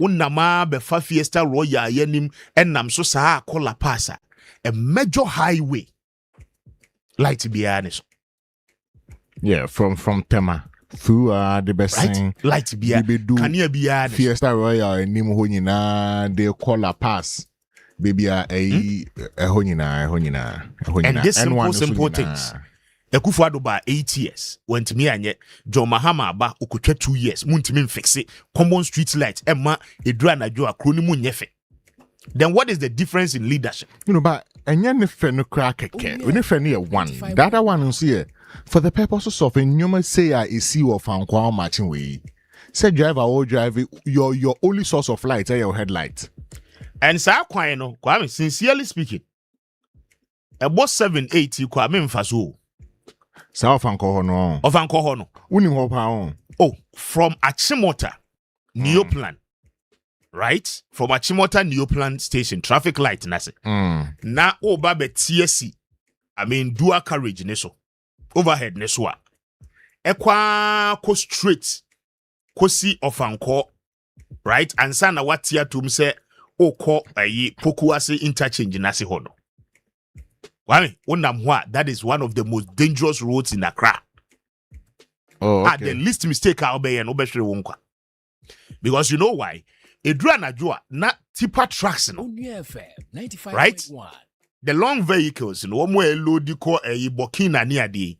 unama befa Fiesta Royal yenim enam so saa kola pasa a major highway light biya so. Yeah, from Tema through the best thing. Light biya kania biya Fiesta Royal nim ho nyina they call a pass. Baby a honina. And this simple things. Ekufuado ba 8 years. Went me anye John Mahama ba okutwa 2 years. Muntimi fix it. Common street light. Emma edra na jo akro ni mu nyefe. Then what is the difference in leadership? You know, but enya ne fe no crack keke. We ne fe no one. The other one is here for the purposes of a new say is see of ankwa matching way. Say driver or drive your only source of light is your headlight. And sa kwan no, Kwame, sincerely speaking, about 780 Kwame mfaso. Sa ofanko ho no. Uni ho pa on. Oh, from Achimota Neoplan. Right? From Achimota Neoplan station, traffic light na se. Na oba be TSC. I mean dual carriage neso. Overhead neso a. Ekwa ko straight. Kosi ofanko. Right? Ansa na watia tum se oko ayi Pokuase interchange nasi hono. Why? That is one of the most dangerous roads in Accra. Oh, okay. The least mistake I'll be and obesre wonkwa. Because you know why? Edra na joa na tipper trucks no. Right? The long vehicles no omo loadi ko ayi Burkina ni ade.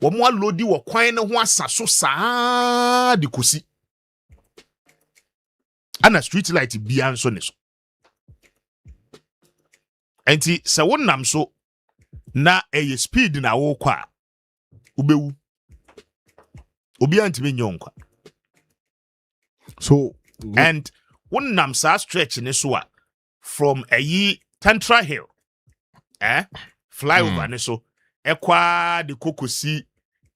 Omo loadi wo kwan ne ho asaso saa de kosi. Ana street light bia nso ne so. Enti se wonnam so na speed na wo kwa ubewu obi antime nyonkwa. So and wonnam sa stretch ne so a from Tantra Hill flyover ne so ekwa de kokosi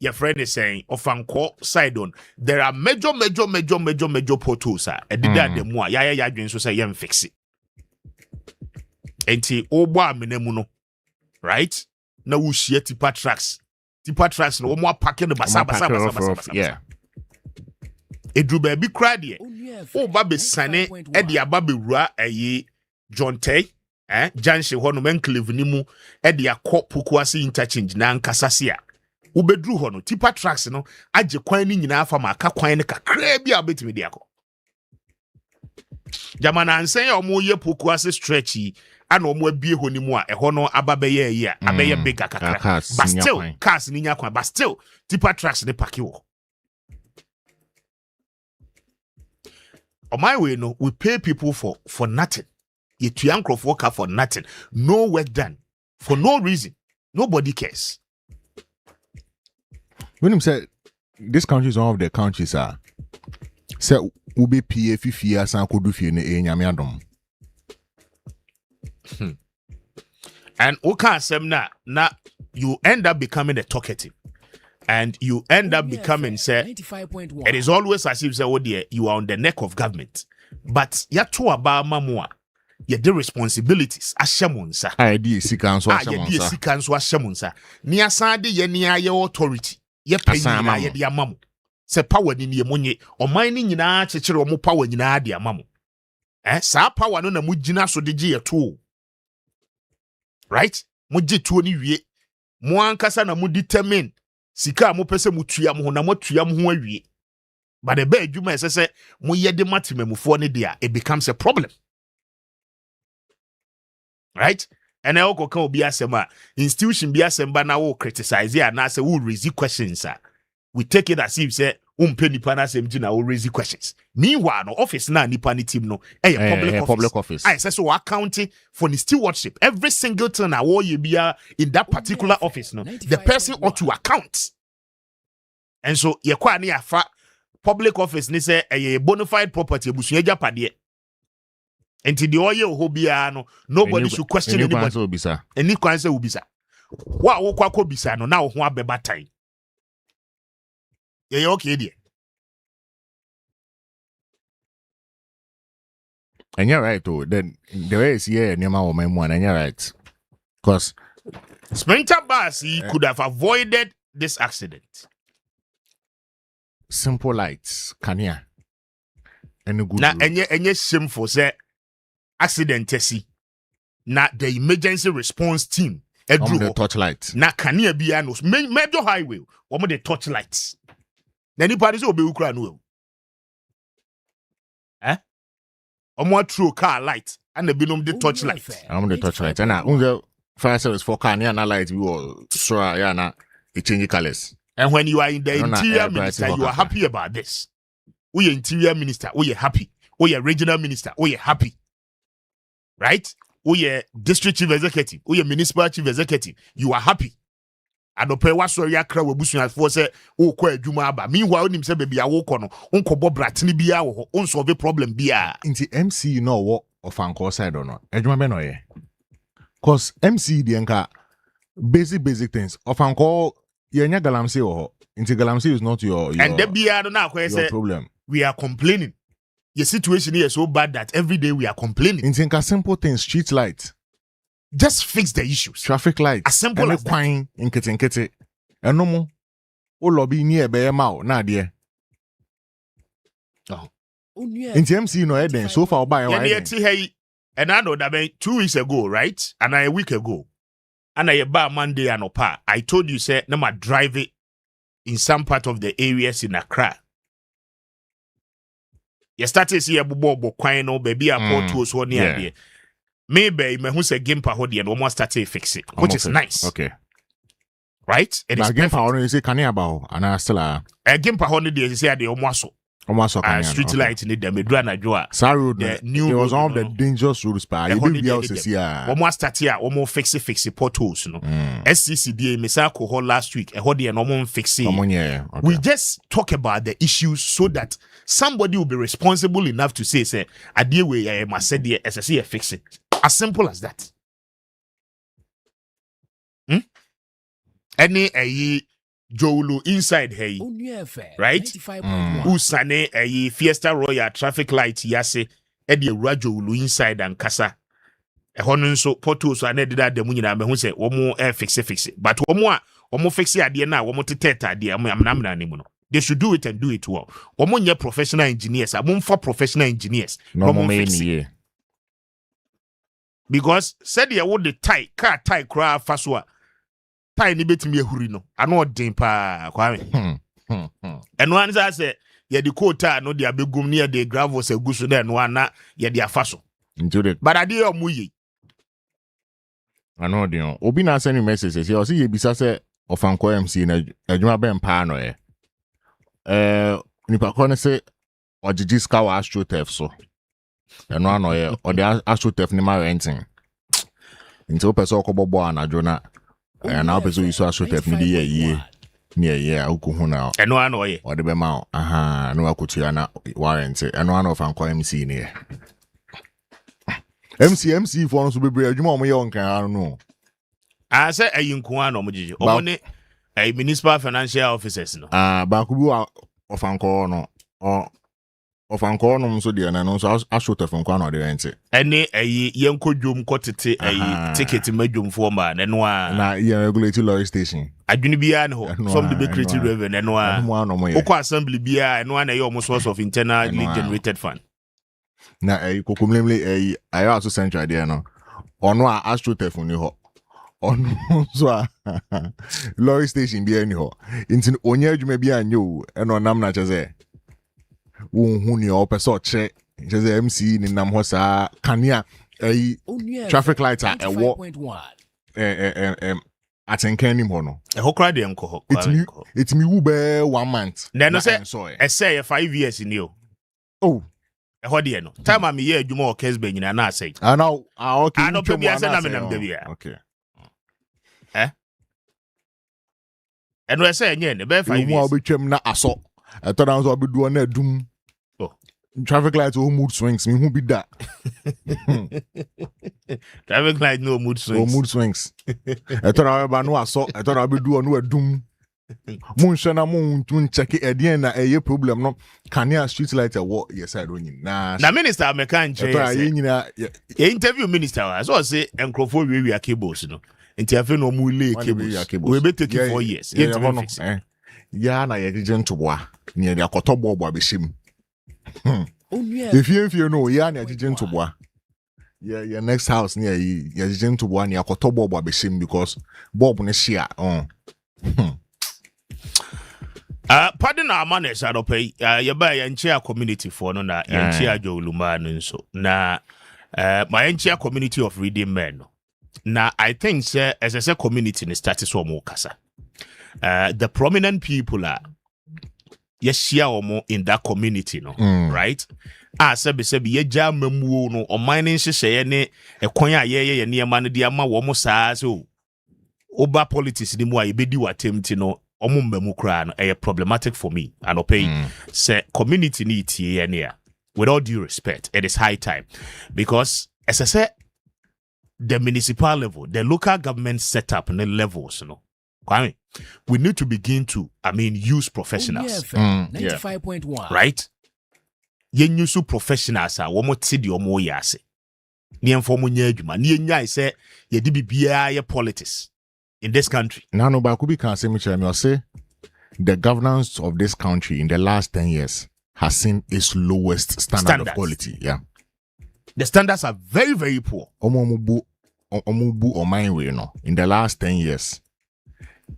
your friend is saying ofanko side on there are major potholes edida de mu a ya dwen so say yem fix it. Enti obo amenemu no right na wo hie tipper trucks no omo apake no basa. Yeah, edru ba bi kra de o ba be sane e de aba be wura John Tay Janshi ho no menclave ni mu e de akọ Pokuase interchange na nkasase a wo bedru ho no tipper trucks no age kwan ni nyina afa ma aka kwan ne kakra bi a betimi de akọ jamana ansen ya omo ye Pokuase stretch ana omo abie ho ni mu a eho no ababeye yi a abeye big kakra but still cars ni nya kwan but still tipper trucks ne paki wo. On my way no we pay people for nothing. You tuyankrofo work for nothing. No work done for no reason. Nobody cares. When him said this country is one of the countries say ube pie fifia san kodu fie ne enyame adom. And oka asem na you end up becoming a talkative. And you end up becoming say it is always as if say oh dear you are on the neck of government. But ya to aba mamua ya the responsibilities ashamunsa. Di sikanso ashamunsa. Sikanso ashamunsa. Ni asade ye ni aye authority. Ye pay na ye de amamu. Se power ni ye monye. Oman ni nyina chechire omo power nyina de amamu. Sa power no na mugina so de ye to. Right? Mugye to ni wie. Mo ankasa na mu determine sika mo pese mutua mo na motua mo ho awie. But the bad juma say mo ye de matemamufo ne dia it becomes a problem. Right? And I go can obi asema institution bi asemba na wo criticize ya na say wo raise questions we take it as if say umpe nipa na asem na wo raise questions. Meanwhile no office na nipa ni team no public office. I say so accounting for the stewardship every single thing na wo ye bia in that particular office no the person ought to account. And so ye kwa ni afa public office ni say a bona fide property ebusunya japade. Enti the oye ohobia no nobody should question anybody. Any kwanse ubisa. Wa wo kwa ko bisa no na wo ho abeba tan. Ye okay there. And you're right, oh. Then the way is here, Nema or my one, and you're right. Because Sprinter Basi could have avoided this accident. Simple lights, Kanya. any good na road. enye shameful say accident tesi na the emergency response team the edru torchlight. na kanea bia no major highway omo the torchlights na nipa dey obewu kura no omo throw car light and the binom the torchlight The torchlight. And now fire service for car near na light we will so yeah na it change colors. and when you are in the No, na interior air minister bright you are for happy about this we interior minister we happy we regional minister we happy right we district chief executive we municipal chief executive you are happy adope wa so ya kra wabusuafo say wo kwa adwuma aba meanwhile onim say baby awoko no onkobo bratene bia wo ho on solve problem bia Into MC you know what of anchor side or not. Ejuma be no ye. Cause MC the nka basic things of anchor yenya galamsey or into galamsey is not your and the bia no na kwa your say problem. we are complaining your situation here is so bad that every day we are complaining Into nka simple things, street light, just fix the issues traffic light, as simple as that. Quine in kete. And no more. O lobby near be mau na dear. Into MC no eden so far by yeah, why. hey, and I know that 2 weeks ago, right? And a week ago, and I bar Monday and Opa. I told you, say, no matter drive it in some part of the areas in Accra. You started to see a bobo quino, baby, a port to one near there. Maybe me who say game pa hodi and almost start to fix it, which is nice. Okay. Right? It is Game perfect. power you say can about and I still A game pa hodi they say they almost street light in them medra na joa. Sorry, The new it was road, one of no, the no. dangerous roads pa. You holiday be able to they- see Almost start here, almost fix it potholes, no. SCCDA me say alcohol last week. A hodi and almost fix it. yeah. Okay. We just talk about the issues so that somebody will be responsible enough to say, I deal with I must say the SSC fix it. As simple as that. Any Jolu inside hey, right? Usane a Fiesta Royal traffic light yase Eddie Rajolu inside and Kasa. A honon so potos and edit that the munina me who say omo fix it. But omo fix it idea now, omo teta idea am. They should do it and do it well. Omo nye professional engineers, among for professional engineers. No Omo more fix it. yeah. Because said you would the tie car tie cry faswa tie ni betimi ehuri no ano den pa Kwame and one say ye the quota no dia begum near the gravel se gusu na no ana ye dia faso Into the but ade omuyi I know the Obi na send you messages. You see you bisa say of anko MC na adwuma ben pa no e. Nipa ko ne say ojiji ska wa astrotef so. Eno ano ye o de astrotef ni ma renting. Nti o pese okobobo anajo na na o pese you so astrotef ni de ye ye akuhu na eno ano ye o de be ma aha no akutua na warranty eno ano of anko MC ni ye. MC for us to be adwuma o mo ye onkan no. I say ayinku ano mujiji omo ne a municipal financial officers no Ba ku bi of anko no of anko no so de na no so astrotef nko na o de rent. ene yenko dwom kotete ticket madwom fo ma na no a Na regulatory lorry station. adwini bia ne ho Eno some a, the creative eno a. revenue no a Mo ano mo ye. Oko assembly bia no na your source of internally Eno a. generated fund. Na kokomlemle ayo aso central there no. Ono a astrotef ni ho. Ono so a lorry station bia ni ho. Intin onye adwuma bia anyo eno nam na cheze. Wo hu ni o pese o che cheze MC ni nam ho sa kanea traffic light a ewo atenkan ni mo no. E ho kra de enko ho. It's me who be 1 month. Then no say say e say 5 years ni o. oh E ho de no. Time am ye adwuma o Kesbe nyina na say. now okay. I no pe bia say na me nam da bia. Okay. E no say nye ne be 5 You mo years. obetwem na aso. I thought I was obedu na dum. Oh. Traffic lights or mood swings. Me who be that? Traffic light no mood Or swings. mood swings. I thought I was no aso. I thought I would do no dum. Moon shana moon tun check it again na a problem no. Can you street light a what? Yes, I don't know. Na minister American I thought che. I E interview minister was so say enkrofo we cables no. Nti afi no mu lay cables. We be take 4 years. Yeah, It will fix it. yeah, na ye agent to boa. Near the akoto bobo abeshim. If you know, yeah, near to bois. Yeah, your next house near you, you're to one near Kotobo Babishim because Bob on a share on. Pardon our manners, I don't pay. You buy and chair community for no na chair Joe Luman so na my chair community of reading men. Now I think sir, as I say, community in status or more kasa. The prominent people are yes, share or more in that community, no, right? Sebi ye jam memu no or mining she ne e kwanya ye near man di ama wo mo saa so oba politics ni mu a yebedi watemti no omo memu kra no e problematic for me and opay say community ni tie ne a with all due respect it is high time because as I say the municipal level the local government setup and the levels no Kwame, we need to begin to use professionals 95.1 right yen use professionals a womo ti di omo yase ni enfomo nya adwuma ni enya say ye di bibia ye politics in this country. Nano Bakubi can say me say the governance of this country in the last 10 years has seen its lowest standard of quality. Yeah. The standards are very, very poor. Omubu or mine way no. In the last 10 years,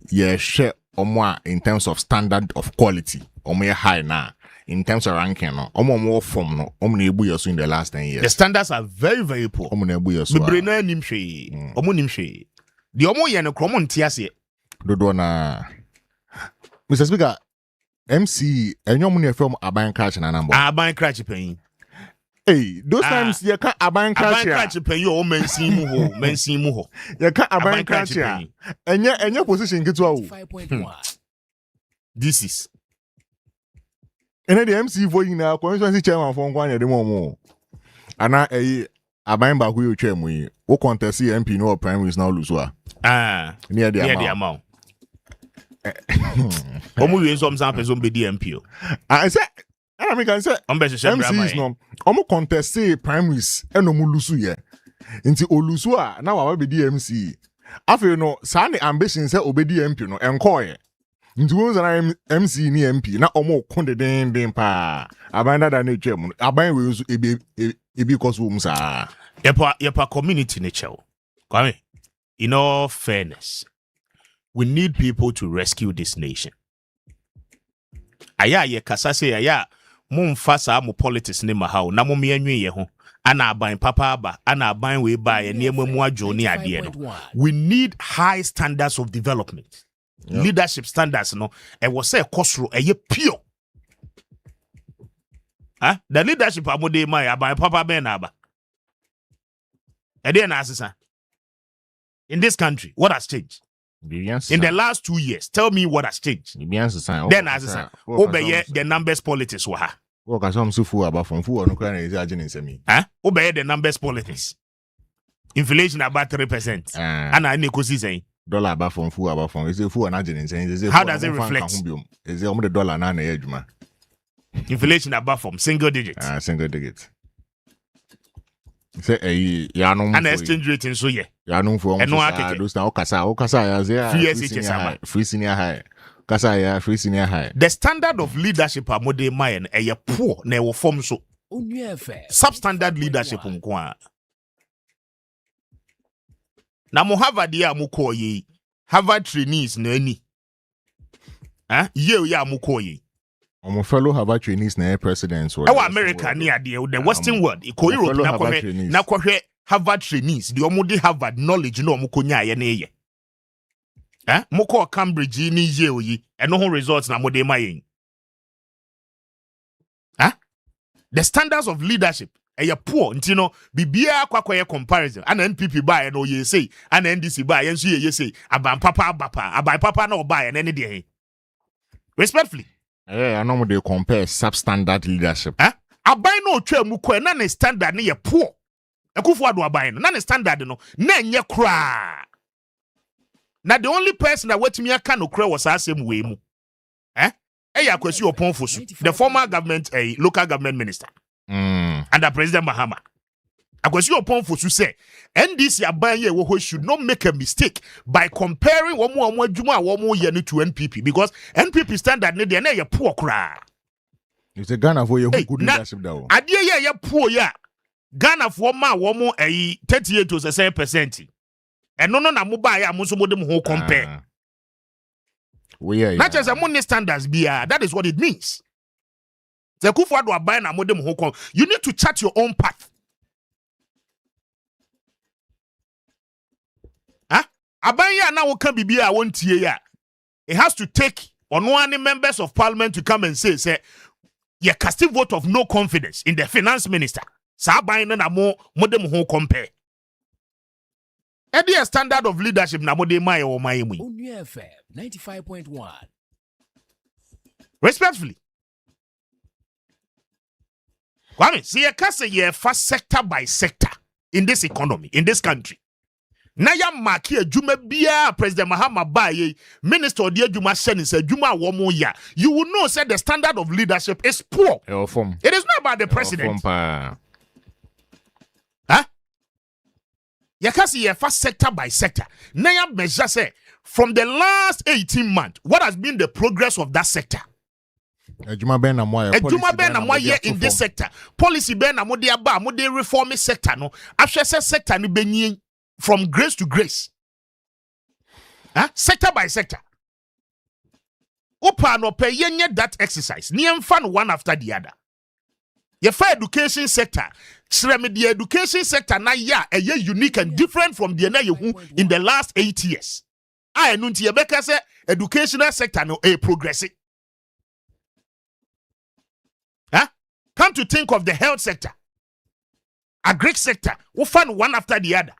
yeah, share omwa in terms of standard of quality. Omo high now. In terms of ranking, no, omo from no, omo nebu yosu in the last 10 years. The standards are very, very poor. Omo nebu yosu. Mibrena nimshe, omo nimshe. The omo ye no kromo ntiase. Dodo na. Mr. Speaker, MC, enyo mu ne film Aban Crash na number. Aban Crash pen. Hey, those times you can't Aban Crash. Aban Crash pen yo mensi mu ho. You can't Aban Crash. Enyo position gitu awu. 5.1 This is. And the MC for you now, constituency chairman for Kwanya de Momo. Ana Aban ba ku yo twa mu yi. Wo contest MP no primaries now lose wa. Near the amount. Omo we some person be DMP. I say I can say MCs no. Omo contest primaries e no mu lose ye. Nti olusu a na wa be DMC. Afi no sa ne ambition say obedi MP no enko ye. Nti wo na MC ni MP na omo konde den pa. Aban da na twam. Aban we so ebi cause wo msa. Yepa community nature. Kwame, in all fairness, we need people to rescue this nation. Aya ye kasase aya mumfa sa mo politics ne mahaw na mo mianwe ye ho ana aban papa aba ana aban we ba ye ne mu adwo ne ade no. We need high standards of development. Yep. Leadership standards no e was say kosro e ye pure. The leadership amode mai aban papa ben na aba. In this country, what has changed? In the last 2 years, tell me what has changed. Then, obey the numbers politics. Obey the numbers politics. Inflation about 3%. And I negotiate dollar about from food about from. How does it reflect? Is it the dollar na ejuma? Inflation about from single digits. Single digits. Say and exchange rate in so ye. Yanum for those now free senior high. Kasa free senior high. The standard of leadership amode mayen e poor na e form so. Substandard leadership nkwa. Na mo Harvard ya mo ko ye. Harvard trainees na ani. Ye ya mo ko ye. My fellow Harvard trainees na presidents were. America near the Western world. Iko Europe na kohwe Harvard trainees. The omudi Harvard knowledge no mo konya ye na ye. Mo ko Cambridge ni ye oyi. Eno ho results na mo de ma yen. The standards of leadership are poor. Ntino bibia kwakoye comparison. Ana NPP buy no ye say. Ana NDC buy yensu ye say. Aban papa no buy and any day. Respectfully. I know they compare substandard leadership. Abai no twa mu kwa na ne standard ne ye poor. Akufo ado abai no na ne standard no na nye kra. Na the only person that wetimi aka no kra was asem we mu. Eya Kwesi Oponfosu, the former government local government minister. Under President Mahama. Kwesi Oponfosu say NDC abai ye wo should not make a mistake by comparing womo adwuma womo ye to NPP because NPP standard ne de na ye poor kra. It's a Ghana for you who Hey, good na- leadership though. Adie ye poor ya. Ghana for ma womo 38 to 7%. And no na mo ba ya mo so mo dem ho compare. We are Not just a money standards bia. That is what it means. The Kufuor do abai na mo dem ho compare. You need to chart your own path. Huh? Abai ya na wo kan bibia won tie ya. It has to take on one members of parliament to come and say you cast a vote of no confidence in the finance minister. Sa abai na mo dem ho compare. A standard of leadership na mo de mai o mai mu. Only FM 95.1. Respectfully. Kwame, see you can say you first sector by sector in this economy, in this country. Na ya maki adwuma bia President Mahama Baye, Minister Odi adwuma sheni say adwuma wo mo ya. You will know say the standard of leadership is poor. It is not about the president. Huh? You can see you first sector by sector. Na ya measure say from the last 18 months, what has been the progress of that sector? Ejuma ben na moye in this sector. Policy ben na mo de aba, mo de reform sector no. After sector ni benyi from grace to grace. Huh? Sector by sector. Opa no pe yenye that exercise. Ni emfa one after the other. Ye for education sector. The education sector na ya unique and different from the na in the last 8 years. I nunti ye beka se educational sector no progressive. Huh? Come to think of the health sector. Agric sector. We find one after the other.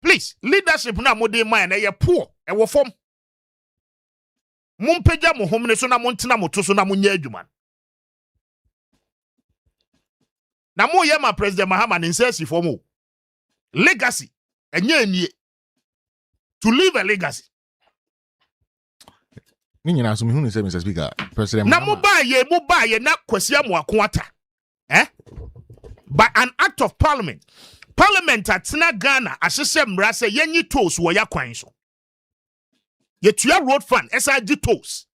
Please, leadership na mo de man e poor e wo form. Mumpeja mo home ne so na mo ntina mo to so na mo nya adwuma. Na mo ye ma President Mahama insist for mo. Legacy enye anie. To leave a legacy. Ni nyina so me hu ne say Mr. Speaker, President Na Mahama. mo ba ye na kwasi amoako ata. By an act of parliament. Parliament at Ghana asese mra say yenyi tolls wo ya kwan so. Yetua road fund SIG tolls.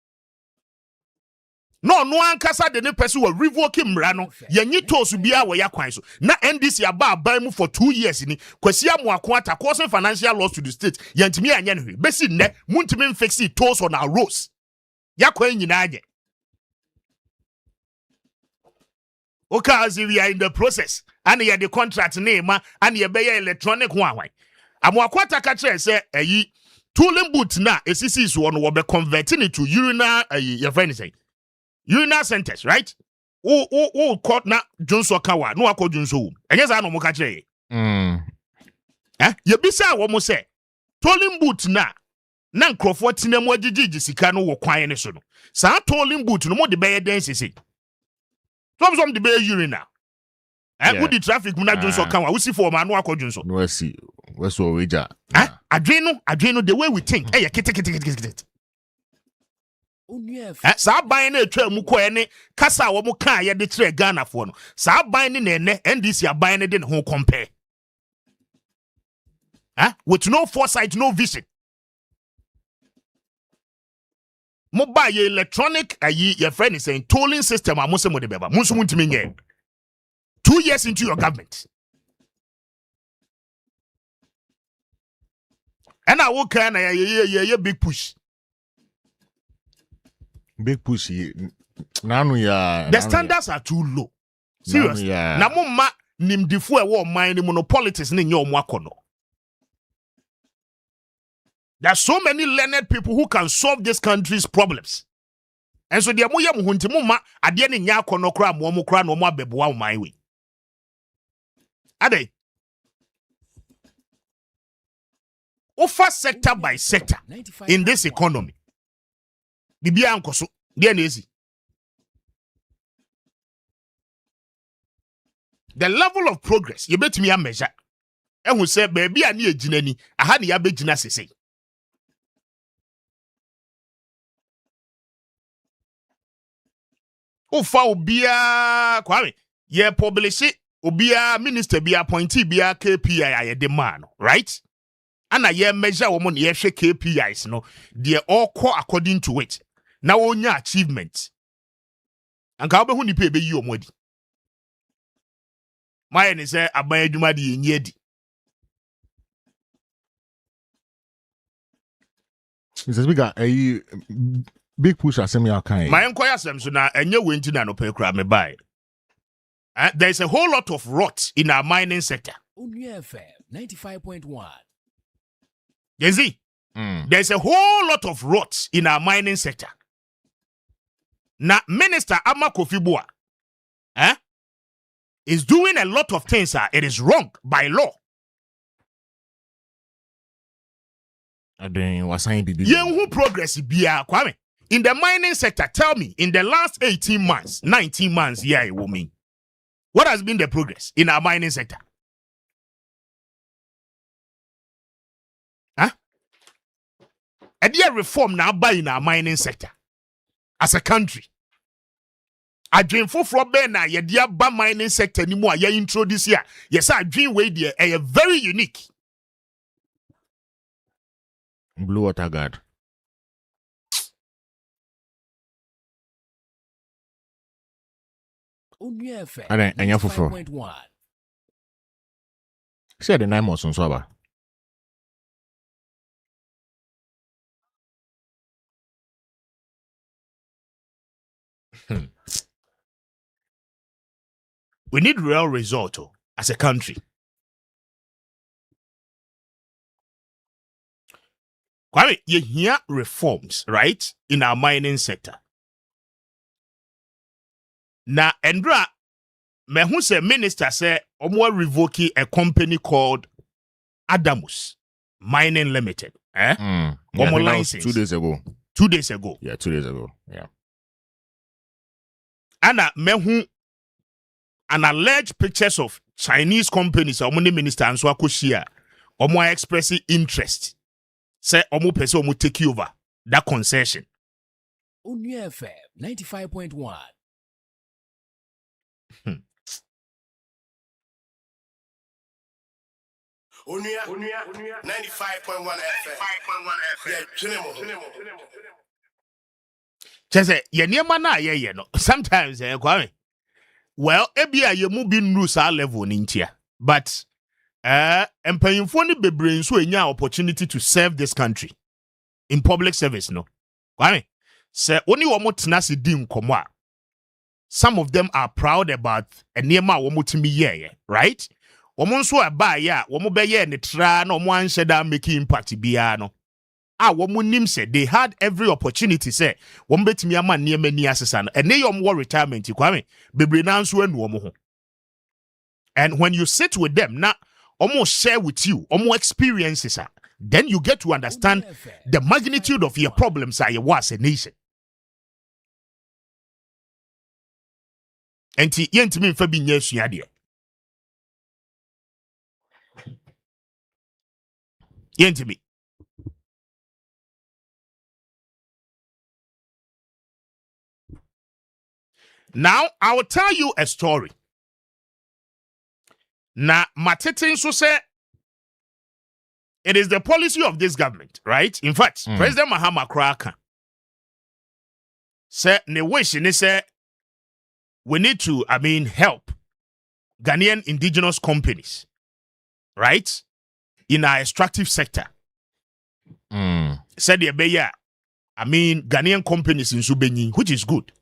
No ankasa de ne pese wo revoke mra no yenyi tolls bia wo ya kwan so. Na NDC aba aban mu for 2 years ni kwasi amoako ata causing financial loss to the state. Yentimi anya no hwe. Besi nne muntimi fix tolls on our roads. Ya kwan nyina anye. Okay, as we are in the process, and you the contract name, and you pay electronic one. I'm quite a catcher say, tooling boot na ACC one will be converting it to urinal, your friend say, urinal centers, right? Oh, court na Johnson Kawa, no, I call Johnson. And yes, I know Mokache. You be say, what must say, tooling boot na. Nan Crawford Tinemo Gigi Sicano or quiet so. Sa tolling boot no more the bear dance. Some the bear urina. Who the traffic Muna Johnson come? We see for Manuel Johnson. No, see. What's so wager? Adreno, the way we think. Hey, kit. Sa buying a trail mukoene, Kasa wa muka ya de tre Ghana for no. Sa buying in NDC are buying it in home compare. With no foresight, no vision. Mobile electronic your friend is saying tolling system amusemo de beba musu muntimi nye 2 years into your government and I will kind of big push nanu ya the standards are too low seriously na mumma nimdifu e wo man ni monopolitics ni nye omo akono. There are so many learned people who can solve this country's problems. And so the amoya muhuntimuma ade ne nya akono kra mo kra no mo abeboa o man we. Ade. Offer sector by sector in this economy. Bibia ankoso, dey na ezi. The level of progress you bet me a measure. Ehun say baby ani ejina ni, aha ne ya begina sese. Ofa obia Kwame ye publish obia minister be appointee be KPI aye de man, right? Ana ye measure wo ne ye hwe KPIs no they all call according to it. Na wonya achievement. anka obehu nipa ebe yi omodi my ne say aban adwuma de yenye di Mr. Speaker, a big push asem ya kan. my enkoya asem so na enye wenti na no pe kura me buy. There's a whole lot of rot in our mining sector. Only FM 95.1. You see? There's a whole lot of rot in our mining sector. Now, Minister Ama Kofi Boa is doing a lot of things. It is wrong by law. Who progress biya Kwame in the mining sector? Tell me, in the last 18 months, 19 months, yeah, it will mean. What has been the progress in our mining sector? A dear reform now by in our mining sector as a country. I dream for Bena, ye dear ba mining sector anymore. Ye intro this year. Yes, I dream way there a very unique. Blue water guard. Only FM And you for 95.1. Say the 9 months on Swaba. We need real result as a country. Kwame, you hear reforms, right, in our mining sector. Now, Endra, me who say minister say, omo revoke a company called Adamus Mining Limited. Yeah, Omo that was license. 2 days ago. 2 days ago. Yeah, 2 days ago. Yeah. And me who an alleged pictures of Chinese companies, omo minister and so akoshia, omo expressing interest. Say omo pese omo take over that concession. Only FM 95.1. Unia 95.1 FM. Yeah, Just say ye niema na ye no. Sometimes Kwame. Well, ebia ye mu bi nru sa level ni ntia. But empanyimfo ni bebre nso enya opportunity to serve this country in public service no. Kwame. Say oni wo mo tena se di nkomo a. Some of them are proud about niema wo mo timi ye, right? Womo nso aba ya womo beye ne tra na womo anhye da making impact bia no womo nim say they had every opportunity say womo betimi ama niema ni asesa no ene yom wo retirement Kwame bebre na nso anu womo ho. And when you sit with them na womo share with you womo experiences then you get to understand the magnitude of your problems you was a nation. Enti yentimi mfa bi nya asua de. Yentimi. Now, I will tell you a story. Now, Matete so say it is the policy of this government, right? In fact, President Mahama Kraka said, ne wish and say we need to, help Ghanaian indigenous companies, right? In our extractive sector. Said Ghanaian companies in Subeni, which is good.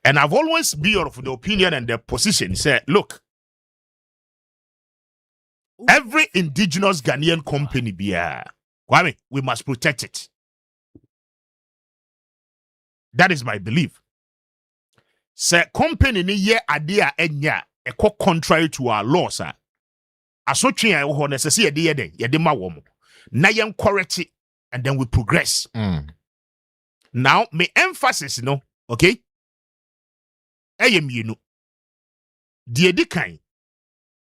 And I've always been of the opinion and the position, say, look, every indigenous Ghanaian company Kwame, we must protect it. That is my belief. Say company ni ye idea enya eko contrary to our laws asotwe ya ho necessary ye de ma wo mo na yen correct it and then we progress. Now my emphasis no, okay? Mienu die di kan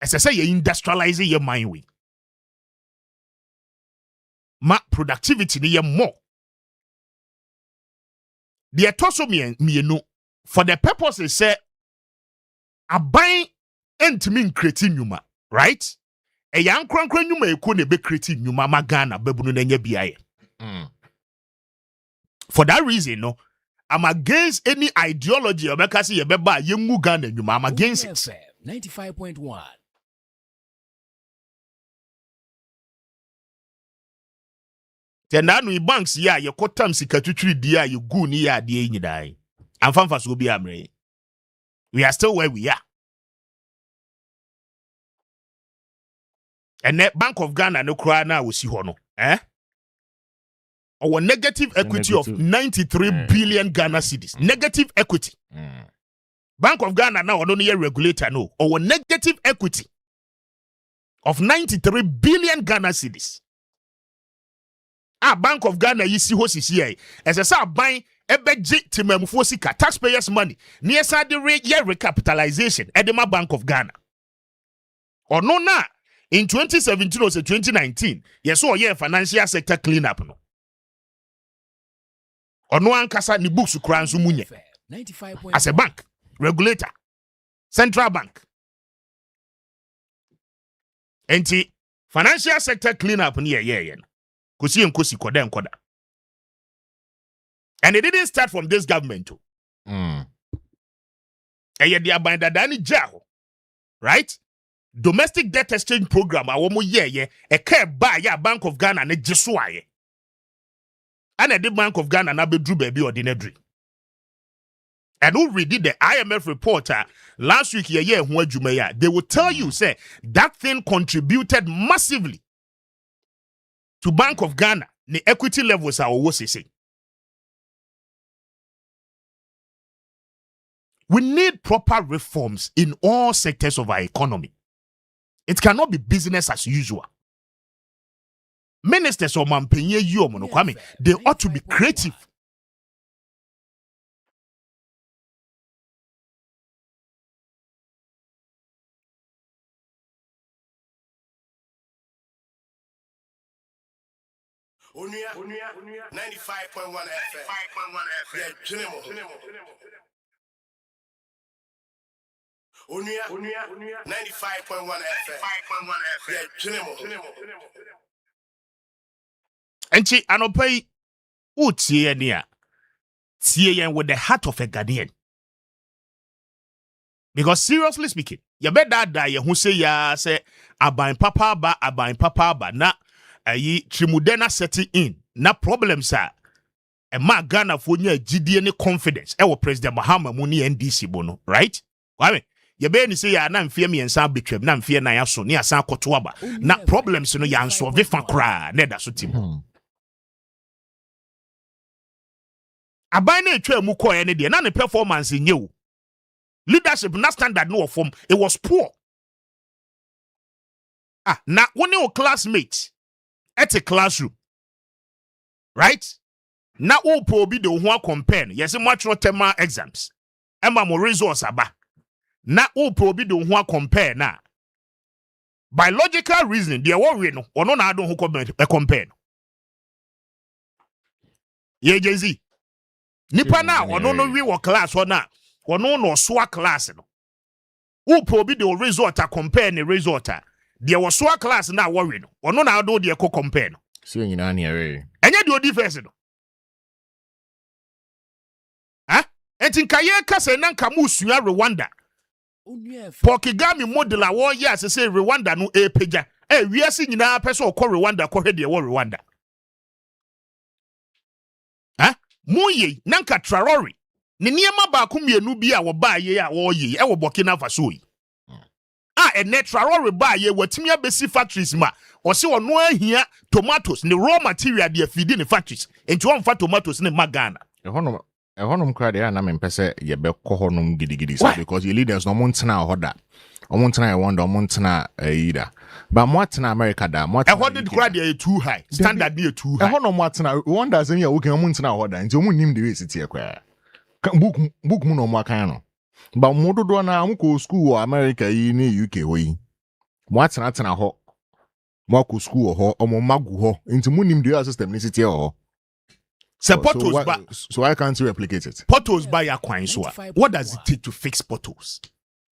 say ye industrialize your mind we ma productivity ni ye more the toso mienu for the purpose say aban entimi create nyuma, right? E yan krankran nyuma eko ne be create nyuma ma Ghana babunu na nya biaye. For that reason no, I'm against any ideology obekasi yebeba yemu Ghana nyuma. I'm against it. FM 95.1. Tenanu banks ya ye kotam sika twitwiri dia ye gu ni ya de nyidai. Amfanfa so bi amre. We are still where we are. And the Bank of Ghana no kra na we see hono. Our negative equity of 93 billion Ghana cedis. Negative equity. Bank of Ghana now no near regulator no. Our negative equity of 93 billion Ghana cedis. Bank of Ghana you see hosi here. As I say buying ebeji timemfo sika taxpayers money. Near side the year recapitalization Edema Bank of Ghana. Or no na in 2017 or 2019, yes, so yeah, financial sector cleanup no. Or no ankasa ni books kran so munye. As a bank, regulator, central bank. Enti financial sector cleanup ni yeah. Kusi nkosi koda nkoda. And it didn't start from this government too. Eye dia bandadani jaho. Right? Domestic debt exchange program awomo ye e ka ba ya Bank of Ghana ne giso aye. And the Bank of Ghana na bedru baby ordinary. And who read the IMF report last week ye ho adwuma ya, they will tell you say that thing contributed massively to Bank of Ghana the equity levels are wo say. We need proper reforms in all sectors of our economy. It cannot be business as usual. Ministers or mampenye you no Kwame, they ought to be creative. Unia 95.1 FM. Yeah, Junimo. Unia 95.1 FM. Yeah, Junimo. Enchi anopai utie ni a tie yen with the heart of a Ghanaian. Because seriously speaking, you bet that ye who say ya say aban papa ba na ayi trimudena setting in na problems are e ma Ghana for nya gidie ne confidence e wo President Mahama mu ni NDC bono, right? Kwame ye be ni say ya na mfie miensa betwam na mfie na ya so ne asan koto aba na problems no ya nso ve fa kra na da so tim. Aban na etwa mu ko ye ne de na ne performance nyew. Leadership na standard no form, it was poor. Now when your classmates at a classroom, right? Now all probably the one compare. Yes, much not term exams. Emma mo resource aba. Now all probably the one compare now. By logical reasoning, they worry no or no na don't who compare. Ye Jay-Z. Nipa na or no we were class or na. Or no SWA class no. Who probably the result compare the result. There was SWA class now worry no. Or no na do the compare no. So you know here. And you do difference no. Enti kaye kase nan kamu suya Rwanda. Pokigami model a war years say Rwanda no peja. We are seeing na person ko Rwanda ko hede wo Rwanda. Moye nanka Traore. Ni niema ba ku mienu bi a wo ba ye a wo ye e wo Burkina Faso yi. Traore ba ye watimi abesi factories ma. O se ono ahia tomatoes ni raw material de feed ni factories. Enti won fa tomatoes ni magana. Honum crowd ya na me pese ye be ko honum gidigidi so because your leaders no montena hoda. Omontena e wonder omontena either. But montena America da montena. Hoded crowd ya too high. Standard near too high. Honum montena wonder say ya okay omontena hoda. Nti omu nim the way sit here kwa. Book mu no mo kan no. But mo dodo na mo ko school wo America yi ni UK ho yi. Mo atena ho. Mo ko school ho, omo magu ho. Nti mu nim the system ni sit here ho. So why can't you replicate it? Potholes by your coin so. What does it take to fix potholes?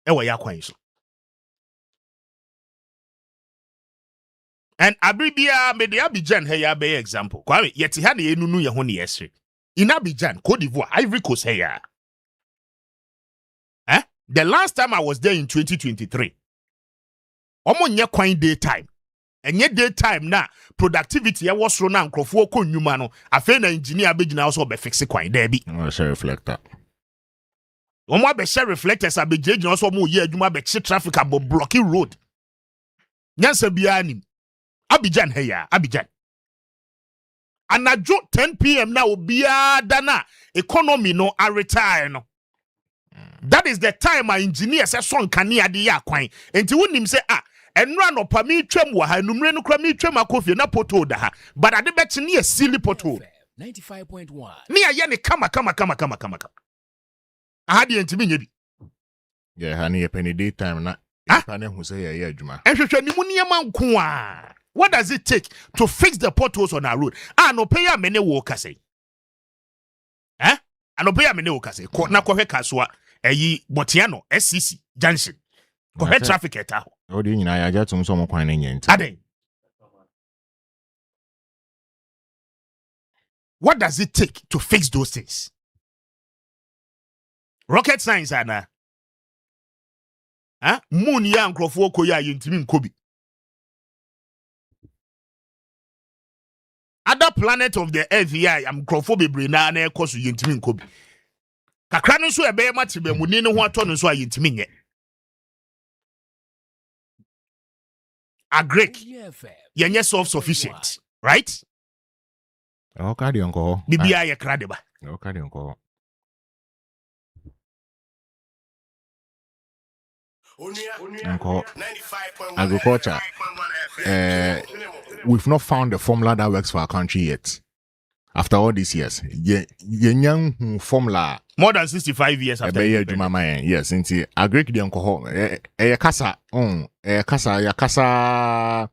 Ewa ya coin so. And Abribia me de Abidjan he ya be example. Kwame yeti ha na enunu ye ho ne yesre. in Abidjan, Cote d'Ivoire, Ivory Coast here. The last time I was there in 2023, omo nye kwan daytime. And yet daytime na productivity ya was run and crofo ko nyuma no afa na engineer be gina also be fix kwan there bi. Oh, share reflector. Omo be share reflectors be gina also mo ye adwuma be che traffic abo blocking road. Nyansa bia nim. Abidjan here, Abidjan. Anajo 10 p.m. na obia dana economy no a retire no. That is the time my engineer says son kania de ya kwan. Enti wonim say enra no pa mi twam wa ha numre no kra mi twam akofie na poto da ha. But ade bet ne a silly poto. 95.1. Ni aye ne kama. Aha de enti bi. Yeah, honey, a penny daytime na. Pane who say yeah, Juma. Ehwehwe ni mu niam nko a. What does it take to fix the potholes on our road? No pay ya mene wo kase. No pay ya mene wo kase. Ko na ko hwe kaswa eyi Botiano SCC Junction. Ko hwe traffic eta ho. O di nyina ya jatum so mo kwan na nyenti. Aden. What does it take to fix those things? Rocket science ana. Moon ya nkrofo koya yintimi nkobi. Other planet of the earth here am nkrofo bebre na ekoso yintimi nkobi. Kakra no so ebe matebe mu ni ne ho ato no so ayintimi nye. Agrek yenye self sufficient, right? Okay, di onko. Bibia ye kradeba. Okay, di onko. Agriculture. We've not found the formula that works for our country yet. After all these years, young formula more than 65 years after. Yes, into agric the alcohol. Kasa,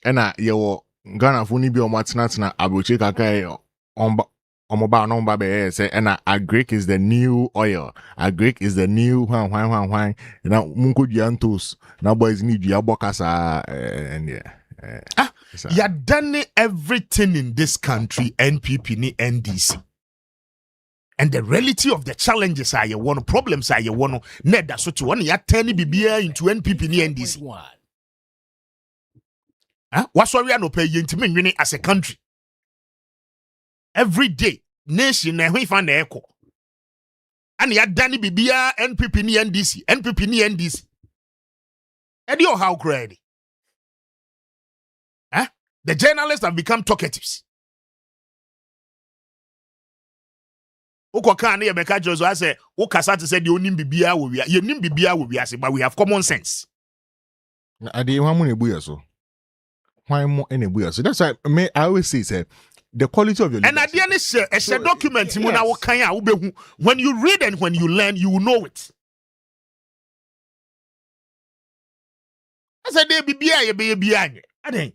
ena yo Ghana funi bi omatina abuchi kaka omoba nomba be say ena agric is the new oil. Agric is the new wine. Na munko diantos na boys need you abokasa and yeah. You done everything in this country, NPP ni NDC. And the reality of the challenges are you want, problems are you want, net that's what you want, you turn BBA into NPP ni NDC. What's why we are not paying into as a country? Every day, nation and we find the echo. And you done BBA, NPP ni NDC, NPP ni NDC. And you how crazy? The journalists have become talkatives. Uko ye beka jozo ase ukasate said you nim bibia wo wi ye nim bibia wo wi ase, but we have common sense. Ade hwan mo nebuya so. Hwan mo enebuya so. That's why I always say the quality of your and ade ne share a document mu na wo kan a wo behu. When you read and when you learn, you will know it. Asa de bibia ye be bia anye. Aden.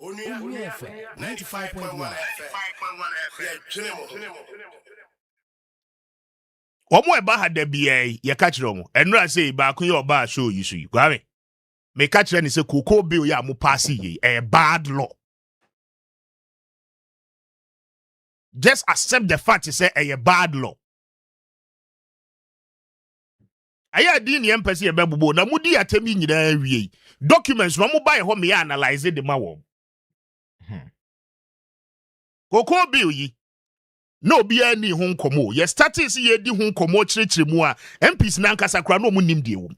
Onuya FM 95.1. Omo eba ha da bia ye ka kire omo enura say ba kun ye oba show you so you Kwame me ka kire ni say koko bill ya mo pass ye bad law. Just accept the fact say a bad law. Aya di ni empese ye bebubo na mudi atemi nyina wie documents no mo buy ho me analyze the ma wo. Koko bill yi no bia ni ho nkomo ye starting see ye di ho nkomo chirechire mu a MPs na nkasa kra no mu nim die wo.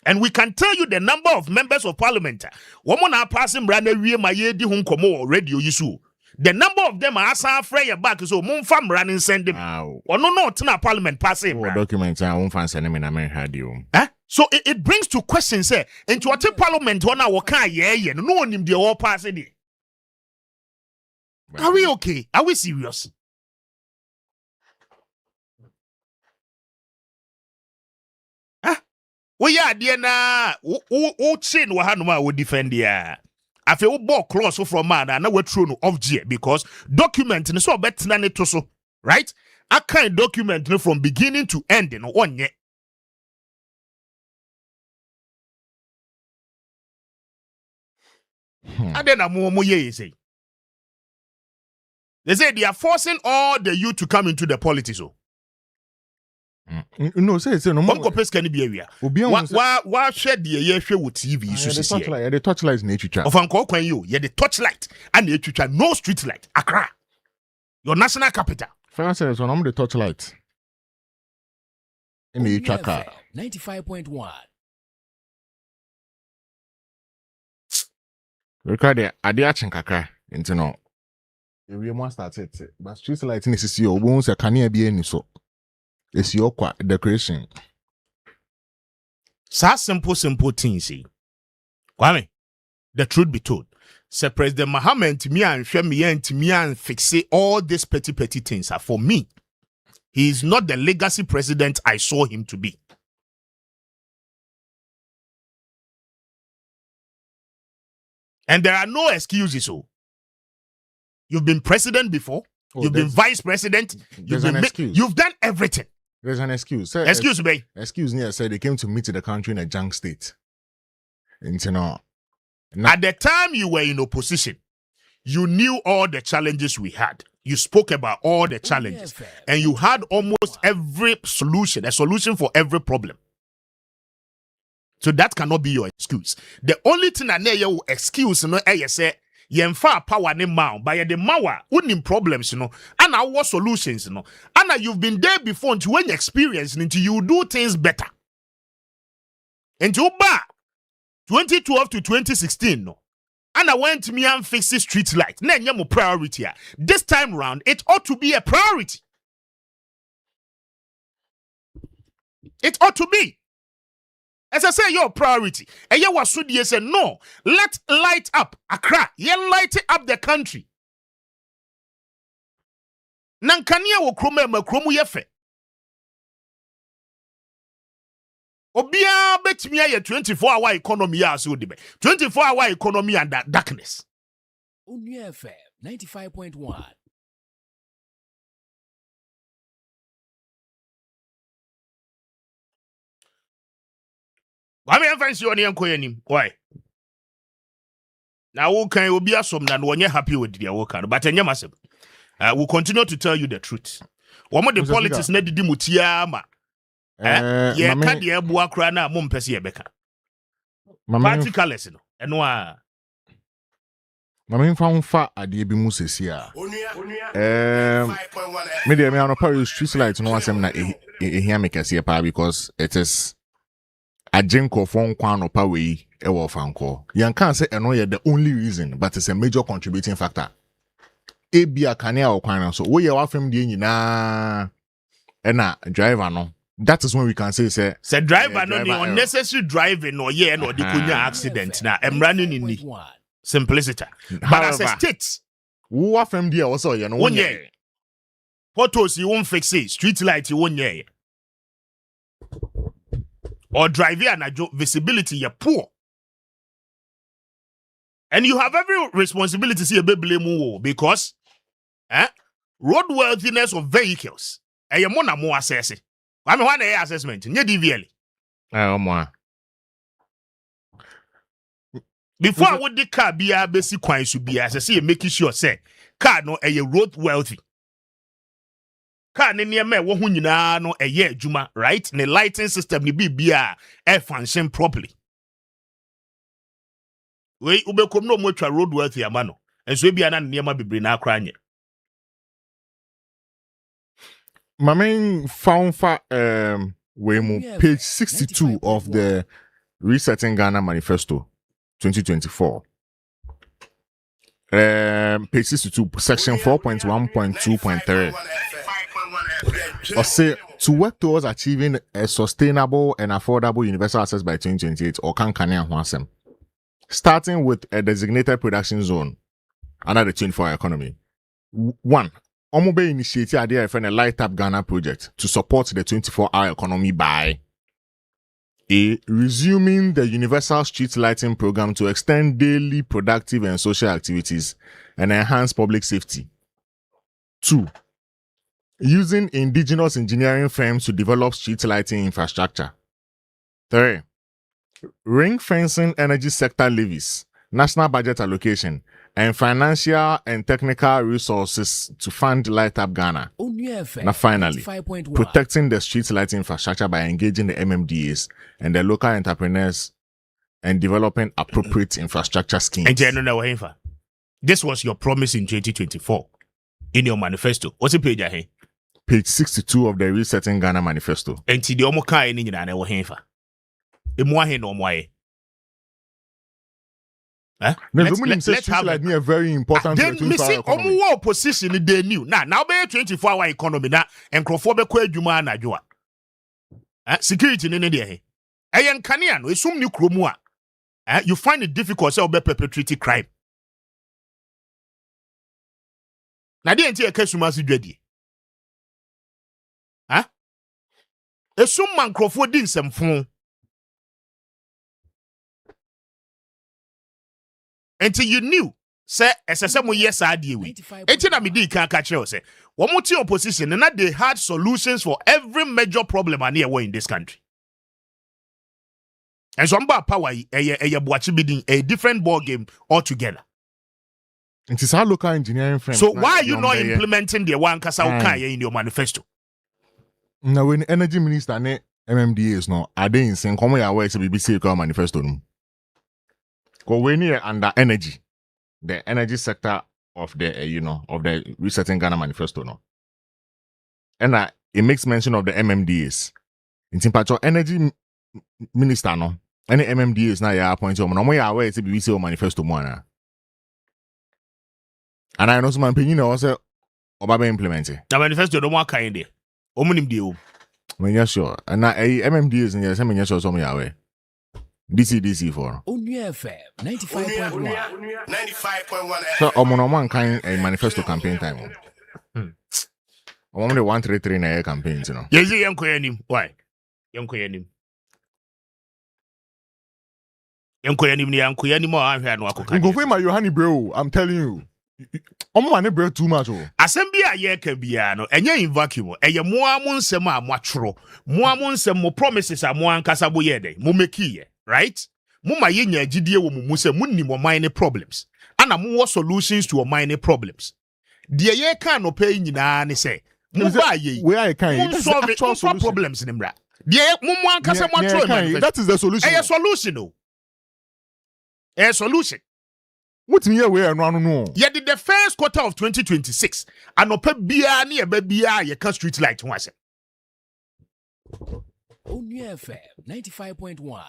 And we can tell you the number of members of parliament woman na passing bra na wie ma ye di ho nkomo radio yi so. The number of them are asa frey your back so mum fam ran send them. Ono no tina parliament passing documents I won't fancy me na men had you. So it brings to questions say into what parliament one wo kan ye no nim de all passing it. Are we okay? Are we serious? We are dear na o chin wa hanuma wo defend ya. Afi wo ball close from man na we throw no off gear because document ni so betina ne to so, right? A kind document no from beginning to end no onye. And then I'm say. They say they are forcing all the youth to come into the politics. Oh. No, say no more. Bonko pes can be area. Why shed the year with TV? The torchlight is nature. Of Uncle Kwan you, the torchlight and the future, no street light. Accra, your national capital. First, when I'm the torchlight in the tracker. 95.1. Record the Adiachin Kaka into no. We must start it, but street lighting is your bones. A canny be any so. It's your decoration. So simple things. Kwame, the truth be told, Sir President Mohammed to me and fix all these petty things. For me, he is not the legacy president I saw him to be. And there are no excuses. So, you've been president before. You've been vice president. You've done everything. There's an excuse. Excuse me. Excuse me. I said they came to meet the country in a junk state. And you know, at the time you were in opposition, you knew all the challenges we had. You spoke about all the challenges, and you had almost every solution, a solution for every problem. So that cannot be your excuse. The only thing I know your excuse, you say. Yenfa power ne ma by the mawa unim problems and our solutions and you've been there before until when you experience until you do things better. Until 2012 to 2016 and I went to me and fix the street light. Na nyamo priority. This time round it ought to be a priority. It ought to be. As I say, your priority. And you was said, no, let's light up Accra. You light up the country. Nankania wo krome makromu yefe. Obia betimi aye 24-hour economy as so debe. 24-hour economy and that darkness. Unia FM 95.1. Kwame Appiah on the Koyanim. Why? Now, who can be some than when you're happy with their work, but I massive. We'll continue to tell you the truth. One of the politics need to mutiama. Yeah, can't the Buakrana, Mumpesi Becca. Particles, and why? Mamma found fat at the Ebimuses here. Maybe I'm on a pair of street lights, no one say, here make us here, because it is. A jinko phone kwan opa we ewo fanko. You can't say the only reason, but it's a major contributing factor. Ebia kania o kwan so we ya from the nyina na driver no. That is when we can say driver no the unnecessary driving or no the kunya accident na running in the simplicity. But as a state, who from there also you know one year. Photos you won't fix it, street light you won't year. Or driving and visibility, you're poor. And you have every responsibility to see a baby because road worthiness of vehicles. And you're more assessing. I mean, one assessment, you DVL. Before I would the car be a basic coin should be as I see making sure say car no a road wealthy. Car near me no a year juma, right? The lighting system ni be air function properly. We ube come no much road worthy amano. And so be an near my be na crying. My main found page 62 of the Resetting Ghana Manifesto 2024. Page 62, section 4.1.2.3. Or say to work towards achieving a sustainable and affordable universal access by 2028 or Kankania Hwasem. Starting with a designated production zone under the 24-hour economy. 1. Omobe initiated idea of a Light Up Ghana project to support the 24-hour economy by resuming the universal street lighting program to extend daily productive and social activities and enhance public safety. 2. Using indigenous engineering firms to develop street lighting infrastructure. 3. Ring fencing energy sector levies national budget allocation, and financial and technical resources to fund Light Up Ghana. Now, finally, protecting the street lighting infrastructure by engaging the MMDAs and the local entrepreneurs and developing appropriate infrastructure schemes. And this was your promise in 2024 in your manifesto. What's the page ahead? Page 62 of the Resetting Ghana Manifesto. And the Omoka in India and Wahenfa. The Moahe no Moahe. Let's have like me a very important. Then missing omo position they knew. Now be 24-hour economy na encrofobe kwa adwuma na adwoa. Security ne ne de eyen kanea no esum ni kromu a you find it difficult to be perpetrate crime. Na de enti e kasuma so dwadie. Esum man krofo di nsemfo. Until you knew, say, as a yes, I deal with. Eti can't catch you, say, one more opposition, and that they had solutions for every major problem and near in this country. And so, power, a different ball game altogether. It is our local engineering friend. So, why are you not implementing the one Kasauka in your manifesto? Now, when energy minister and MMDAs no, are they in saying, come here, where it's a BBC manifesto? Because we're near under energy, the energy sector of the of the Resetting Ghana Manifesto, no, and it makes mention of the MMDAs. In Nsempa energy minister, no, any MMDAs now you appointed. No, we are aware it's a BBC manifesto, moana. And I know some opinion also about implementing. The manifesto don't want kind there. Omunim deal. When you're sure, and now MMDAs and you're sure some are aware. DC for. FM 95.1. 95.1 So, one kind a manifesto campaign time. I'm only 133 in a campaign, you know. Yes, young Koyanim. Why? Young Koyanim. Young Koyanim, young Koyanim, I'm here. No, go for my Yohani bro. I'm telling you. I'm one bro too much. Assembly a year can be no, and you're in vacuum. And you're more sema matro. More some promises are more ankasabo yede. Mumeki. Right? Muma yenya GDA wo mumuse munni mo minor problems. Ana more solutions to your minor problems. The ye can no pay nyina ne say. Muba ye. Where I can solve problems nimra. The mumu ankasa matro. That is the solution. A solution no. A solution. What me where no. Ye did the first quarter of 2026. Anope bia ne eba bia ye can street light one say. FM 95.1.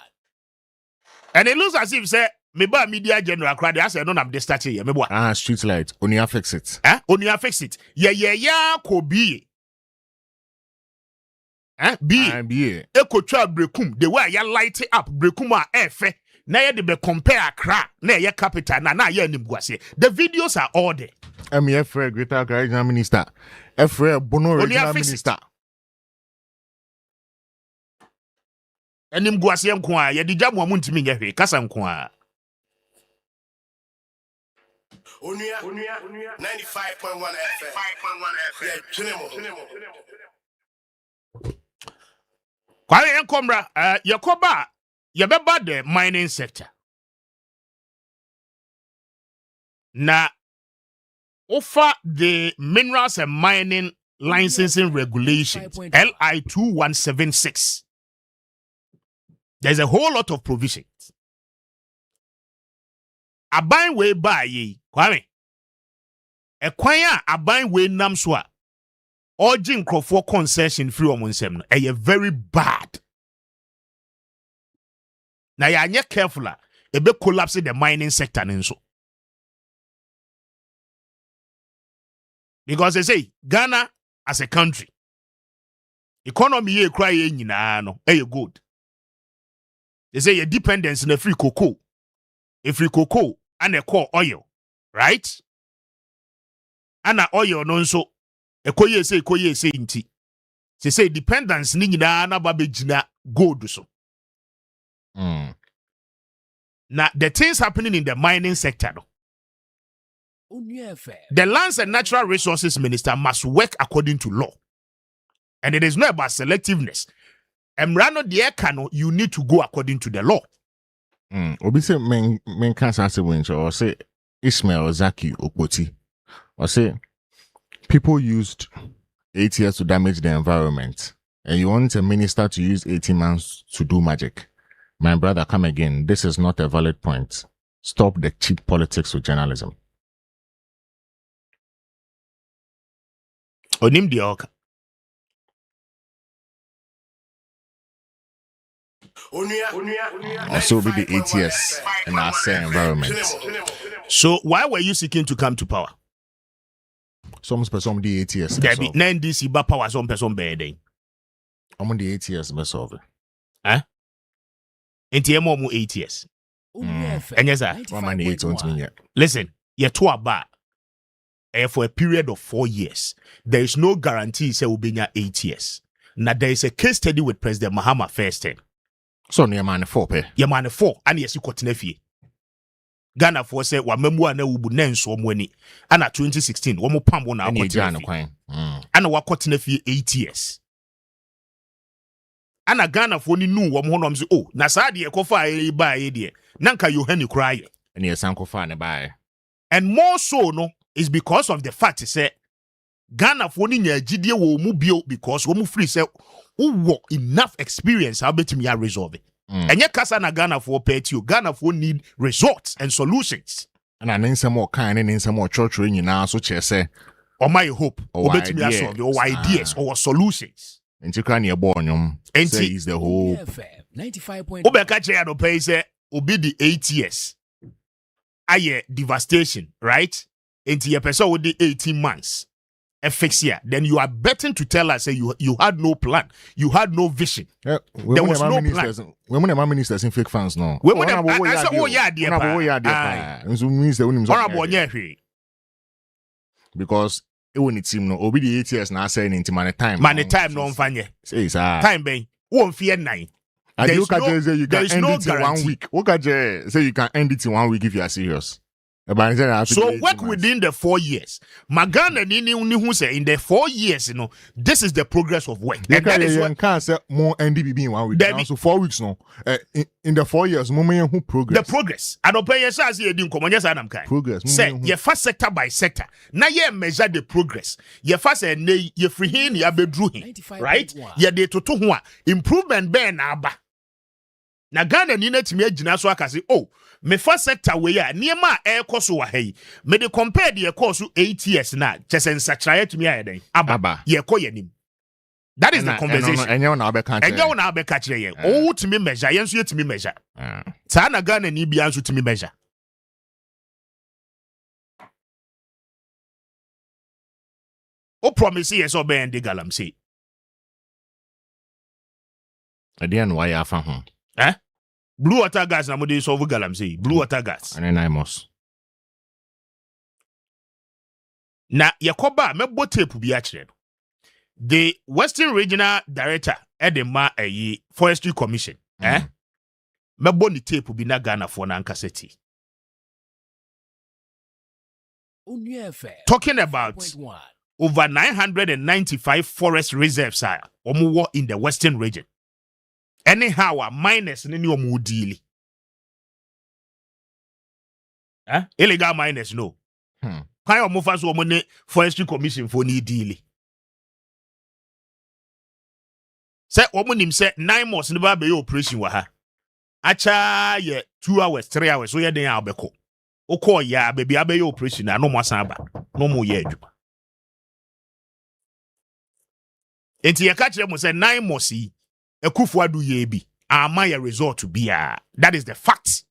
And it looks as if say me ba media general crowd I say no am dey start here me boa. Street light only fix it. Only fix it. Yeah ko bi. Bi. E ko twa brekum the way ya light up brekum a efe na ye de be compare Accra na ye capital na ye anim guase. The videos are all there. MEF Greater Accra Regional Minister. Efre Bono Regional Minister. Enim guase nko a ye dija mo amuntimi nya hwe kasa nko a Onuya 95.1 FM 5.1 FM. Kwame enkomra yakoba yebeba the mining sector na offer the minerals and mining licensing regulations LI 2176. There's a whole lot of provisions. Aban we buy ye, Kwame. Ekwanya aban we nam so a urging crofo concession free omunsem no. Eye very bad. Na ya anye careful a ebe collapse the mining sector nso. Because they say Ghana as a country economy ye cry ye nyina no eye good. They say your dependence in a free cocoa. A free cocoa and a core oil, right? And a oil non so a koye say inti. They say dependence ni na babejina gold so. Now the things happening in the mining sector. The Lands and Natural Resources Minister must work according to law. And it is not about selectiveness. Emrano diekano, you need to go according to the law. Obi say men cancer say winch or say Ismail Zaki Okpoti or say people used 8 years to damage the environment and you want a minister to use 18 months to do magic. My brother, come again. This is not a valid point. Stop the cheap politics with journalism. Onim di oka. Also be the 8 years in our same environment. So why were you seeking to come to power? Some person the 8 years. There be NDC ba power some person bad. I'm on the 8 years best of it. Huh? Enti emo mu 8 years. And yes, sir. What man 8 won't mean yet. Listen, ye to aba for a period of 4 years. There is no guarantee say will be 8 years. Now there is a case study with President Mahama first time. So near man 4 pe. Ye man 4 and yes you continue fie. Ghana for say wa memua na wubu na nso omwani. Ana 2016 wo mo pam wo na akotine fie. Ana wa kotine fie 8 years. Ana Ghana for ni nu wo mo honom say oh na sa de ekofa e ba e de. Nanka Yohani cry. And yes sanko fa ne ba. And more so no is because of the fact say Ghana for ni nya gidie wo mu bio because wo mu free say who enough experience how betimi ya resolve it. And yet kasa na Ghana for pet you Ghana for need results and solutions. And I need some more kind and some more church in now so che say or my hope or betimi ya solve or ideas or solutions. And you can born say is the whole 95.1 Obeka che no pay say obi the 8 years. Aye devastation, right? Into your person with the 18 months. Fix here, then you are betting to tell us say you had no plan, you had no vision. There was no plan. When my ministers in fake fans no. When I say oh yeah dear because it when it seem no obi the 8 years now saying into money time no mfanye say time ben won fear 9. And you can say you can end it in 1 week. What can say you can end it in 1 week if you are serious. So work within the 4 years. Magana nini who say in the 4 years, you know, this is the progress of work. And that is what can't say more NDBB in 1 week. So 4 weeks no. In the 4 years, moment who progress. The progress. I don't pay your size here doing common Adam kind. Progress. Say ye first sector by sector. Now ye measure the progress. Ye first ye free him ye bedru him. Right? Ye de to improvement ben aba. Na Ghana ni na timi agina so aka say oh me first sector we ya niema ekoso wa hai me de compare the course 8 years na chese nsakraye timi ayeden aba ye ko yanim. That is the conversation. Enye na abeka kire. Enye na abeka kire ye. Oh timi measure ye nso yetimi measure. Sa na Ghana ni bia nso timi measure. O promise yes obe ende galamsey. Adian why afa ho. Blue water gas na mo dey solve galamsey. Blue water gas. And then I must. Na yakoba mebo tape bi a kire. The Western Regional Director Edema Forestry Commission mebo ni tape bi na Ghana for na nkaseti. Talking about over 995 forest reserves are omo in the Western region. Anyhow, minus ni omo deal. Illegal minus no. Why omo fa so omo ne Forestry Commission for ni deal. Say omo nim say 9 months ni ba be operation wa ha. Acha ye 2 hours, 3 hours so ye den abeko. Oko ya baby abe operation na no mo san ba. No mo ye adwuma. Enti ye ka kire mo say 9 months yi Ekufuadu ye bi ama ya result to be that is the fact.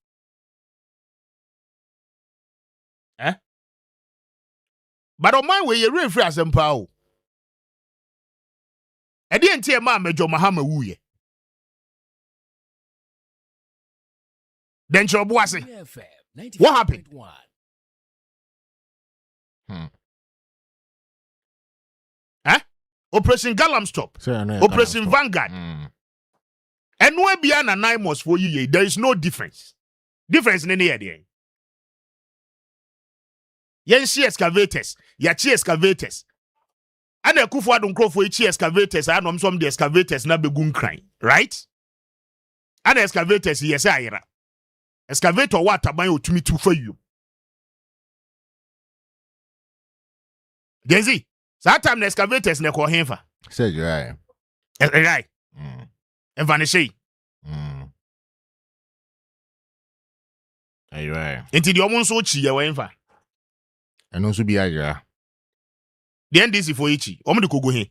But on my way ye real free Nsempa o. E di enti e ma Major Mahama wuye. Then Chobuase. What happened? Operation Galam stop. Operation Vanguard. And no be na 9 months for you. There is no difference. Difference in any idea. Yen she excavators, ya chi excavators. And the kufu don't crow for chi excavators. I know some the excavators na begun crying, right? And the excavators yes ayira. excavator what taban otumi tu for you. Genzi, that time the excavators ne ko henfa. Said you right. Right. Mm. And vanish. Mm. Are you right? Into the almost so chi ya wenfa. And also be Aja. The NDC for ichi. Omo de kogo he.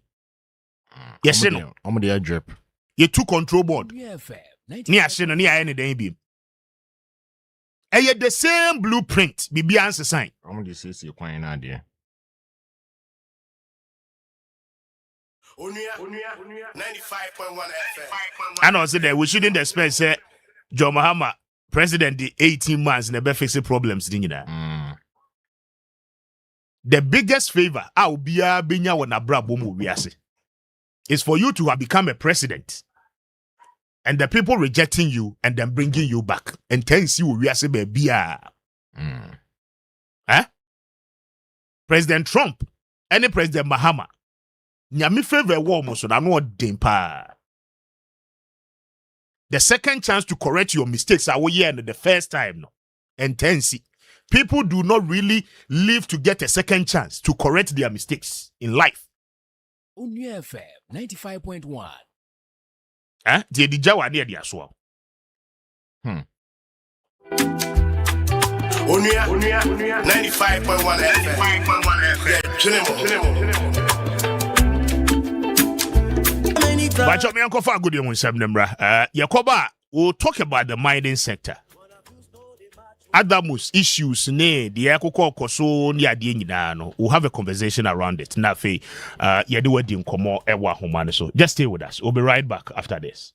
Yes, no. I'm the drip. Ye two control board. UFM Ni ahye no ni aye ne den bi. Eye the same blueprint bibi answer sign. I'm the CC Quine idea. Unia 95.1 FM. And also that we shouldn't expect say John Mahama president the 18 months never fix problems din nyina. The biggest favor a obia benya wona brabo mu wiase is for you to have become a president and the people rejecting you and then bringing you back and tells you wiase be bia. President Trump and President Mahama nyame favor wo mo so na no den pa. The second chance to correct your mistakes are here the first time no. And tensi. People do not really live to get a second chance to correct their mistakes in life. UFM 95.1. The Jawa near the aswa. Unia 95.1 FM. But me uncle for good one September. Yakoba will talk about the mining sector. Adamus issues ne the ekoko koso ni ade nyina no. We'll have a conversation around it. Na fe yede wadi nkomo ewa homa so. Just stay with us. We'll be right back after this.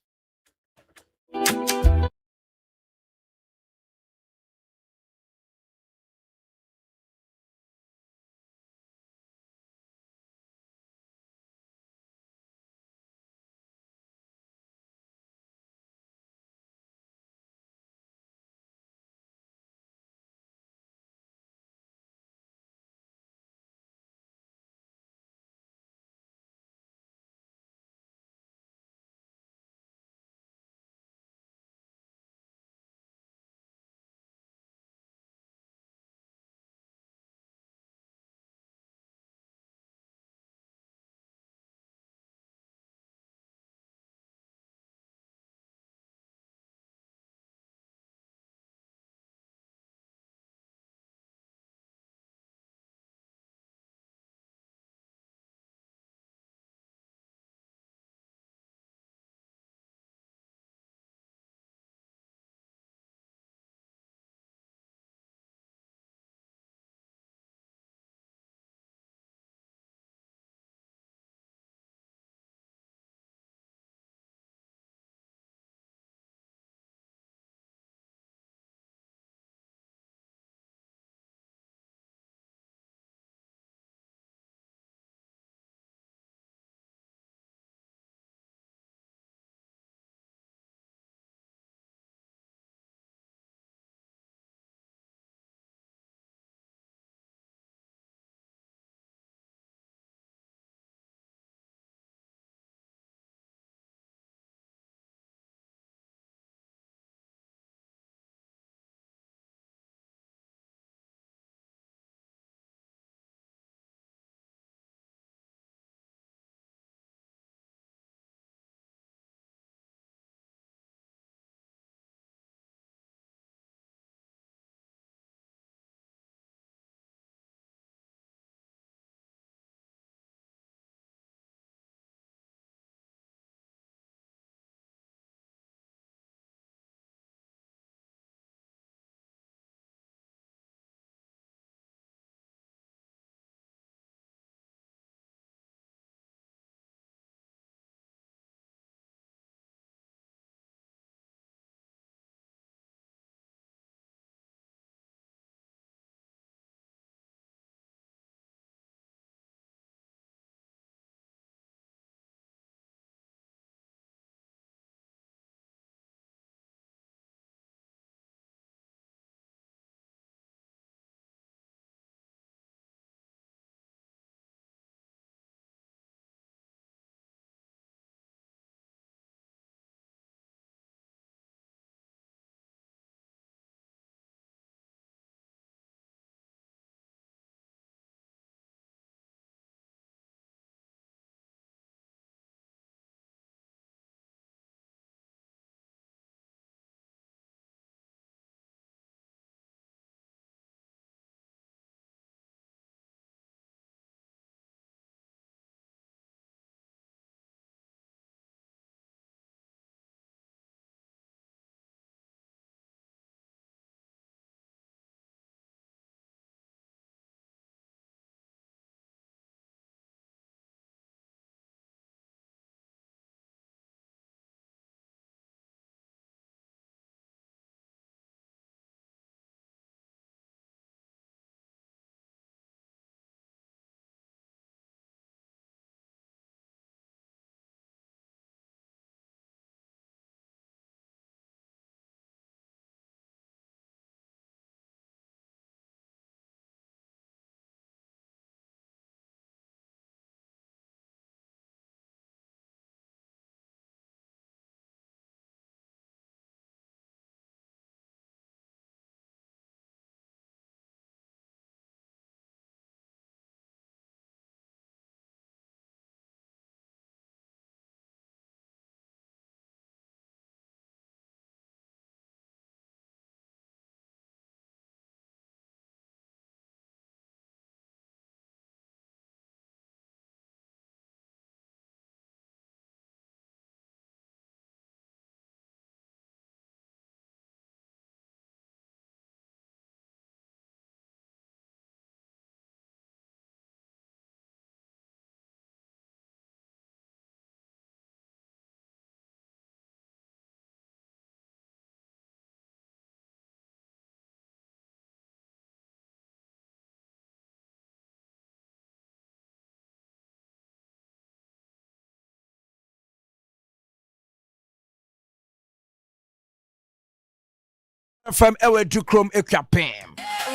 FM ewe dukrom ekwapem.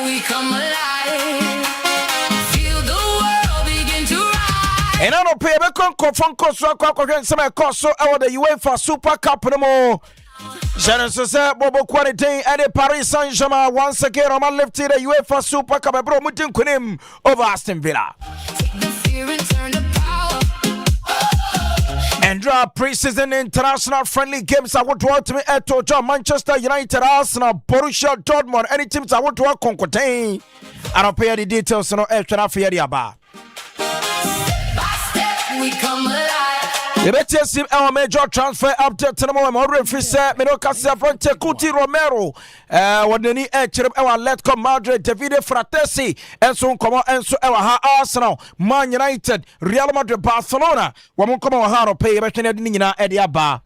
We come alive. Feel the world begin to rise. And I don't pay a con so some cost so our the UEFA Super Cup no more. Shannon says Bobo Quality and the Paris Saint-Germain once again on my left the UEFA Super Cup bro mutin kunim over Aston Villa. Take the fear and turn to power. And draw pre-season international friendly games I want to watch me at Tojo, Manchester United, Arsenal, Borussia Dortmund, any teams I want to work on contain. I don't pay the details no extra for the aba. We come alive. The better sim our major transfer update to the moment. Already free set Medoka Savante Kuti Romero. What the need our Atletico Madrid, Davide Fratesi, and so come on and so our Arsenal, Man United, Real Madrid, Barcelona. One come on hard pay better than Nina Ediaba.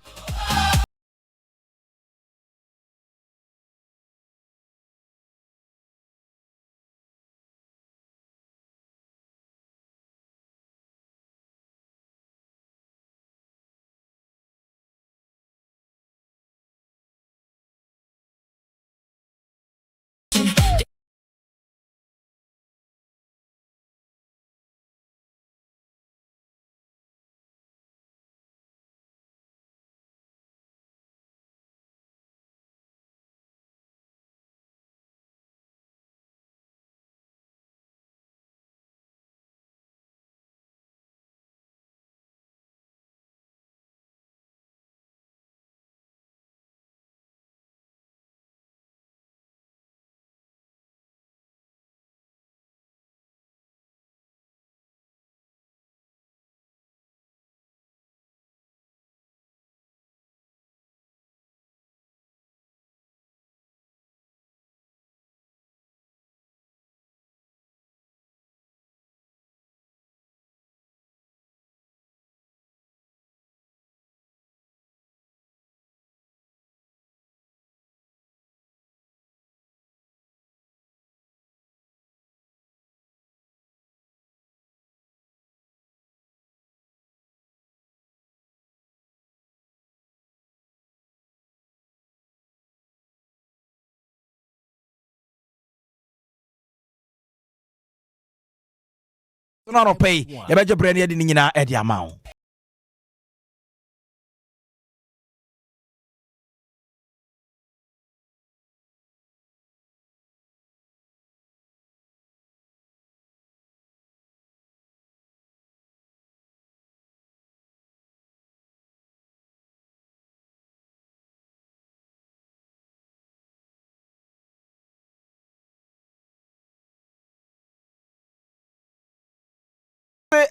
No pay. You better bring the Nina Ediamao.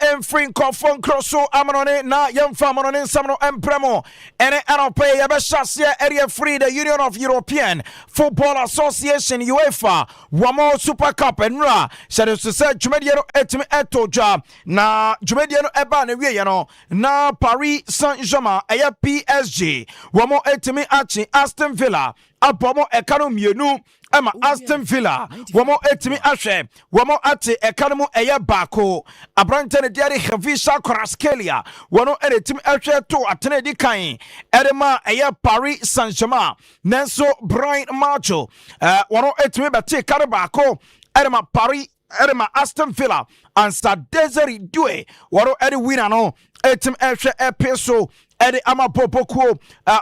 And free confirm crosso amanone na young farmer on Samno Empremo and pay a Beshasia area free the Union of European Football Association UEFA Wamo Super Cup and Ra Shadows to say Jumediano etime etoja na Jumediano ebane we na Paris Saint-Germain aya PSG Wamo etime achi Aston Villa Abomo Economienu Emma Aston Villa, Wamo etimi ashe, Wamo ate ekanomu eya bako, Abrantene diari Javisha Koraskelia, Wano etim ashe to atene di kain, Edema eya Paris Saint-Germain, Nenso Brian Macho, Wano etimi bate karabako, Edema Paris, Edema Aston Villa, and Sa Desert Due, Wano edi winner no, etim ashe episo, Edi ama popoko,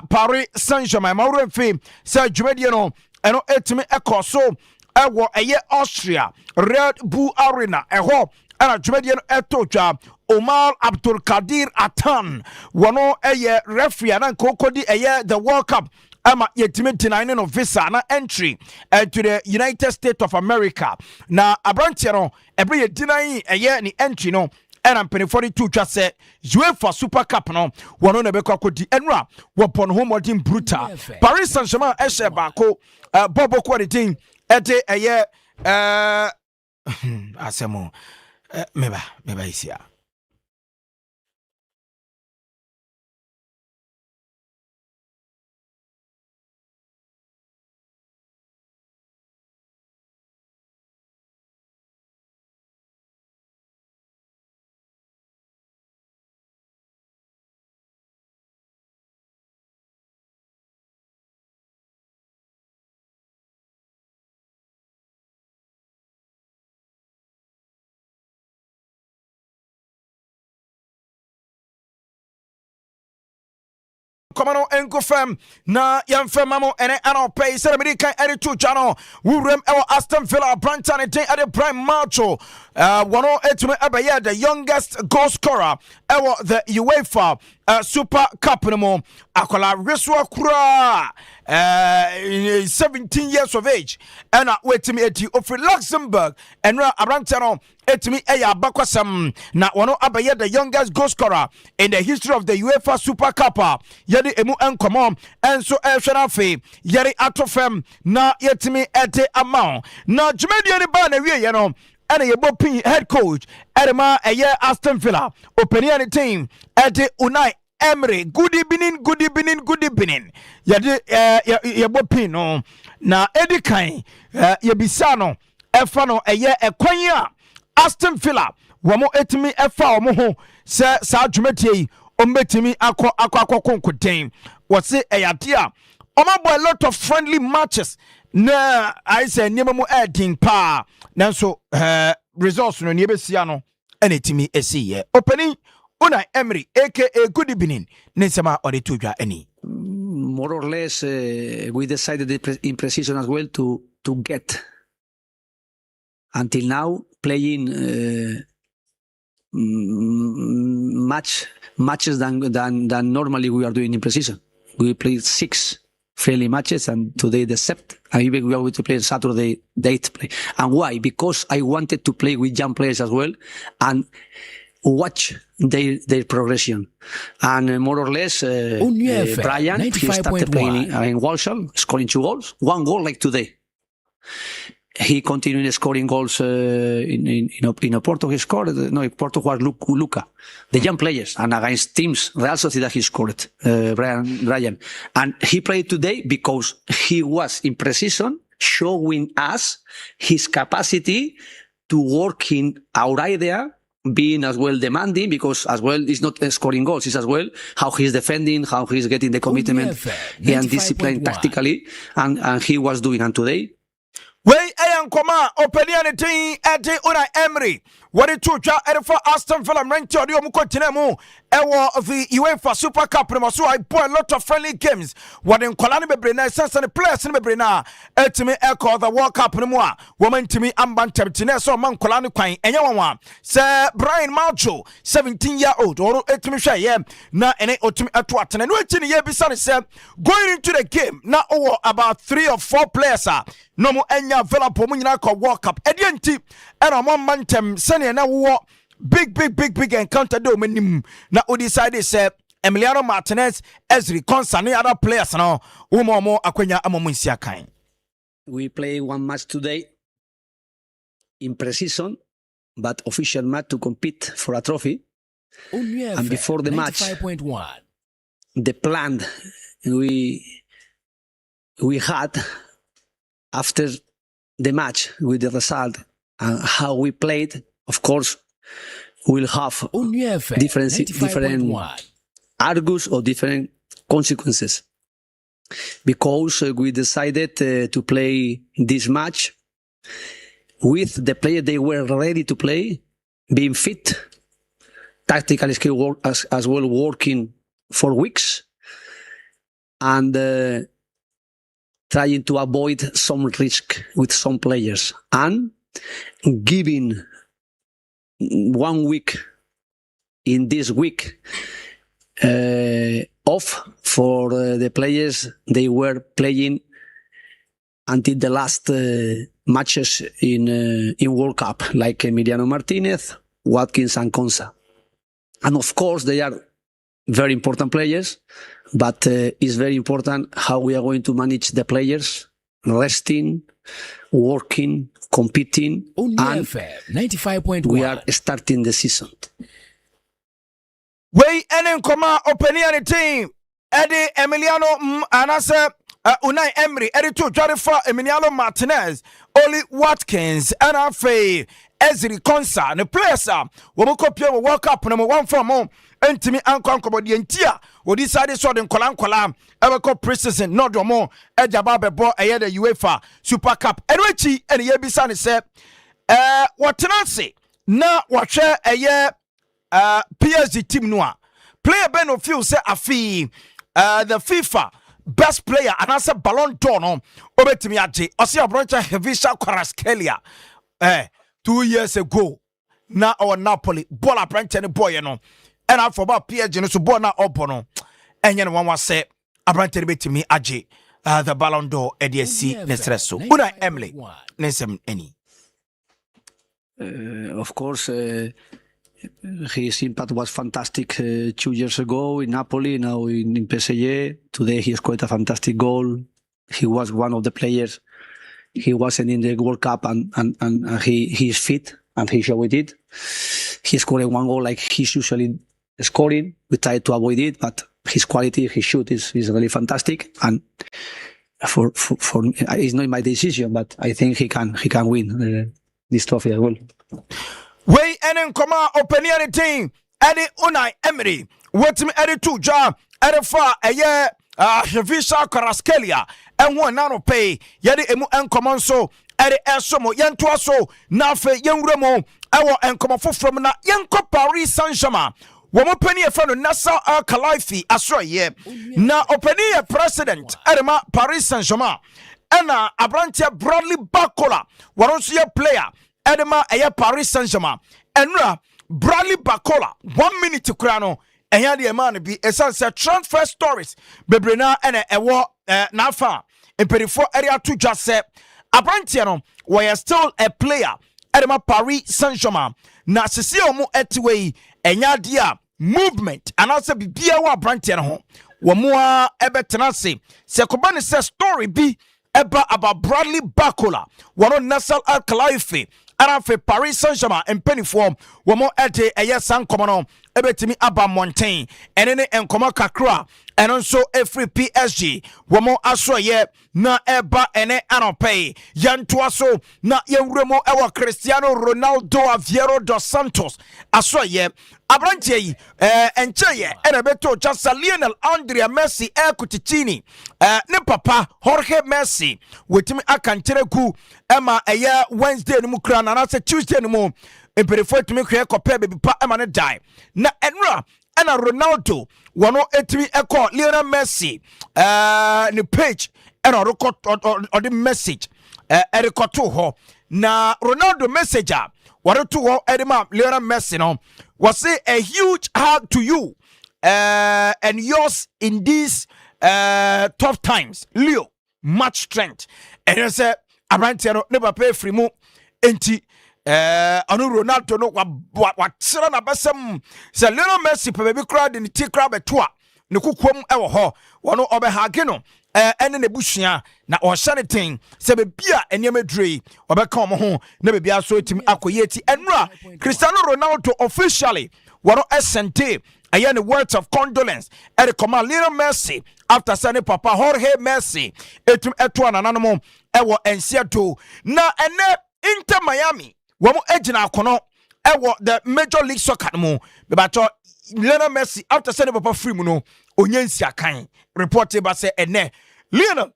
Paris Saint-Germain, Maureen Fim, Sa Jumediano, Eno etimi ekoso ewo eye Austria Red Bull Arena eho ana dwumedie no etotwa Omar Abdul Kadir Atan wono eye referee na kokodi eye the World Cup ama yetimi deny no visa na entry to the United States of America na abrantie no ebe ye deny eye ni entry no and penny 42 just said UEFA Super Cup no one on the Bekodi Enra wapon home team brutal Paris Saint-Germain eshe bako Bobo quality ete a year asemo meba isia Komano enko fam na yamfam mamo ene ana pay ceremony kan editor channel wurem ewo Aston Villa Branton and at the prime macho one etime abaye the youngest goal scorer ewo the UEFA Super Cup no akola reswa kura 17 years of age and wetimi eti of Luxembourg and Branton etimi eya bakwasam na one abaye the youngest goal scorer in the history of the UEFA Super Cup yedi emu enkomo enso ehwerafe yeri atofem na yetimi ete amount na jumedi ni ba na wie ye no ene yebo pin head coach edema eye Aston Villa opening team ete Unai Emery. Good evening yedi yebo pin no na edi kan yebisa no efa no eye ekwan a Aston Villa womo etimi efa omo ho se sa jumedi ombetimi akọ konkoten wose eyadia omabo a lot of friendly matches na I say niema mu edin pa nanso results no niebesia no enetimi esiye opening Unai Emery aka good evening Nsempa ode tudwa ani more or less we decided in pre-season as well to get until now playing matches than normally we are doing in pre-season. We played 6 friendly matches and today the 7th. And even we are going to play Saturday the 8th play. And why? Because I wanted to play with young players as well and watch their progression. And more or less, Brian, he started playing in Walsall, scoring 2 goals, 1 goal like today. He continued scoring goals in Porto. He scored. No, in Porto was Luca, the young players, and against teams, Real Sociedad he scored. Brian, and he played today because he was in pre-season showing us his capacity to work in our idea, being as well demanding because as well it's not scoring goals, it's as well how he's defending, how he's getting the commitment and discipline tactically, and he was doing. And today. Wey eyankoma openiane tin ede Unai Emery wari tuja for Aston Villa renti odi omu kontinent mu ewo the UEFA Super Cup no so I bought a lot of friendly games wadi nkola ne bebre na sense ne players ne bebre na etimi echo the World Cup no mu a woman timi ambantabtine so man nkola ne kwan enye wonwa se Brian Macho 17-year-old or etimi hwe na ene otimi ato atene no etini ye bisa ne se going into the game na over about 3 or 4 players no mo enya Villa po mu nyina ko World Cup edienti ena mo mantem sene na wo big encounter do manim na o decide say Emiliano Martinez Ezri Konsa no other players no mo akwanya amomunsia kan. We play 1 match today in pre-season but official match to compete for a trophy. And before the match the plan we had after the match with the result and how we played, of course, we'll have different argues or different consequences. Because we decided to play this match with the players they were ready to play, being fit, tactical skill work as well, working for weeks, and trying to avoid some risk with some players and giving 1 week in this week off for the players they were playing until the last matches in World Cup, like Emiliano Martinez, Watkins and Konsa. And of course they are very important players, but it's very important how we are going to manage the players, resting, working, competing, and 95.1. we are starting the season. Wey enen koma openiane team Eddie Emiliano anase Unai Emery Eddie to jare for Emiliano Martinez, Oli Watkins and Afe Ezri Konsa ne players wo mo kopia wo World Cup no 1 for mo entimi ankonkobo de ntia wo decide so de nkola ebe precision no do mo ejaba bebo eye the UEFA Super Cup enwechi ene ye bisa ne se wotenase na wohwe eye PSG team no a player ben no feel say afi the FIFA best player and as a Ballon d'Or no obetimi agye ɔse abroncha Hevisha Kvaratskhelia 2 years ago na or Napoli ball abroncha ne boy no and after about PSG no so ball na obo no enye no wan say abroncha betimi agye the Ballon d'Or EDC Nesresso Una Emily Nesem any Of course, his impact was fantastic 2 years ago in Napoli, now in PSG. Today he scored a fantastic goal. He was one of the players. He wasn't in the World Cup and he is fit and he showed it. He scored one goal like he's usually scoring. We try to avoid it, but his quality, his shoot is really fantastic. And for it's not my decision, but I think he can win this trophy as well. Way and Koma opening anything. Eddie Unai Emery. What me Eddie two job. Eddie far a year. Hevisha Kvaratskhelia. And one nano pay. Yedi emu en common so. Eddie Esomo. Yen tuaso. Nafe yen remo. Ewa en common from na yen ko Paris Saint-Germain. Womo penny a friend Nasser Al-Khelaifi asro ye. Na openi a president. Edema Paris Saint-Germain. Ena Abrantia Bradley Barcola. Waronsu ye player. Edema eye Paris Saint-Germain. Enra Bradley Barcola 1 minute krano. Enya de man bi esan se transfer stories. Bebrena ene ewo nafa. Emperifo area to just say Abrantia no we still a player. Edema Paris Saint-Germain. Na sisi omo etiwe enya dia movement anase bibia wa Abrantia no ho. Wamua ebetenase se kobane se story bi eba about Bradley Barcola. Wano Nasser Al-Khelaifi. Arafe Paris Saint-Germain and penny form wamo ete eye san komono ebetimi aba Montaigne enene enkoma kakra and also every PSG wamo asoye na eba ene anope yantoaso na yewremo ewa Cristiano Ronaldo Aveiro dos Santos asoye abrantie yi encheye enebeto chasa Lionel Andrea Messi Kutitini ne papa Jorge Messi wetimi akanchere ku ema eye Wednesday no mukra na say Tuesday no mo emperefo timi hwe kope baby pa ema ne die na enra ena Ronaldo wono etimi ekọ Lionel Messi ne page ena record or the message record ho na Ronaldo messenger what to ho edema Lionel Messi no was say a huge hug to you and yours in these tough times Leo much strength and I said Abrantia never pay free mo enti anu Ronaldo no wa tsira na basem se Lionel Messi pe be crowd in ti crowd beto a ne kukom e wo ho wono obehage no ene ne busua na ohye ten se be bia enema drei obeka omo ho na be bia so etim akoye ti enra Cristiano Ronaldo officially wono sente aye ne words of condolence e de command Lionel Messi after sending papa Jorge Messi etum eto anananom ewo ensiato na ene Inter Miami womo ejina akono ewo the Major League Soccer mo be bato Lionel Messi after sending papa free mu no onyansi akan reported ba say ene Lionel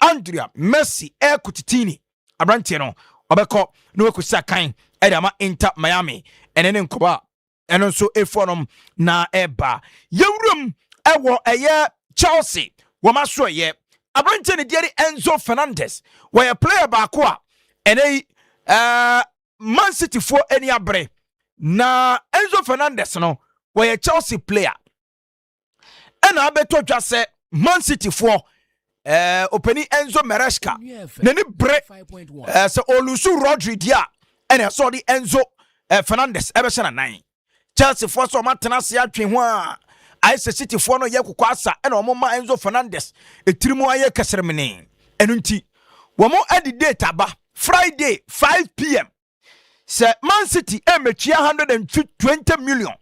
Andrea Messi Kutitini abrantie no obeko no ekusi akan e de ama Inter Miami enene nkoba eno so efonom na eba yewurum ewo eye Chelsea woma so ye abrantie ne dieri Enzo Fernandez where a player ba ko a ene Man City for any abre na Enzo Fernandez no where Chelsea player and abeto dwa say Man City for openi Enzo Maresca nani bre so Olusu Rodri dia and I saw the Enzo Fernandez ebesha na 9 Chelsea for so matena se atwe ho a Ice City for no ye kokwasa and omoma Enzo Fernandez etirimu aye keseremene enunti womo edi date aba Friday 5 p.m. Say Man City emetua 120 million.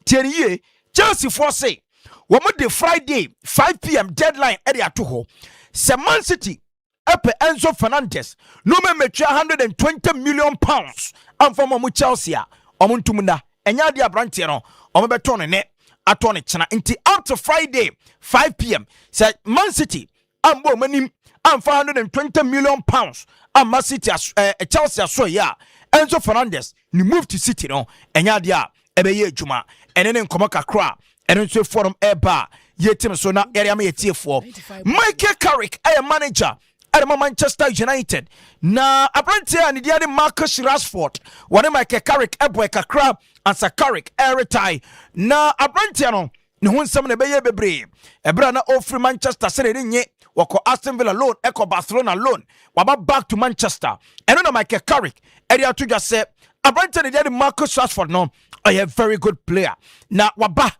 Tieriye Chelsea for say womo the Friday 5 p.m. deadline area to ho. Say Man City epe Enzo Fernandez no metua 120 million pounds. And from omo Chelsea omuntumuna enya dia branche no omo beto ne atone chena inti up to Friday 5 p.m. Say Man City ambo manim and 420 million pounds. And Man City Chelsea so ya Enzo Fernandez ni move to City no enya dia ebeye adwuma ene ne nkoma kakra ene nso forum eba yetim so na area ma yetiefo Michael Carrick a manager at Manchester United na apprentice and the Marcus Rashford one Michael Carrick eboy kakra and Sir Carrick retire na apprentice no ne ho nsɛm na bɛyɛ bebree ɛbra na ofri Manchester sɛ ne nye wako Aston Villa loan eko Barcelona loan waba back to Manchester ɛno na Michael Carrick ɛde ato dwa sɛ apprentice ne de Marcus Rashford no a very good player na waba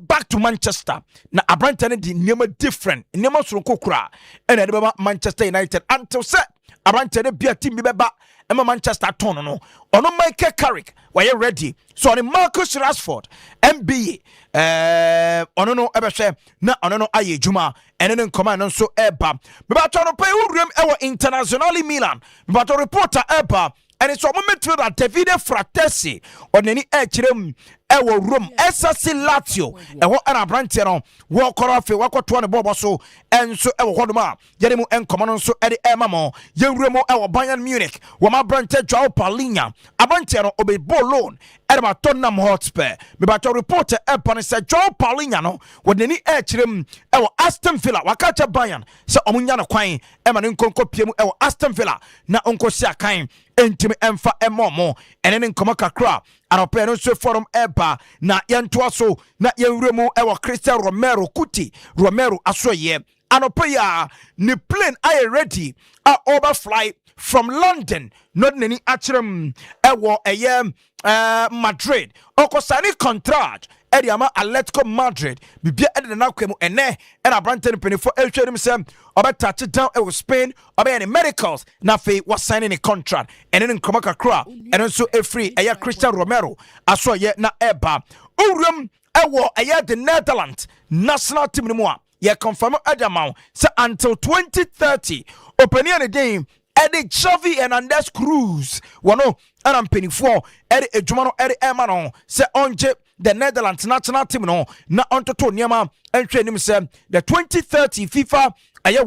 back to Manchester na Abrante ne di nneɛma different nneɛma soronko kura ɛna ɛde bɛba Manchester United until sɛ Abrante ne bia team bi bɛba ɛma Manchester ton no ɔno Michael Carrick wɔyɛ ready so ɔne Marcus Rashford NBA ɔno no ɛbɛhwɛ na ɔno no ayɛ adwuma ɛne ne nkɔma no nso ɛba mebatɔ no pɛ wurem ɛwɔ Internazionale Milan mebatɔ reporter ɛba ɛne so ɔmo midfielder Davide Fratesi ɔnani ɛkyerɛ mu ɛwɔ Rome SSC Lazio ɛwɔ ɛna Abrante no wɔkɔrɔ afe wɔkɔtoa ne bɔbɔ so ɛnso ɛwɔ hɔnom a yɛde mu nkɔmɔ no nso ɛde ɛma mo yɛwura mu ɛwɔ Bayern Munich wɔn Abrante Joao Paulinho Abrante no obɛbɔ loan ɛde ma Tottenham Hotspur mebatɔ reporter ɛpa no sɛ Joao Paulinho no wɔnani ɛkyerɛ mu ɛwɔ Aston Villa wakakyɛ Bayern sɛ ɔmo nya no kwan ɛma ne nkonko pie mu ɛwɔ Aston Villa na onkosi akan entimi emfa emomo ene ne nkoma kakra anɔpɛ no nso forum eba na yɛntoa so na yɛwura mu ɛwɔ Christian Romero Kuti Romero asoye anɔpɛ ya ne plane aye ready a overfly from London not nani akyerem ɛwɔ ɛyɛ Madrid okosani contract ɛde ama Atletico Madrid bibia ɛde na kwemu ene ɛna Abrante ne penifo ɛhwɛ nim sɛ ɔbɛtouch down ɛwɔ Spain ɔbɛyɛ ne medicals na afei wasign ne contract ɛne ne nkɔmɔ kakra ɛno nso ɛfiri ɛyɛ Christian Romero asoyɛ na ɛba owuram ɛwɔ ɛyɛ the Netherlands national team no mu a yɛ confirm adamau sɛ until 2030 opania ne den ɛde Xavi Hernandez Cruz wɔno ɛna mpenifo ɛde adwuma no ɛde ɛma no sɛ ɔngye the Netherlands national team no na ontoto niema enhwe nim se the 2030 FIFA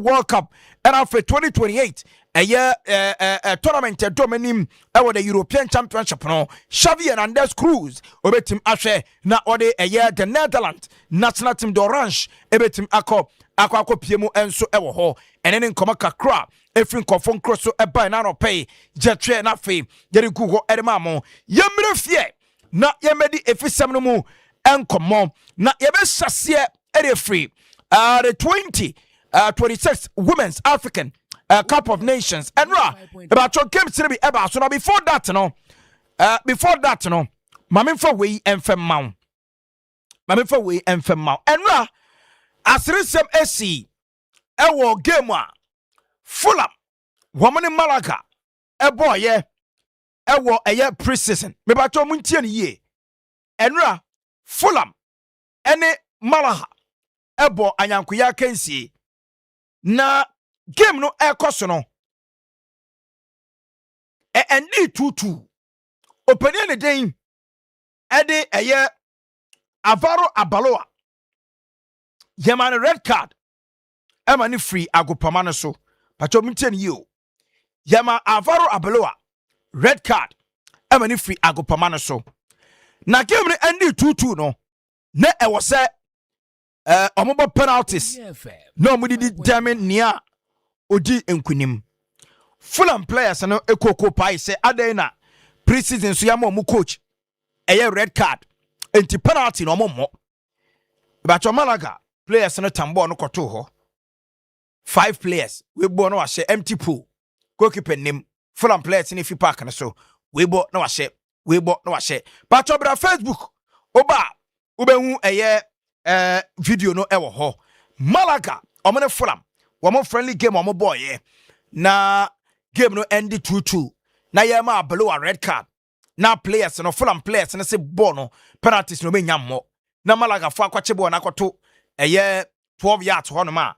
World Cup and after 2028 tournament dominim ewo the European Championship no Xavi Hernandez Cruz obetim ahwe na ode the Netherlands national team de orange ebetim akọ piemu enso ewo ho ene ne nkoma kakra efrin kofon kroso eba na no pay jetwe na fe yeri gu ho edemamo yemre fie na yemedi efisem no mu enkomo na yebesase free the 2026 Women's African Cup of Nations and about your games to be about so now before that no mamin for we enfemma and asirisem esi ewo game a Fulham woman in Malaga boy ewo eye pre-season me ba to muntie ne ye enra Fulham ene Malaga ebo anyankoya kansie na game no ekoso no endi 2-2 openia ne den ede eye Avaro Abaloa Yemane red card emani free agopama no so pacho muntie ne ye o Yema Avaro Abaloa red card emani free agopama no so na game no endi 2-2 no na e wo se omobo penalties no mudi determine nia odi enkunim Fulham players no ekoko pai se adan na pre-season so yama mu coach eye red card enti penalty no mommo ba Malaga players no tambo no koto ho 5 players we bo no ahye empty pool goalkeeper nim Fulham players ni fi park no so we bo no ahye ba bra Facebook oba obehu eye video no ewo ho Malaga omene Fulham womo friendly game omo boy na game no end 2-2 na yema below a red card na players no Fulham players no se ball no penalties no menya mo na Malaga fo akwache ball na koto 12 yards ho no ma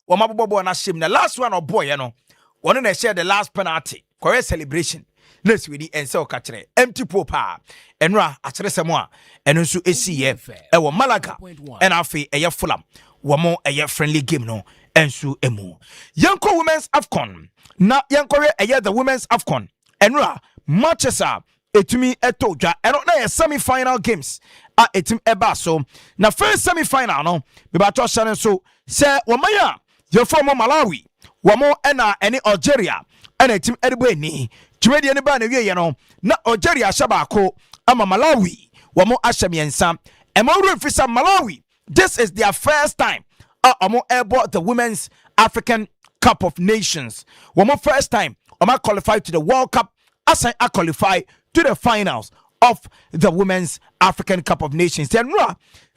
woma bobo na shim na last one boy no one na share the last penalty correct celebration let's really ense okachire empty popa enra akyere semo a eno nso esiye ewo Malaga and afi eye Fulham womo eye friendly game no enso emu yanko women's AFCON na yanko eye the women's AFCON enra matches are etumi eto dwa ɛno na yɛ semi final games a etim ɛba so na first semi final no me ba to hyɛ so sɛ wɔman a yɛfɔ mo Malawi wɔn ɛna ɛne Algeria ɛna etim ɛdebɔ ani dwumadie ne ba na wie yɛ no na Algeria ahyɛ baako ama Malawi wɔn ahyɛ mmiɛnsa ɛma wura mfisa Malawi this is their first time wɔn ɛbɔ the Women's African Cup of Nations wɔn first time wɔn qualify to the World Cup asan qualify to the finals of the Women's African Cup of Nations. Then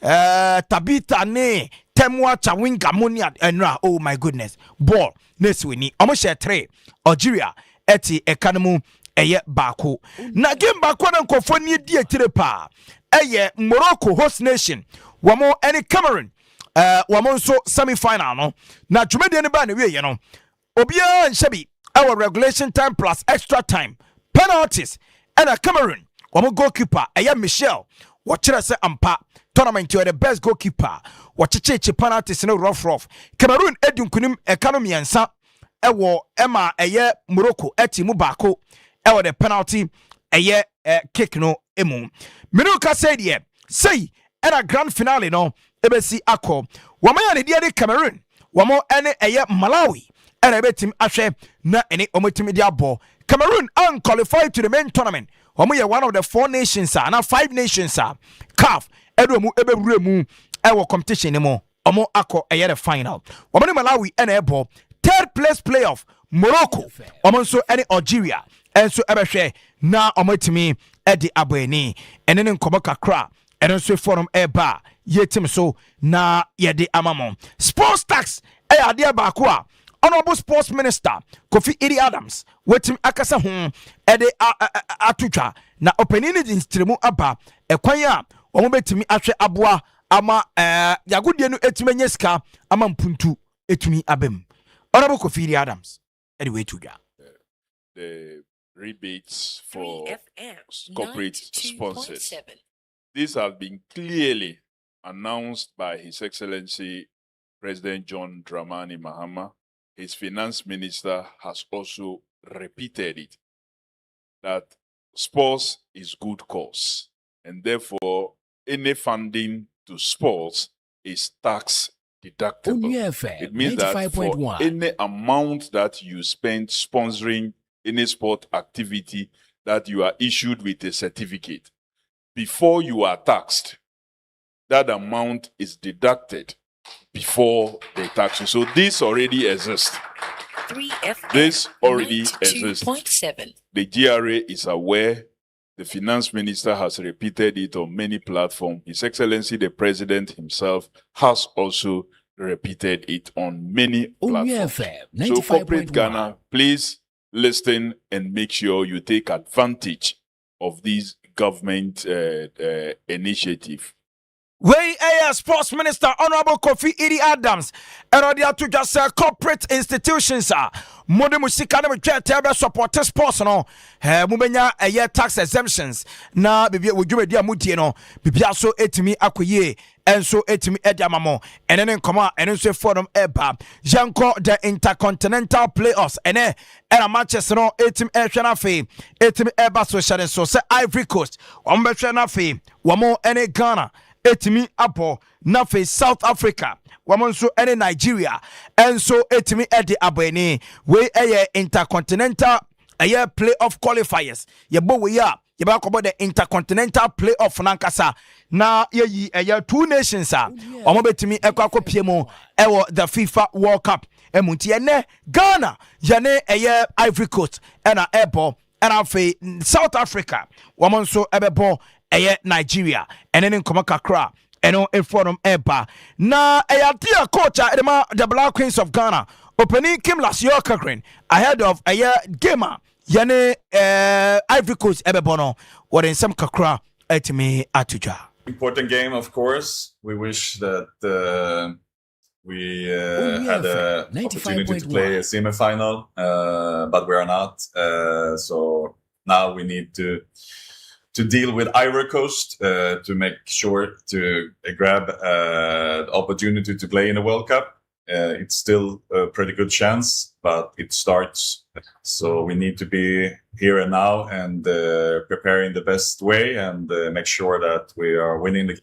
Tabita ne Temwa Chawinga Munia and oh my goodness. Ball Neswini. Almost 3 Algeria eti ekanamu eye bako. Na game bako na nkofoni die tirepa. Eye Morocco host nation. Wamo any Cameroon. Wamo so semi-final no. Na dwumade ne ba ne wie ye no. Obia nshabi our regulation time plus extra time. Penalties and a Cameroon. One goalkeeper, Michelle. Watch us ampa tournament. You are the best goalkeeper. Watch penalties in a rough. Cameroon edun kunim economy and sa. Emma Morocco eti mubako. The penalty kick no emu. Minuka said ye say at a grand finale no ebesi ako. Wamaya ni Cameroon. Wamo ene Malawi. And I bet him ashe na any omotimedia ball. Cameroon unqualified to the main tournament. Omo ye one of the 4 nations now 5 nations CAF edomu ebebremu ewo competition mo. Omo ako the final. Omo ni Malawi ebo 3rd place playoff Morocco. Omo so any Algeria. And so ebehwe na omo timi edi abani. Ene nkomo kakra. Ene so forum eba yetim so na yedi amamo. Sports tax ade baako a Honorable Sports Minister Kofi Iri Adams wetim akasa ho ede atutwa na openini dinstremu aba ekwan a omo betimi ahwe aboa ama yagudie no etimi nyeska ama mpuntu etumi abem. Honorable Kofi Iri Adams anyway to the rebates for corporate sponsors. These have been clearly announced by His Excellency President John Dramani Mahama. His finance minister has also repeated it, that sports is good cause, and therefore any funding to sports is tax deductible. It means that for any amount that you spend sponsoring any sport activity, that you are issued with a certificate, before you are taxed, that amount is deducted before the tax. So this already exists. This already exists. The GRA is aware. The finance minister has repeated it on many platforms. His Excellency the President himself has also repeated it on many platforms. So corporate Ghana, please listen and make sure you take advantage of this government initiative. Way Sports Minister Honorable Kofi Iri Adams and to just corporate institutions mode musika na metwa support sports no mumenya tax exemptions na bibia wodwumadi amudie no bibia so etimi akoye enso etimi ediamamo ene nkoma ene nso forum eba janko the intercontinental playoffs ene era matches no etim ehwe na fe etimi eba so share so se Ivory Coast ombehwe na fe womo ene Ghana etimi apo na fe South Africa wamonso ene Nigeria enso etimi edi abani we intercontinental playoff qualifiers yebo we ya yeba kobo the intercontinental playoff nankasa na yeyi 2 nations omo betimi ekwa mu ewo the FIFA World Cup emunti ene Ghana yane Ivory Coast ena ebo ena fe South Africa wamonso ebebo Nigeria ene nkoma kakra eno forum eba na dia coach the Black Queens of Ghana opening Kim Lasioka Green ahead of gamer yane Ivory Coast ebebono what in some kakra etimi atuja. Important game, of course. We wish that we had an opportunity to play a semi-final, but we are not. So now we need to deal with Ivory Coast to make sure to grab the opportunity to play in the World Cup. it's still a pretty good chance, but it starts. So we need to be here and now and prepare in the best way and make sure that we are winning the.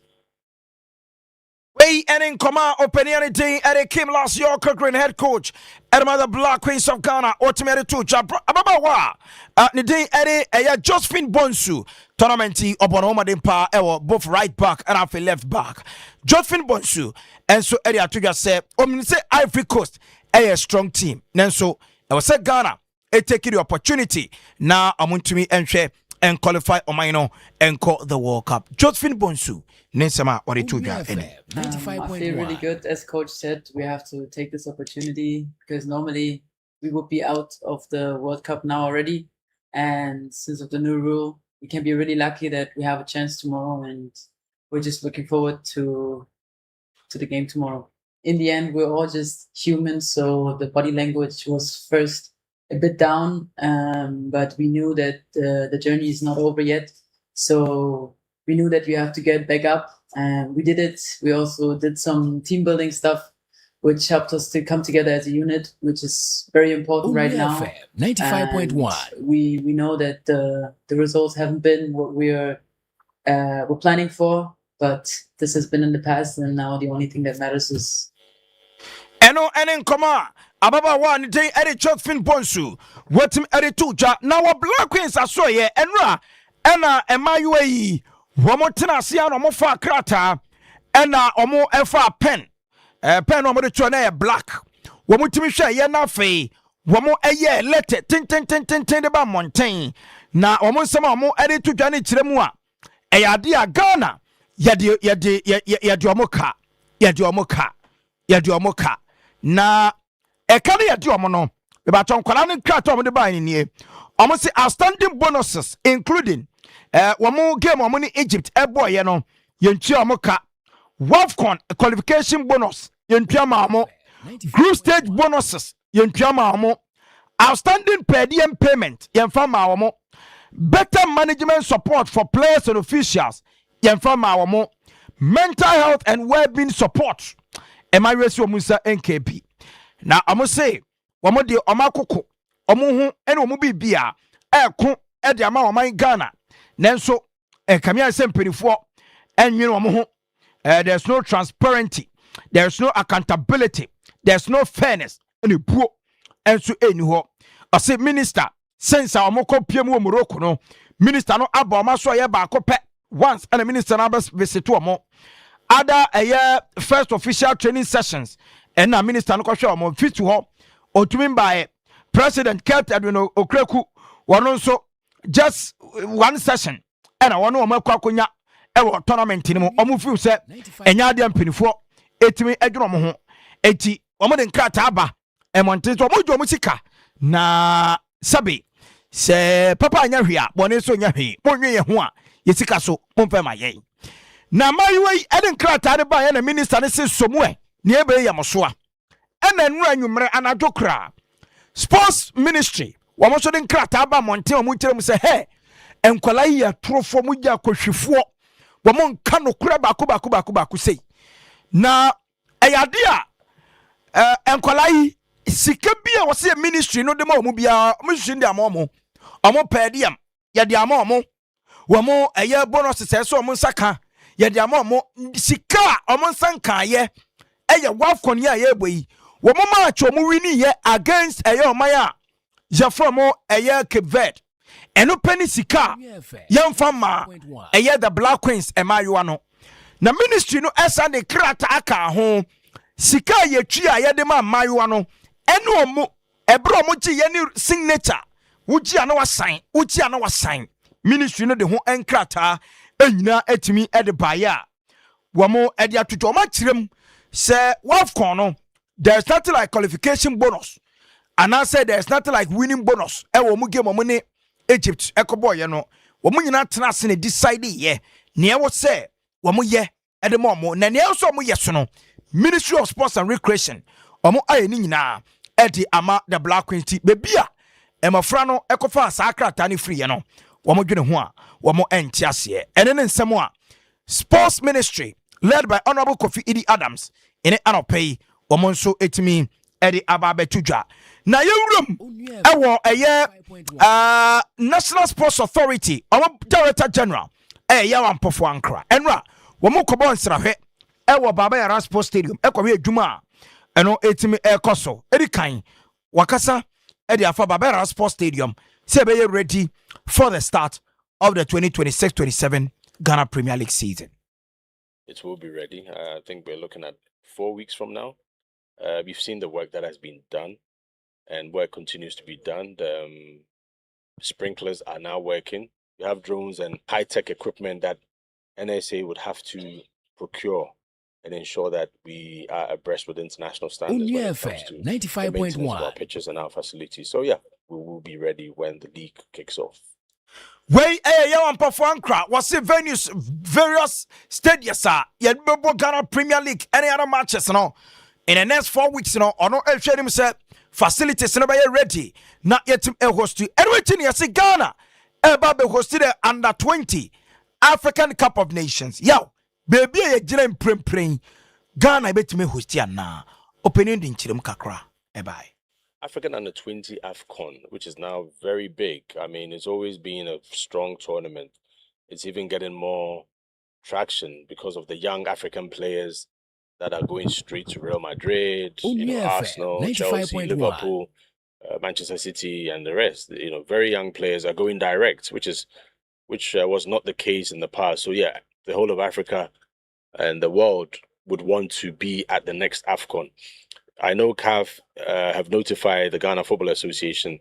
Way and in command opportunity at a Kim last year, Cochrane head coach at the Black Queens of Ghana, ultimately to Ababawa. The day at a Josephine Bonsu tournament Obonoma Dempa, both right back and half left back. Josephine Bonsu, and so Eddie Atuga said, say Ivory Coast, a strong team. Nanso, I was said Ghana, taking the opportunity. Now I'm going to me and qualify Omaino and call the World Cup. Josephine Bonsu. Nsempa or the two I feel really good. As coach said, we have to take this opportunity because normally we would be out of the World Cup now already. And since of the new rule, we can be really lucky that we have a chance tomorrow, and we're just looking forward to the game tomorrow. In the end, we're all just humans, so the body language was first a bit down, but we knew that the journey is not over yet. So we knew that we have to get back up, and we did it. We also did some team building stuff, which helped us to come together as a unit, which is very important right now. 95.1. We know that the results haven't been what we're planning for, but this has been in the past, and now the only thing that matters is. Eno enen koma ababa one day Eddie Josephine Bonsu. What him Eddie Tuja now a Black Queens asoye enra ena emayuei. Womo tena sia no mo fa krata ena omo efa pen pen omo de tro na black womo timi hwe ye na fe womo eye letter tin de ba mountain na omo nsema omo ede to dwane kire mu a eyade a Ghana yede omo ka na ekane yede omo no be ba ton kwala ne krata omo de ba ni nie omo say outstanding bonuses including wamu game wamu ni Egypt boy ye no yentua mo ka WAFCON qualification bonus yentua ma mo group stage bonuses yentua ma mo outstanding per diem payment yenfa ma mo better management support for players and officials yenfa ma mo mental health and well-being support ema resi omusa NKP na amo say wamu de omakoko omu hu ene omu bibia eko e de ama oman Ghana Nenso, Kamia Sempinifo, and you know, there's no transparency, there's no accountability, there's no fairness, and you poor, and so anyhow. I say, Minister, since our Moko Piemu Morocco, no, Minister no Abama so ya back once, and the Minister Nabas visit to a more other a year first official training sessions, and a Minister no Kosha more fit to her, or to mean by President Kurt Edwin Okreku, one also. Just one session and I want to make kwakonya e tournament ni mo omu feel say enya de ampanifo etimi edworo mo ho enti omo de nkrata aba e monte so omo jo sika na sabi se papa anya hwe a bone so nya hwe monwe ye ho a ye sika so momfa ma ye na mayiwe e de nkrata de ba ye na minister ne se somu e ne ebe ye mo so a e na nura nwumre anadokra sports ministry Wamo so den krata ba monte omu kire mu se he enkwala ya trofo mu ja kohwefo wamo nka no kura baako sei na ayade a enkwala yi sika bia wo se ministry no de ma omu bia omu hwinde amomo omu pediam ya de amomo wamo eye bonus se so omu nsaka ya de amomo sika omu nsanka ye eye WAFCON ya ye boyi wamo match omu wini ye against eye omaya ja from eye Cape Verde eno penny sika yamfa ma eye the Black Queens emayiwa no na ministry no esa de krata aka ho sika ye twi a ye de ma mayiwa no eno omo ebro omo gi ye ni signature wugi ana wasan ministry no de ho enkrata enyina etimi ede baya wamo ede atoto ma kirem se WAFCON no there's nothing like qualification bonus. And I said there's nothing like winning bonus. Ewo mu game money Egypt ekobo ye no. Wo mu nyina tena se ne decide ye. Ne wo say wo mu ye e de mo na ne so mo ye so no. Ministry of Sports and Recreation. Omo aye ni nyina e di ama the Black Queens ti bebia emafra no ekofa sakrata ne free ye no. Wo mo dwene ho a wo mo enti ase. Ene ne nsemo a Sports Ministry led by Honorable Kofi Idi Adams ene anopay wɔn nso etimi ɛde aba abɛto dwa na yɛwuram ɛwɔ ɛyɛ National Sports Authority ɔmo Director General ɛyɛ Wampofo Ankra ɛnura wɔn kɔbɔ nsrahwɛ ɛwɔ Baba Yara Sports Stadium ɛkɔhwɛ adwuma a ɛno etimi ɛkɔ so ɛdi kan wakasa ɛde afa Baba Yara Sports Stadium sɛ ɛbɛyɛ ready for the start of the 2026-27 Ghana Premier League season. It will be ready. I think we're looking at 4 weeks from now. We've seen the work that has been done and work continues to be done. The sprinklers are now working. We have drones and high-tech equipment that NSA would have to procure and ensure that we are abreast with international standards when it comes to 95.1 our pitches and our facilities. So yeah, we will be ready when the league kicks off. Wey Wampofo Ankra was the venues various stadiums Ghana Premier League any other matches no in the next 4 weeks no ono ehwere say facilities no be ready na yetim host everything you see Ghana eba be hosted the under 20 African Cup of Nations yo baby e gina mprempren Ghana betime host ya na opening din chirem kakra ebai African Under 20 AFCON, which is now very big. I mean, it's always been a strong tournament. It's even getting more traction because of the young African players that are going straight to Real Madrid, Arsenal, Chelsea, Liverpool, Manchester City, and the rest. Very young players are going direct, which was not the case in the past. So yeah, the whole of Africa and the world would want to be at the next AFCON. I know CAF have notified the Ghana Football Association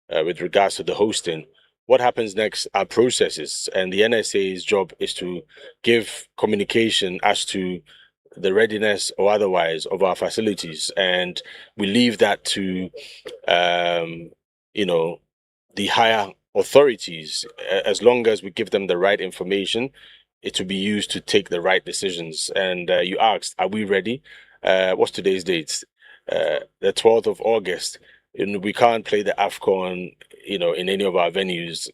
with regards to the hosting. What happens next are processes, and the NSA's job is to give communication as to the readiness or otherwise of our facilities, and we leave that to the higher authorities. As long as we give them the right information, it will be used to take the right decisions. And you asked, are we ready? What's today's date? The 12th of August. We can't play the AFCON, in any of our venues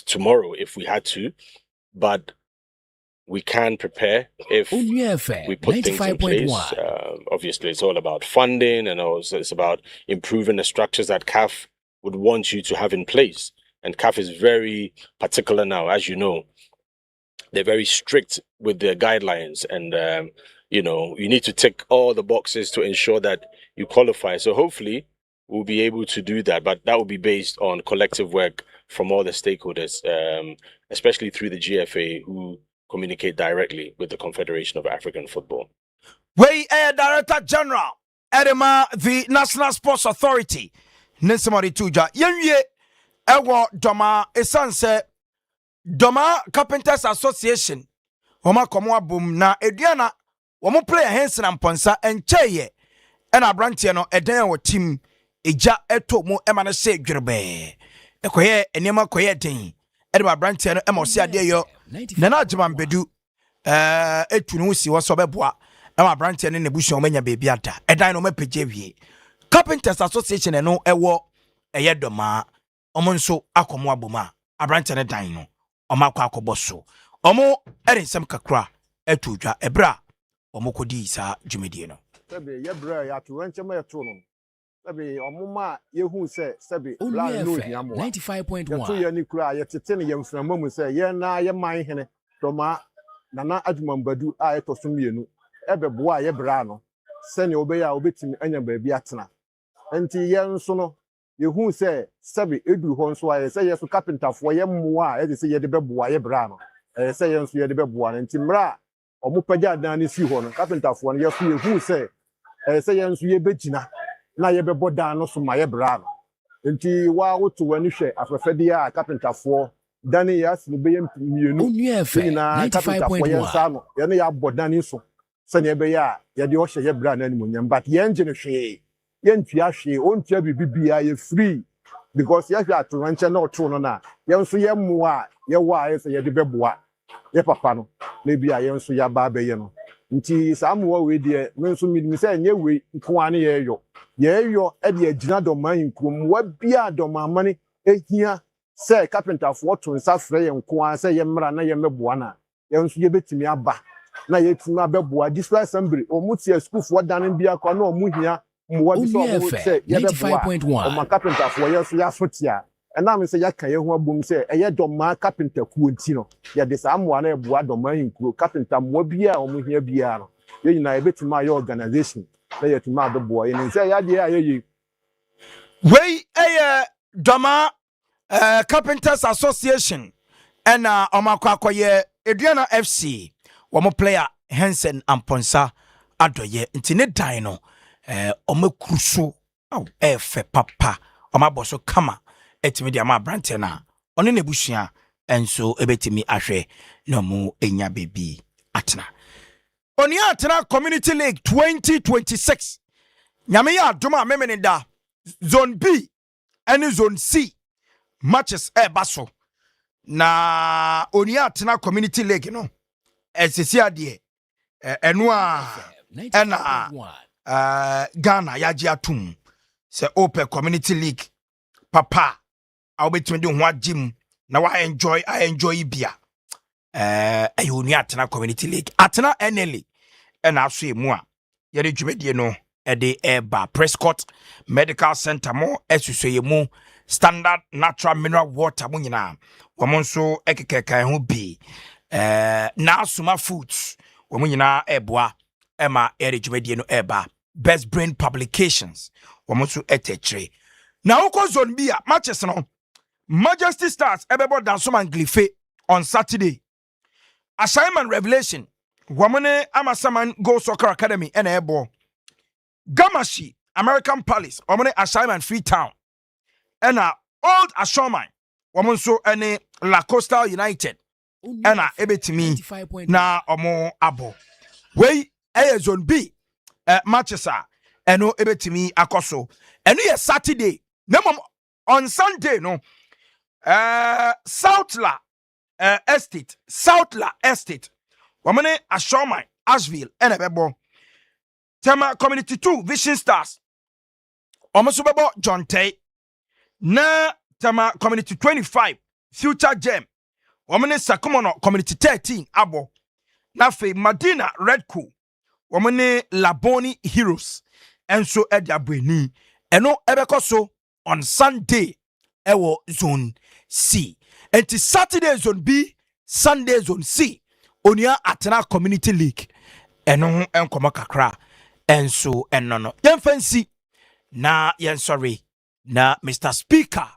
tomorrow if we had to, but we can prepare if we put things in place. Obviously, it's all about funding, and also it's about improving the structures that CAF would want you to have in place. And CAF is very particular now, as you know. They're very strict with their guidelines, and you need to tick all the boxes to ensure that you qualify. So hopefully we'll be able to do that, but that will be based on collective work from all the stakeholders, especially through the GFA, who communicate directly with the Confederation of African Football. We Director General, Edema, the National Sports Authority, Nsempa Tuja, Yenye, Ewo Doma, Esanse, Doma Carpenters Association, Woma Komwa Boom, na Ediana, Womo play a Henson and Ponsa, and Cheye, and a Brantiano, a day or team, Eja Eto Mo Emana Se Grebe, Ekoye, and Yama Koyetin, Edward Brantiano, Emosia Deo, Nana Jaman Bedu, Etunusi was Sobeboa, Emma Brantian in the bush on Menya Babyata, a dynamo PJV, Carpenters Association, and no Ewo, a Yedoma, Omonso Akomwa Buma, a Brantian a dino, Omako Bosso, Omo, Erin Sam Kakra, Etuja, Ebra, Omokodi sa Jumediano. Sabi Yebra ya to ranch my tune. Sabi Omuma Yehu say Sabi Blind Lord Yamo 95.1. So yani kura yet 10 years from Momu say ye na ye man hene Toma Nana Adman Badu a to sumienu Ebe boa Yebra no Seni obeya obetimi anya baby atena. Enti yen so no Yehu say Sabi Edu hon so I say yes carpenter for ye moa e say ye de beboa Yebra no say yen so ye de beboa enti mra Omupaja dan si ho no carpenter for ye so Yehu say say yen so ye begina na ye bebo dan no so ma ye bra no enti wa woto wani hwe afafade a carpenter for dan ya se be yem mienu na carpenter for ye sa no ye no ya bodan so se ne be ya ye de o hye ye bra na animonyam but ye nje ne hwe ye ntua hwe o ntua bibia ye free because ye hwe atoranche na oto no na ye nso ye moa ye wa ye se ye de beboa ye papa no na bia ye nso ya ba be ye no nti samuwa we de me nso mi se nye we nkoane ye yo e de agina do man nkom wa bia do mamane ehia se carpenter for to nsa frɛ ye nkoa se ye mmra na ye meboa na ye nso ye betimi aba na yɛtumi abɛboa district assembly ɔmo tie school for dan bia kwa na ɔmo hia mmoa bi so ɔmo sɛ yɛbɛboa ɔmo carpenter for yɛ so yɛaso tia ɛna me sɛ yɛaka yɛ ho abom sɛ ɛyɛ dɔmaa carpenter kuo nti no yɛde saa mmoa na ɛboa dɔmaa hinkuo carpenter mmoa bi a ɔmo hia biara no yɛn nyinaa yɛbɛtumi ayɛ organization na yɛtumi abɛboa yɛn sɛ yɛadeɛ a yɛyɛ wei ɛyɛ dɔmaa carpenters association ɛna ɔmo akɔyɛ Aduana FC wɔn player Hensen Amponsa adɔyɛ nti ne dan no ɔmo kuruso ɛfɛ papa ɔmo abɔ so kama etimi de ama abrante na ɔne nebusua enso ebetimi ahwɛ na ɔmo enya baby atena oni atena Community League 2026 nyame ya adoma memene da zone B and zone C matches baso na oni atena Community League no esisi ade eno a ena Ghana yaji atum se open Community League papa a obetumi de ho agim na wa enjoy bia oni atena Community League atena NLA ena aso emu a yere dwumedie no ede eba Prescott Medical Center mo esusoye mu Standard Natural Mineral Water mo nyina wo nso ekekeka ho bi na Asuma Foods wo nyina eboa ema ere dwumedie no eba Best Brain Publications wo nso etechre na uko zone B matches no Majesty Stars ebebo Dansoma Nglife on Saturday Assignment Revelation Wamane Amasaman Go Soccer Academy and ebo Gamashi American Palace wamane Assignment Freetown ena Old Ashoman wamonso ene La Coastal United ena ebetimi na omo abo wei zone B matches eno ebetimi akoso eno ye Saturday nemom on Sunday no Southla Estate wamane Ashoman Asheville ena bebo Tema Community 2 Vision Stars Omoso bebo John Tay na Tema Community 25 Future Gem wamane Sakumono Community 13 abo na fe Madina Red Cool wamane Laboni Heroes enso ediabweni eno ebekoso on Sunday ewo zone C enti Saturday zone B Sunday zone C onia atena Community League eno enkomo kakra enso enono yemfansi na yensori na Mr. Speaker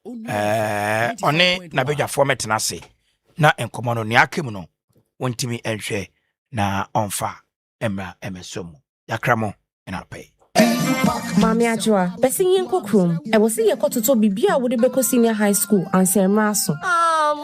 one na beja format na se na enkomo no ne akem no wontimi enhwe na onfa emra emesom yakramo enape Mami Ajua, besin yen kokrom. E wo se ye kototo bibia wo de beko senior high school anselma so.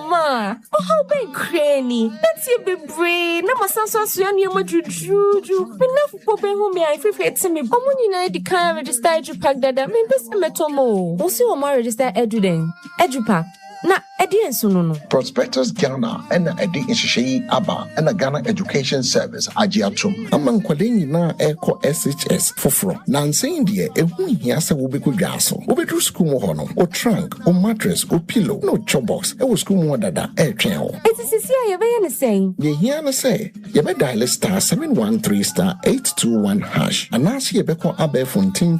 Ma, oh be cranny. That's you be brain. Na masanso so ya niam juju. Me na fupo be hu me afefe ti me. Omo nyina di kan register edupak dada. Me be se metomo. Wo se wo ma register eduden. Edupak. Na edi enso no. Prospectus Ghana and edi inshishe aba and Ghana Education Service agiatum. Among kwaleni na eko SHS foforo. Na nsen die ehu hia se wo beku dwaso. Wo bedru school mo hono. O trunk, o mattress, o pillow, no chop box. E wo school mo dada twen ho. Eti sisi a ye be ne say. Ye hia na say. Ye be dial *713*821#. Anasi ye be ko abe fontin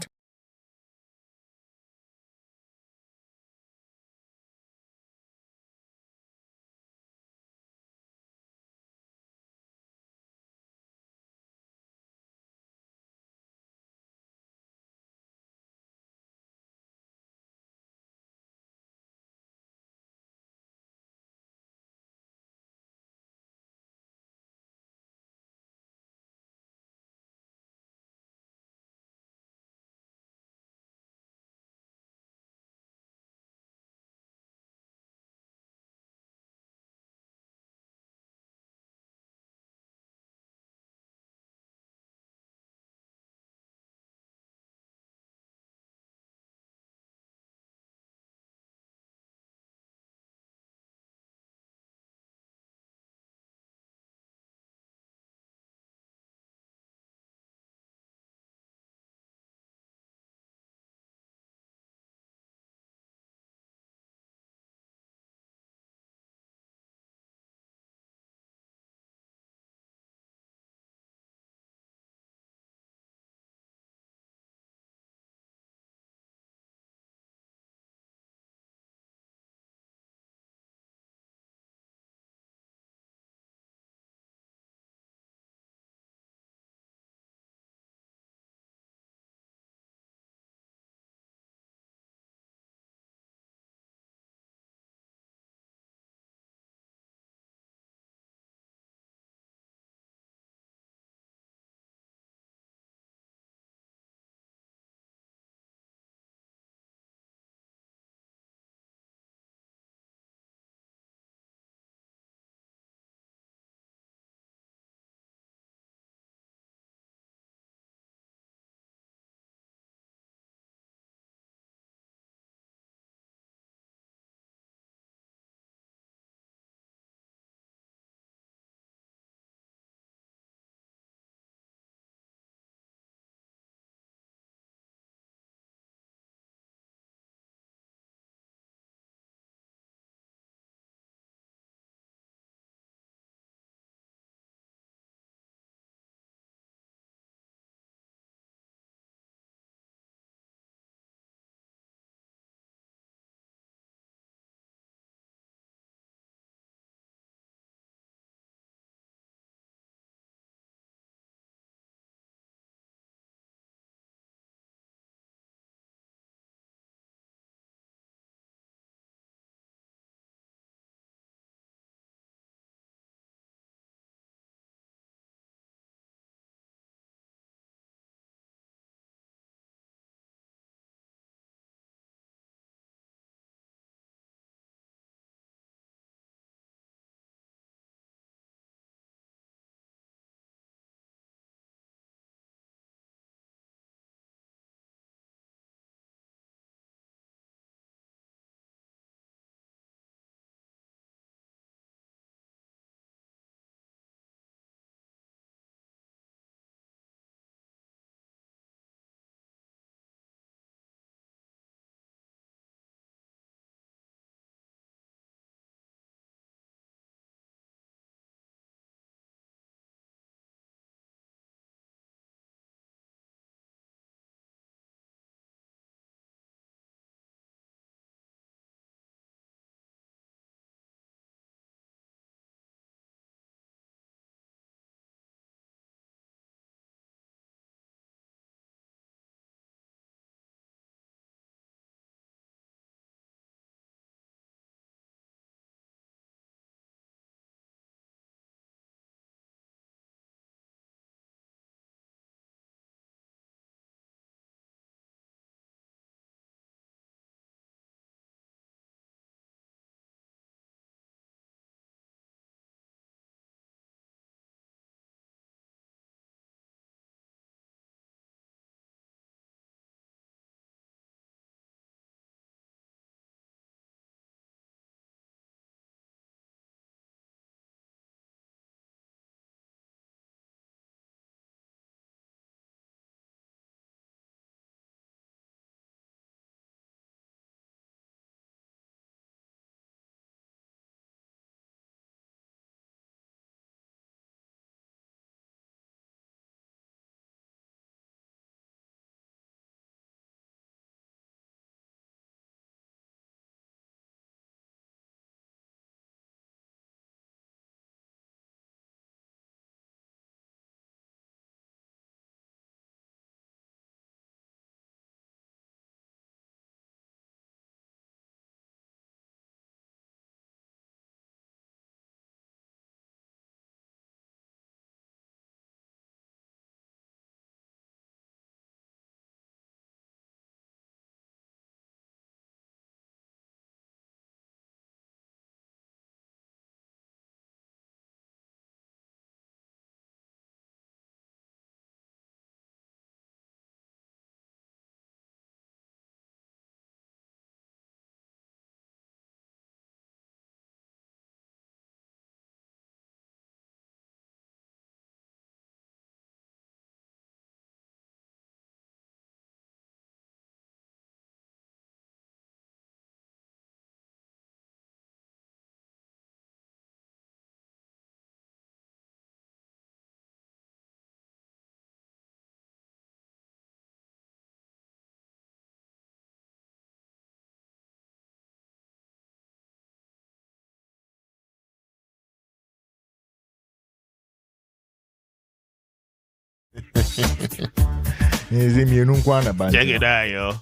Is it me? No one about Check it out, yo.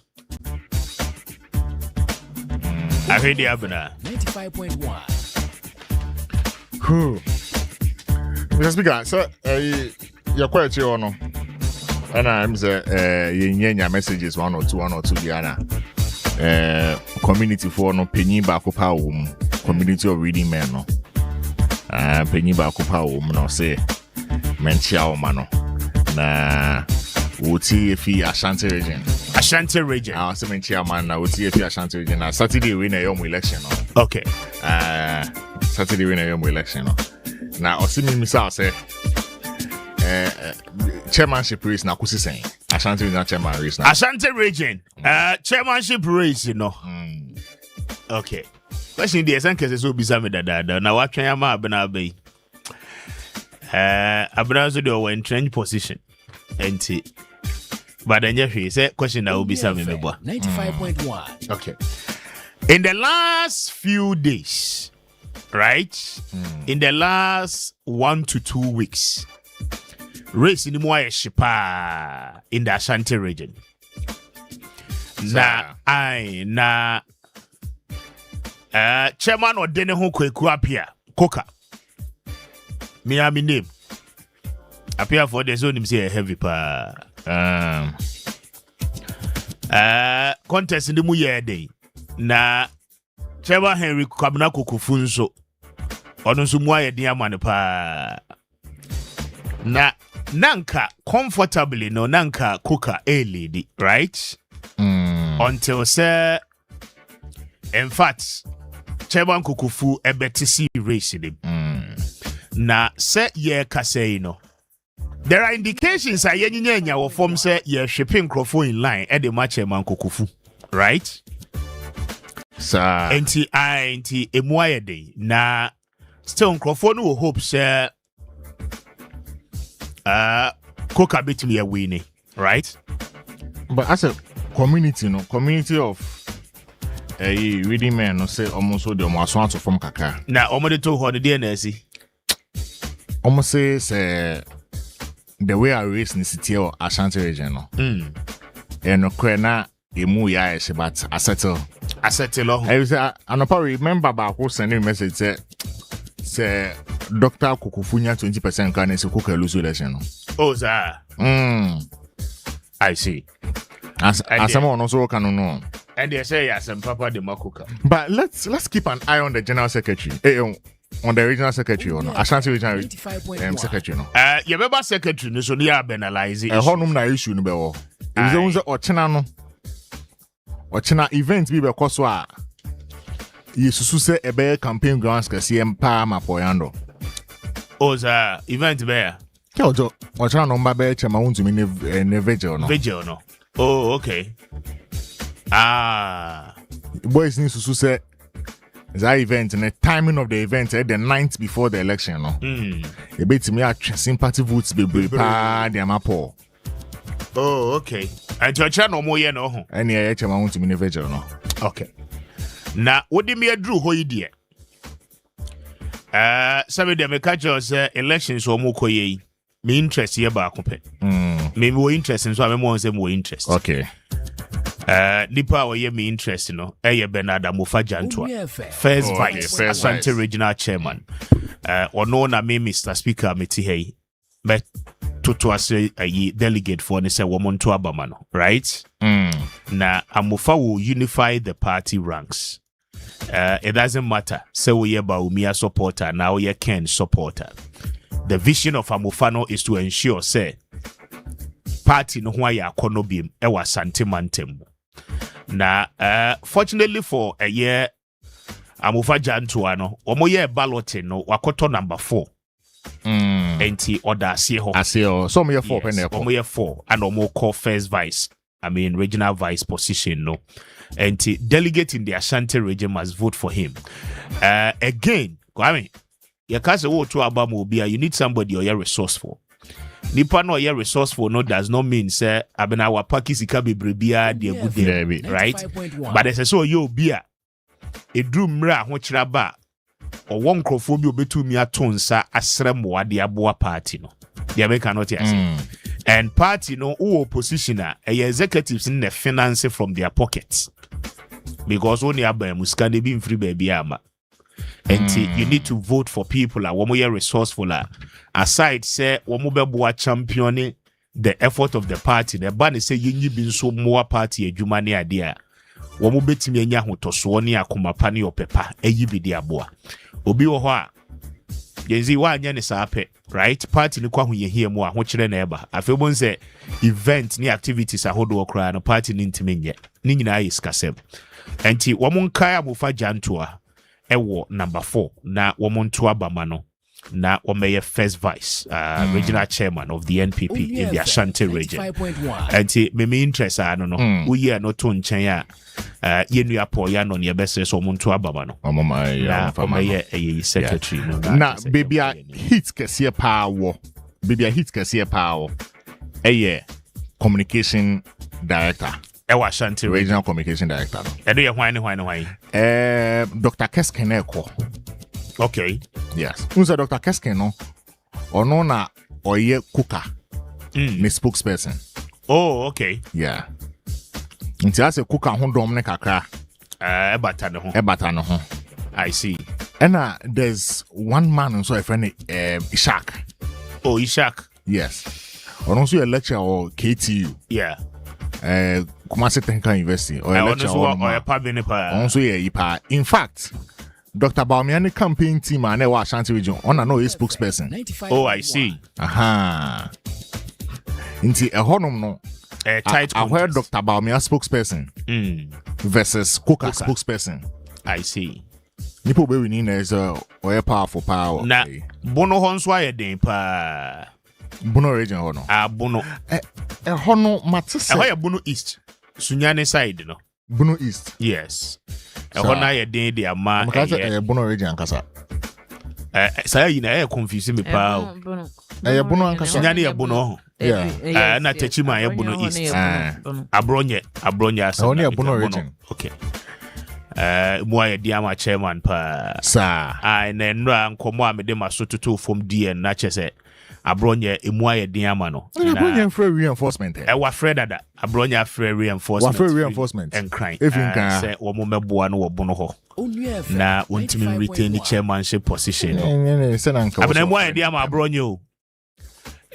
I heard the Abuna. 95.1. Mr. Speaker, so you're quite sure, no? And I'm saying, messages 1 or 2 Diana. Community for no penny back up home, community of reading men, no. Penny back up home, no say, Menchia mano. Na UTF Ashanti region. Ashanti region. I was saying chairman na UTF Ashanti region. Na Saturday we na yom election, no. Okay. Saturday we na yom election, no. Na osimi misa say chairmanship race na kusi saying Ashanti region chairman race na. Ashanti region. Chairmanship race, you know. Okay. Question the esan kese so bisa me dada na watwen ya ma abena abai. Abena so dey entrenched position. Enti. But then you say question that will be some 95.1. Okay. In the last few days, right? In the last 1 to 2 weeks, race in the Shipa in the Ashanti region. Chairman or Deneho Kwame Appiah Kubi. Me am name. Appear for the zone him say a heavy pa. Contest in the muye day. Na Trevor Henry Kwame Kufunso. Ono so muye dia man pa. Na nanka comfortably no nanka Kuka a lady, right? Until say in fact Trevor Kukufu a better see race in him. Na say ye kase no. There are indications that yenyinya wa form say you're shipping microphone in line at the match man Kukufu, right? Sir. Enti emwaye day. Na still microphone will hope say Kuka beat me a winning, right? But as a community, no community of reading men, no say almost so the almost from kaka. Na almost 200 DNS. Almost say the way I raise in the city or Ashanti region, no. And Kwena emu ya is but I settle. I say I probably remember about who sending message say Dr. Kukufunya 20% can is cook a lose election. Oh, sir. I see. As someone also can know. And they say yes, and Papa the Makuka. But let's keep an eye on the general secretary. On the regional secretary or no? Ashanti regional secretary no. Your member secretary no so near penalize it. Honum na issue no be wo. Is the unze ochena no. Ochena event bi be koso a. Yesusu se ebe campaign grounds kase empa mapoyando. Oza event be. Ke ojo ochena no mba be chema untumi ne vigil no. Vigil no. Oh, okay. Boys need to say that event and the timing of the event the night before the election, no. A bit to me sympathy votes be pa the amapo. Oh, okay. And your channel more yen no. Any HM want to be individual, no. Okay. Now, what do me drew ho idea? Some of them catch us elections or more koye. Me interest here back up. Maybe more interest, so I'm more say more interest. Okay. Nipa wa ye me interest no Bernard Amofa Jantwa first vice Ashanti regional chairman ono na me Mr. Speaker meti hey but to ase delegate for ne say womonto abama no right na Amofa will unify the party ranks. It doesn't matter say we ye Baumia supporter now ye Ken supporter. The vision of Amofano is to ensure say party no ho ya konobiem e wa Asante Mantem. Na fortunately for a year Amofa Jantwa no omo ye balloting no wakoto number 4 enti oda asie ho so omo ye 4 pen omo ye 4 and omo call first vice regional vice position no enti delegate in the Ashanti region must vote for him again Kwame you can't say wo to abama obi you need somebody or you're resourceful. Nipa no ye resourceful no does not mean say abena wa paki sika berebia de good day, right? But there's so you be a edru mra ho kira ba or one crofo bi obetumi atonsa asrem wa de aboa party no. The American not yes. And party no who opposition executives in the finance from their pockets. Because only abba muska de be free baby ama. And you need to vote for people one more resourceful. Aside say one more championing the effort of the party. The ban say you been so more party a jumani idea. One more bet me nya hotoswani akumapani or pepa be the aboa. Obi oha. Yenzi wa nyane sape, right? Party ni kwa hu ye here mo ahokyere na eba. Afebon say event ni activities ahodo okra no party ni ntimenye. Ni nyina iskasem. Enti womunkai abufa jantua ewo number 4 na womuntu abama no na womeye first vice regional chairman of the NPP in the Ashanti region. Enti me interest no uye no to nchen a yenu apo ya no ne bese so womuntu abama no. Na womeye secretary no. Na baby a hit kese pa wo. Baby a hit kese pa wo. Communication director. Ashanti regional communication director. Edo ye hwan. Dr. Kesken Eko. Okay. Yes. Who's Dr. Kesken no? Ono na oye kuka. Me spokesperson. Oh, okay. Yeah. Nti ase kuka ho dom ne kakra. Ebata no ho. I see. And there's one man so a friend Ishak. Oh, Ishak. Yes. Ono so a lecturer or KTU. Yeah. Kumasi Technical University or a lecturer also yeah. In fact, Dr. Baumiani campaign team and our Ashanti region on a no spokesperson. Oh, I see. Aha. Inti a honum no. I heard Dr. Baumia spokesperson versus Coca spokesperson. I see. Nipo be winning is a powerful power. Na bono honswa ye den pa. Bono region hono. Bono. Hono matse. Bono East. Sunyane side no. Bono East. Yes. Hona ye den de ama. Bono region kasa. Saya yina confuse me pa. Bono ankasa. Sunyane ye bono. Yeah. Na techima ye bono East. Abronye asa. Only a bono region. Okay. Mwa ye diama chairman pa. Sa. Na nra nkomo amede masotutu from DN na chese. Abronye emwa ye diama no. Abronye free reinforcement. Wa free dada. Abronye free reinforcement. Wa free reinforcement. And crime. Say wo mo meboa no wo bono ho. Na wontimi retain the chairmanship position. Abona emwa ye diama abronye o.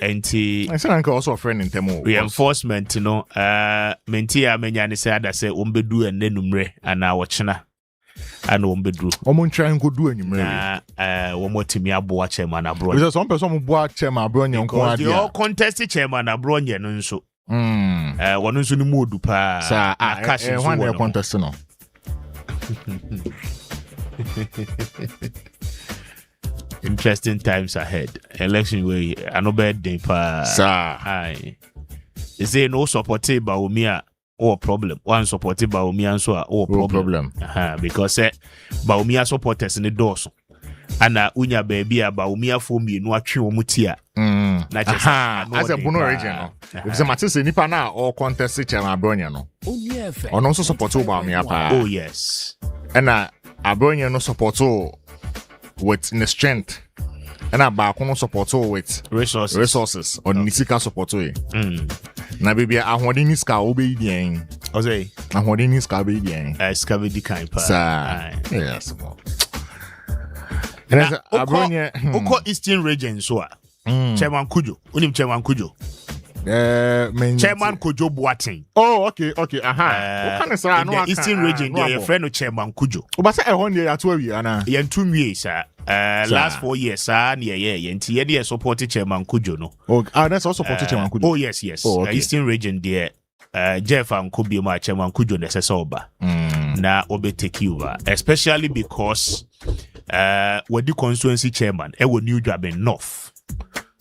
Enti I said uncle also a friend in Temo. Reinforcement no menti a menya ne say ada say ombedu enne numre ana wochena ana ombedu omo try nko du enumre wo motimi aboa chairman abro because some person mo boa chairman abro nye nko ade the contest chairman abro nye no nso wono nso ni modu pa sa cash nso wo contest no interesting times ahead. Election way, I know bad day pa. Sir. Aye. They say no supported by Umia or problem. One supported by Umia so or problem. Because Baumia supporters in the doors. And unya baby about Umia for me no atwi omutia. As a bono region. If the matter say nipa na or contest chairman Abronya no. On also support Baumia pa. Oh yes. And Abronya no support with the strength and about no support with resources or nisika support na baby ahwodi niska obe dien ozay ahwodi niska be dien scavidi kind pa yes and Abronya oko Eastern region so Chairman Kujo unim Chairman Kujo Chairman Kojo Boateng. Oh, okay. What kind of say no Eastern region there your friend Chairman Kujo. But say ehon dey atu awi ana. Yen 2 years last 4 years yen ti ye dey support Chairman Kujo no. Oh, that's also support Chairman Kujo. Oh yes. Oh, okay. Eastern region there Jeff and Kubi ma Chairman Kujo na sese oba. Na obe take over, especially because we the constituency chairman e wo New Dwaben North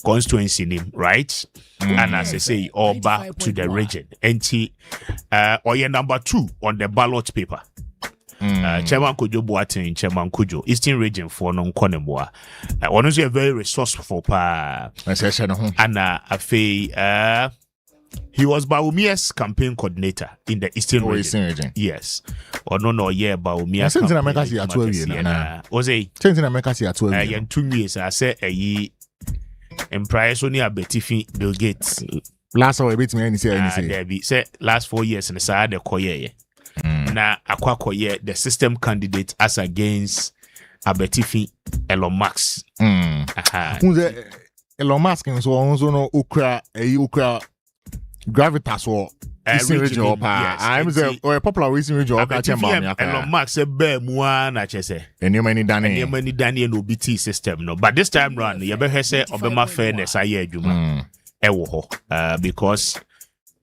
constituency name, right? And as I say, Oba to the region. And or number 2 on the ballot paper. Chairman Kojo Boateng, Chairman Kujo, Eastern region for non Konemwa. One is a very resourceful pa. And he was Baumia's campaign coordinator in the Eastern region. Yes. Or no, yeah, Baumia. Since in America, see at 12 years. Was a since in America, see at 12 years. 2 years, I said a in price only a betifi Bill Gates. Last hour, bit me any say. There be say last 4 years in the side the koye. Na akwa koye the system candidate as against a betifi Elon Musk. Who's Elon Musk and so on, so no ukra gravitas or region I'm a popular recent region Elon Musk said bear muana chese. And you many Danny and OBT system no. But this time round, you better say Obama fairness I juma. Because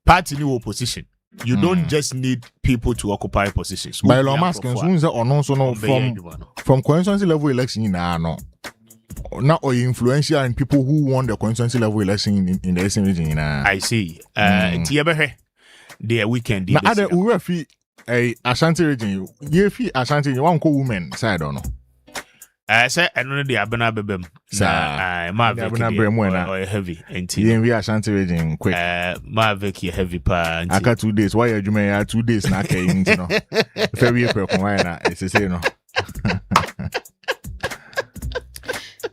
party new opposition. You don't just need people to occupy positions. By Elon Musk and from constituency level election no. Not or influential and people who won the constituency level election in the Eastern region. I see. The weekend. Now, other Urefi a Ashanti region, Yefi Ashanti, you want women side or no? I say I know the Abena Bebem. Or heavy. And we Ashanti region quick. Marvick heavy pa. I got 2 days. Why you may 2 days na you know. Very it's say no.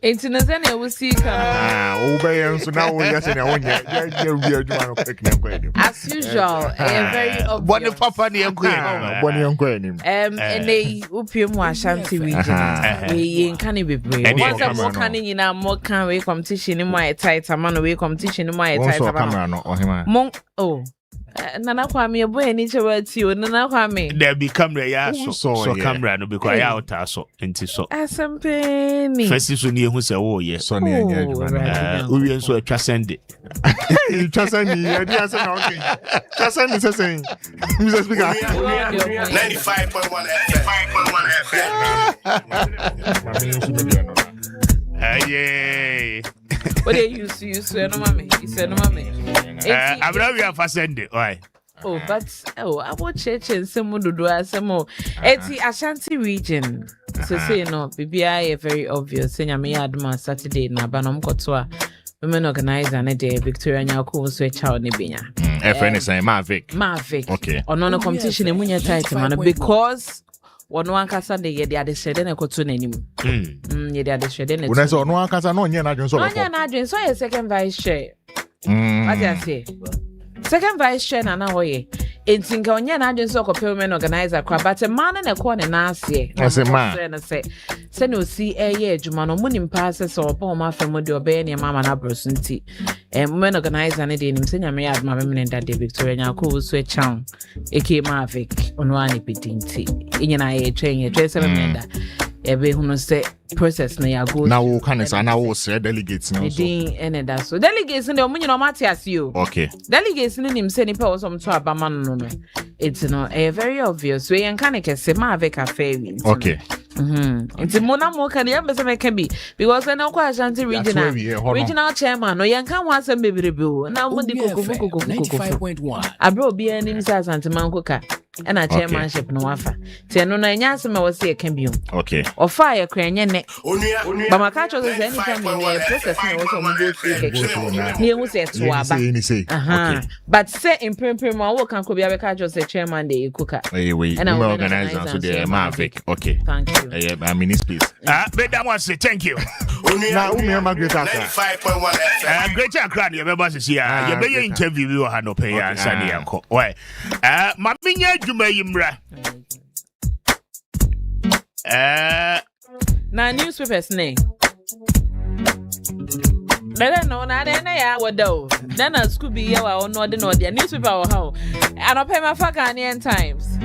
It's in a will see. Obey so now we are saying as usual, very obvious. Papa ni and they upium Ashanti region. We can be brave. Once a more canning in our more can we competition in my tight amount away competition in my tight amount. Oh. Nana Kwame boy any words you Nana Kwame. There become the so camera no be quiet out so enti so. Asempe. First is only who say oh yes. So near we so transcend. Transcend me. Dia say okay. Transcend is saying. Mr. Speaker. 95.1 FM. Hey. What do you say no mommy? You say no mommy. I'm not we are fascinated. Why? Oh, but I watch church and some do some more. It's the Ashanti region. So say no, BBI very obvious. Say me adma Saturday na banom kotwa. Women organize an day Victoria Nyako switch out ni binya. FN is Mavic. Okay. On no competition in munya tight man because one kasa de ye de adehwede na koto nanim. Ye de adehwede na. Una so no kasa no nye na adwen so. No nye na adwen so ye second vice chair. What you say? Second vice chair na hoye. Entinka onye na adwen so women organizer kwa but man na ko ne na ase. I say man. Say no see ye adwuma no munim pass so opo ma fam de obe ne mama na broso nti. Women organizer ne de nim se nyame ya aduma me nda de Victoria Nyako so chan. Eke Mavic onwani pitinti. Inyana ye twen se me nda. Ebe hunu se process na ya go. Now we can say now we say delegates no so. That so delegates no munyi no matias you. Okay. Delegates ni nim se ni pe wo so mto abama no no. It's no very obvious. We yan kan kese Mavic cafe. Okay. It's mona mo kan ya bese make be because na kwa Ashanti regional chairman no yan kan wa asem bebrebe o na mo di kokoko 95.1 abro obi anim sa Ashanti man koka na chairmanship no wafa ti no na nya asem wo se kan bi o okay ofa ya krenye ne ba maka cho se anytime we process na wo so mo go through ni hu se to aba but say in prem wo kan ko bia be ka cho se chairman dey koka we organize so the Mavic okay thank you I mean please but that one say thank you na umi ma greater 95.1 FM greater Accra you be say you be interview we ha no pay answer ne yanko why ma minya adwuma yimra na newspapers ne Nana no na ya wado na school be ya wa no de no de newspaper wo ha anope ma fa Ghanaian Times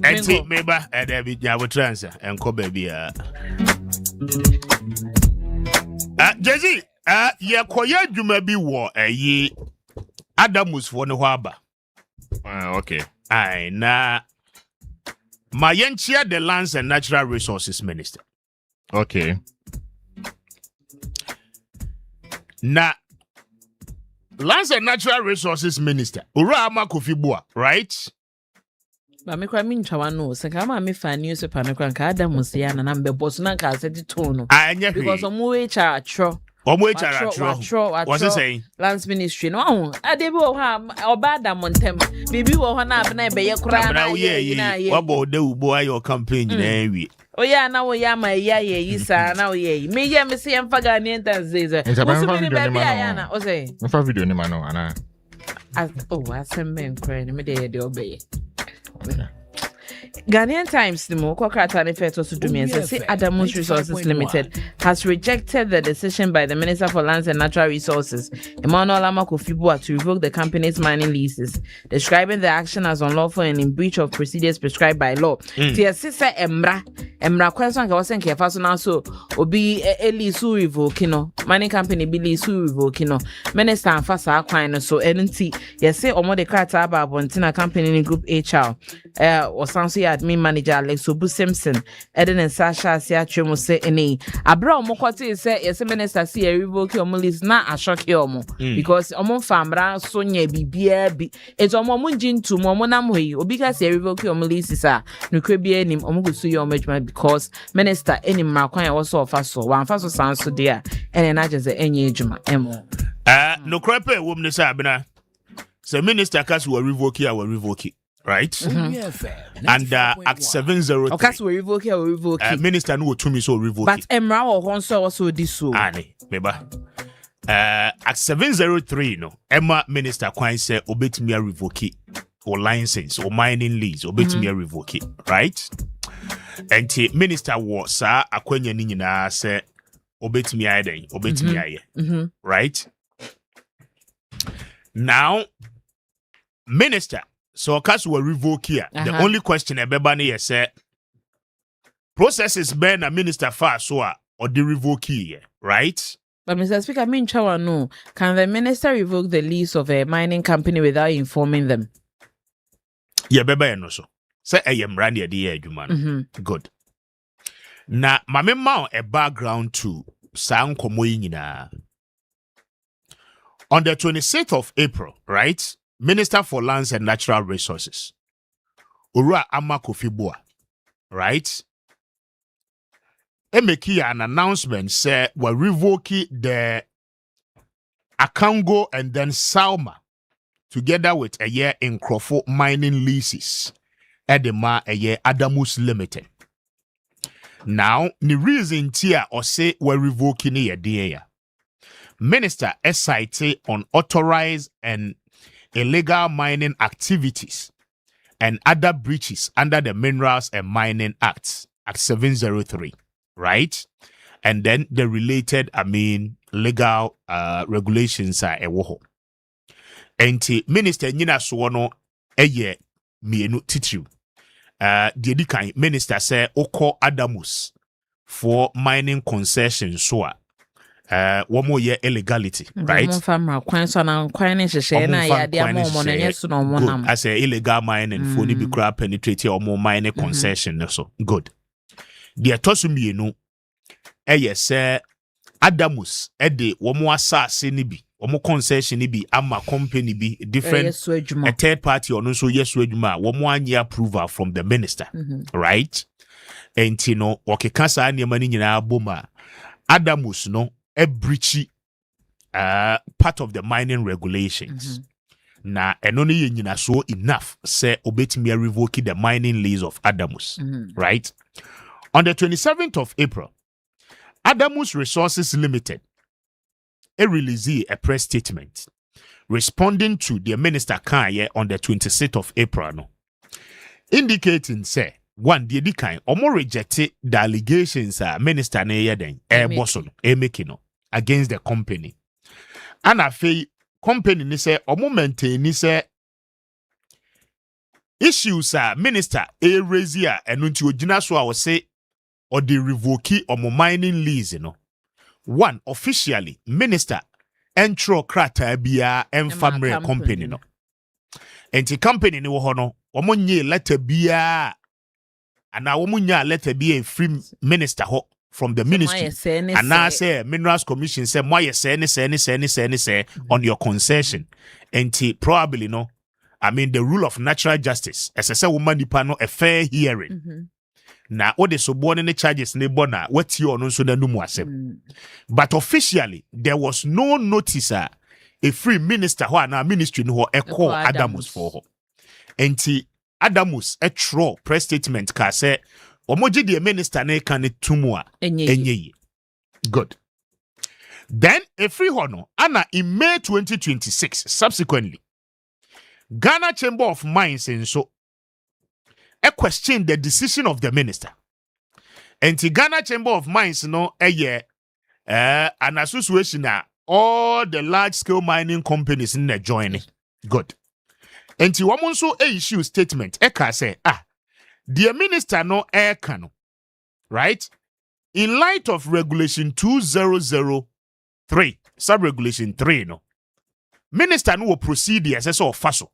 enti meba there be ya wo transfer enko baby Jezi ye koye adwuma bi wo ayi Adamus for no aba okay ai na my yenchia the Lands and Natural Resources Minister okay na Lands and Natural Resources Minister Ura Kofi Boa right ba me kwa min twa no se ka ma me fa newspaper me kwa ka Adamus ya na mbe boss na ka se di to no because omo we cha atro what's it saying Lands Ministry no ade bi wo ha oba Adamontem bibi wo ho na abna be ye kura na ye wa bo de ubo ayo campaign na wi Oh yeah, now we are my yeah, now yeah. Me yeah, me see I'm Ghanaian times. It's a Baby, Ayana. O say. Mfa video ni mano ana. I send me crying. Me dey obey. Ghanaian Times, the Mokokata Feto to do me and say Adamus Resources Limited has rejected the decision by the Minister for Lands and Natural Resources, Emmanuel Amakofibua, to revoke the company's mining leases, describing the action as unlawful and in breach of procedures prescribed by law. Tia sister Emra question ka wasen ke faso na so obi lease revoke no mining company be lease revoke no minister afasa akwan no so enti yese omo de krata aba Bontina company group HR Osanso admin manager Alex Obu Simpson Eden and Sasha Asia Tremo say any abra omo kwati say yes minister see a revoke omo list na ashock omo because omo famra so nya bibia bi eto omo munjintu omo nam hoyi obi ka say revoke omo list sa nukwe bi enim omo go su your management because minister any makwan ya also offer so wan fa so sanso there and na just enye ejuma emo no crepe wom ne sa abena say minister kas we revoke right? And Act 703. Okay, so we revoke minister no to me so revoke. But Emra or Honso also this so. Ani, meba. Act 703 no. Emma minister kwan say obetimi revoke or license or mining lease obetimi revoke, right? And the minister was sa akwanya ni nyina say obetimi aye obetimi aye. Right? Now minister so cause we revoke here. The only question ebeba say processes ben a minister far so or the revoke here, right? But Mr. Speaker, no. Can the minister revoke the lease of a mining company without informing them? Yeah, beba no so. Say I am randy the adwuma. Good. Na mame ma a background to sang komo nyina. On the 26th of April, right? Minister for Lands and Natural Resources, Ura Amakofibua, right? Make an announcement say we're revoking the Akango and then Salma together with a year in Crawford mining leases at the a year Adamus Limited. Now, the reason here or say we're revoking a year. Minister SIT unauthorized and illegal mining activities and other breaches under the Minerals and Mining Act 703, right? And then the related, legal regulations are a woho. And Minister Nina Suono eye mienu titiu. The minister say oko Adamus for mining concession so one more year illegality, right? As a illegal mining for the big penetrate or more mining concession, so good. The atosumi say Adamus ede one more assassin nibi, one more concession nibi, ama company be different a third party or no so yes one 1 year approval from the minister, right? And you know, okay, cancer any money in our boma Adamus no. A breachy part of the mining regulations. Na enoni yenyina so enough say obetimi revoke the mining lease of Adamus, right? On the 27th of April, Adamus Resources Limited released a press statement responding to the minister Kanye on the 26th of April, no, indicating say one the kind or more rejected the allegations minister na yeden making against the company. And I feel company ni say or maintain ni say issues minister raise here and until ojina so I will say or the revoke or mining lease, one officially minister entro krata bia family company no. And the company ni wo hono omo nye letter bia and now womunya letter be a free minister from the ministry. And now say Minerals Commission say moye say on your concession. And probably no. The rule of natural justice. As I say woman dipano a fair hearing. Now all the subordinate charges ne bona what you on so the but officially there was no notice a free minister who na ministry no echo Adamus for her. And Adamus a true press statement ka say omoji the minister ne kan tumu a enye. Good. Then a free hono ana in May 2026 subsequently Ghana Chamber of Mines and so question the decision of the minister. And the Ghana Chamber of Mines no an association all the large scale mining companies in the joining. Good. And the woman so issue statement say the minister no kano, right? In light of regulation 2003, sub-regulation 3 no. Minister no will proceed the assessor of FASO.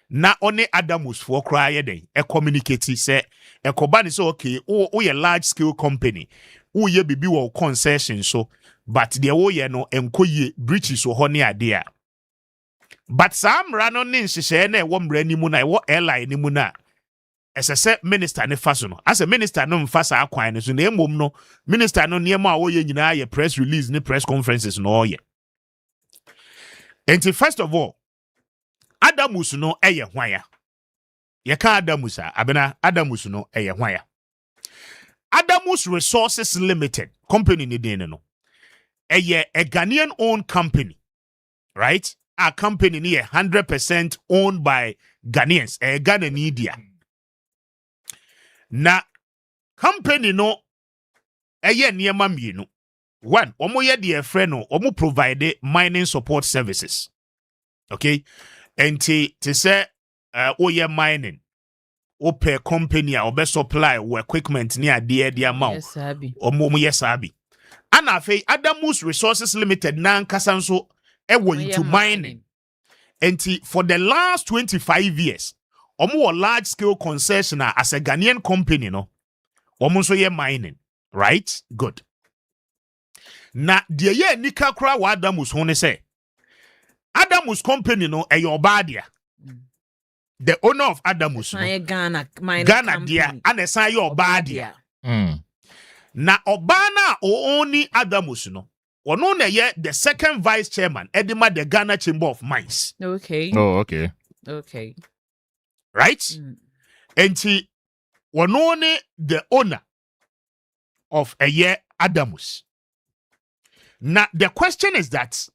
Na one Adamus for cry den communicate say e kobani say okay o ye large scale company o ye bibi wo concession so but the wo ye no enkoye breaches so ho ne ade a but sam rano ne nhyehyɛ na e wo mra ni mu na e wo airline ni mu na esese minister ne fa so no as a minister no mfa sa akwan ne so na emom no minister no niema a wo ye nyina ye press release ne press conferences no ye. And first of all Adamus no eye hwaya. Ye ka Adamus abena Adamus no eye hwaya. Adamus Resources Limited company ni den no. Eye a Ghanaian owned company. Right? A company ni 100% owned by Ghanaians. A Ghana media. Na company no eye niema mienu. One, omo ye de friend no, omo provide mining support services. Okay? And to say oye mining o per company or be supply or equipment near the amount yes abi and afi Adamus Resources Limited nan kasanso into mining and for the last 25 years omo large scale concession as a Ghanaian company no omo so ye mining, right? Good. Na de ye nika kra wa Adamus ho ne say Adamus company no eyobadia. The owner of Adamus no Ghana dia anesan yobadia. Na obana o oni Adamus no ono na ye the second vice chairman edima the Ghana Chamber of Mines. Okay. Oh, okay. Okay. Right? And he ono ne the owner of a year Adamus. Now the question is that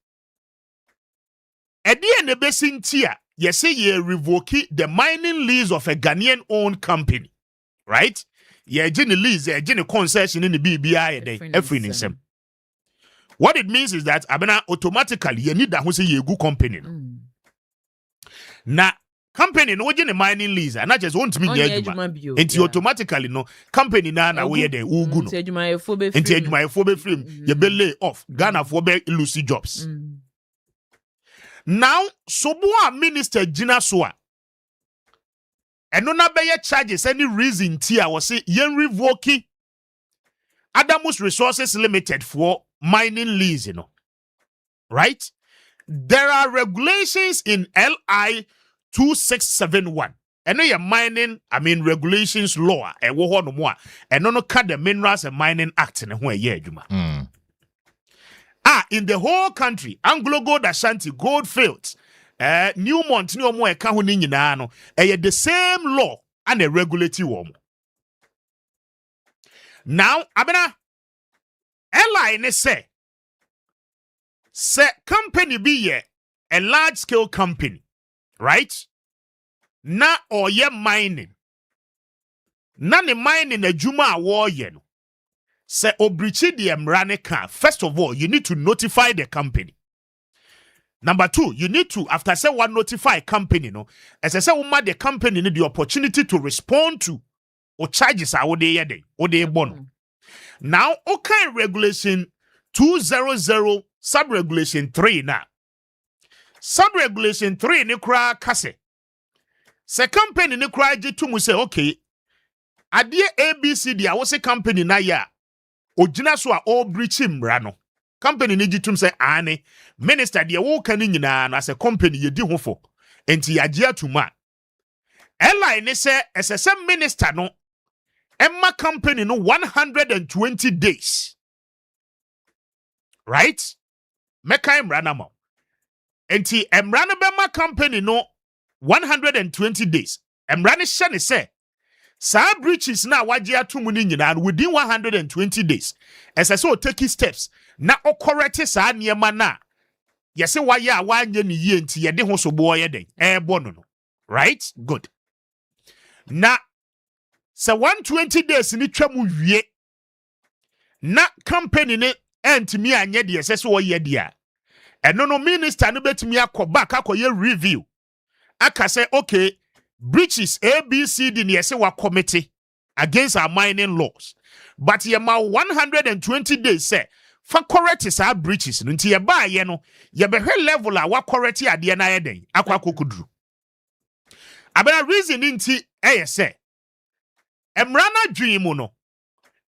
Edi and the basin tia, you say you revoke the mining lease of a Ghanaian owned company, right? You gene lease, you gene concession in the BBI every Nsem. What it means is that abena automatically you need that who say you good company. Na company no gene mining lease, and not just want me into automatically no company na we the ugu no. Into ejuma efobe frame, you be lay off. Ghana for be lose jobs. Now, Soboa Minister Gina Soa. And no beye charges any reason tia was say yen revoke Adamus Resources Limited for mining lease, you know. Right? There are regulations in LI 2671. And no mining, regulations law, and wo no more. And no cut the Minerals and Mining Act in a year, Juma. In the whole country, Anglo Gold Ashanti, Goldfields, Newmont, no more no, the same law and a regulatory one. Now, abena, Ella say company be a large scale company, right? Na or ye mining. None mining a Juma war yen. Say obrichi the emraneka. First of all, you need to notify the company. Number two, you need to, after say one notify company, no, as I say, the company need the opportunity to respond to or charges are or they bono. Now, okay, regulation 200 sub-regulation 3 now. Sub-regulation 3 ni kra kase. Se company ni kra jitumu say, okay, adie ABCD, I was a company na ya. Ojina so a all breaching rano. Company ni jitum say ane minister de wo kan nyina na as a company ye di ho fo. Enti agea tuma. Airline ni say SSM minister no emma company no 120 days. Right? Meka emrana ma. Enti emrana bema company no 120 days. Emrana shane say Sa breaches na waje atumu ni nyina within 120 days. As I saw take steps na o correct sa niema na yese waya a wanye ni yie nti ye de ho so bo ye den bono no. Right? Good. Na sa 120 days ni twamu wie na company ne entimi anye de yese so ye de a eno no minister no betimi akoba akoye review aka say okay breaches ABCD ne yese wa committee against our mining laws but ye ma 120 days say fa correct is our breaches no nti ye ba ye no ye be hwe level a wa correct ade na ye den akwa kokudru abena reason nti say emrana dwimu no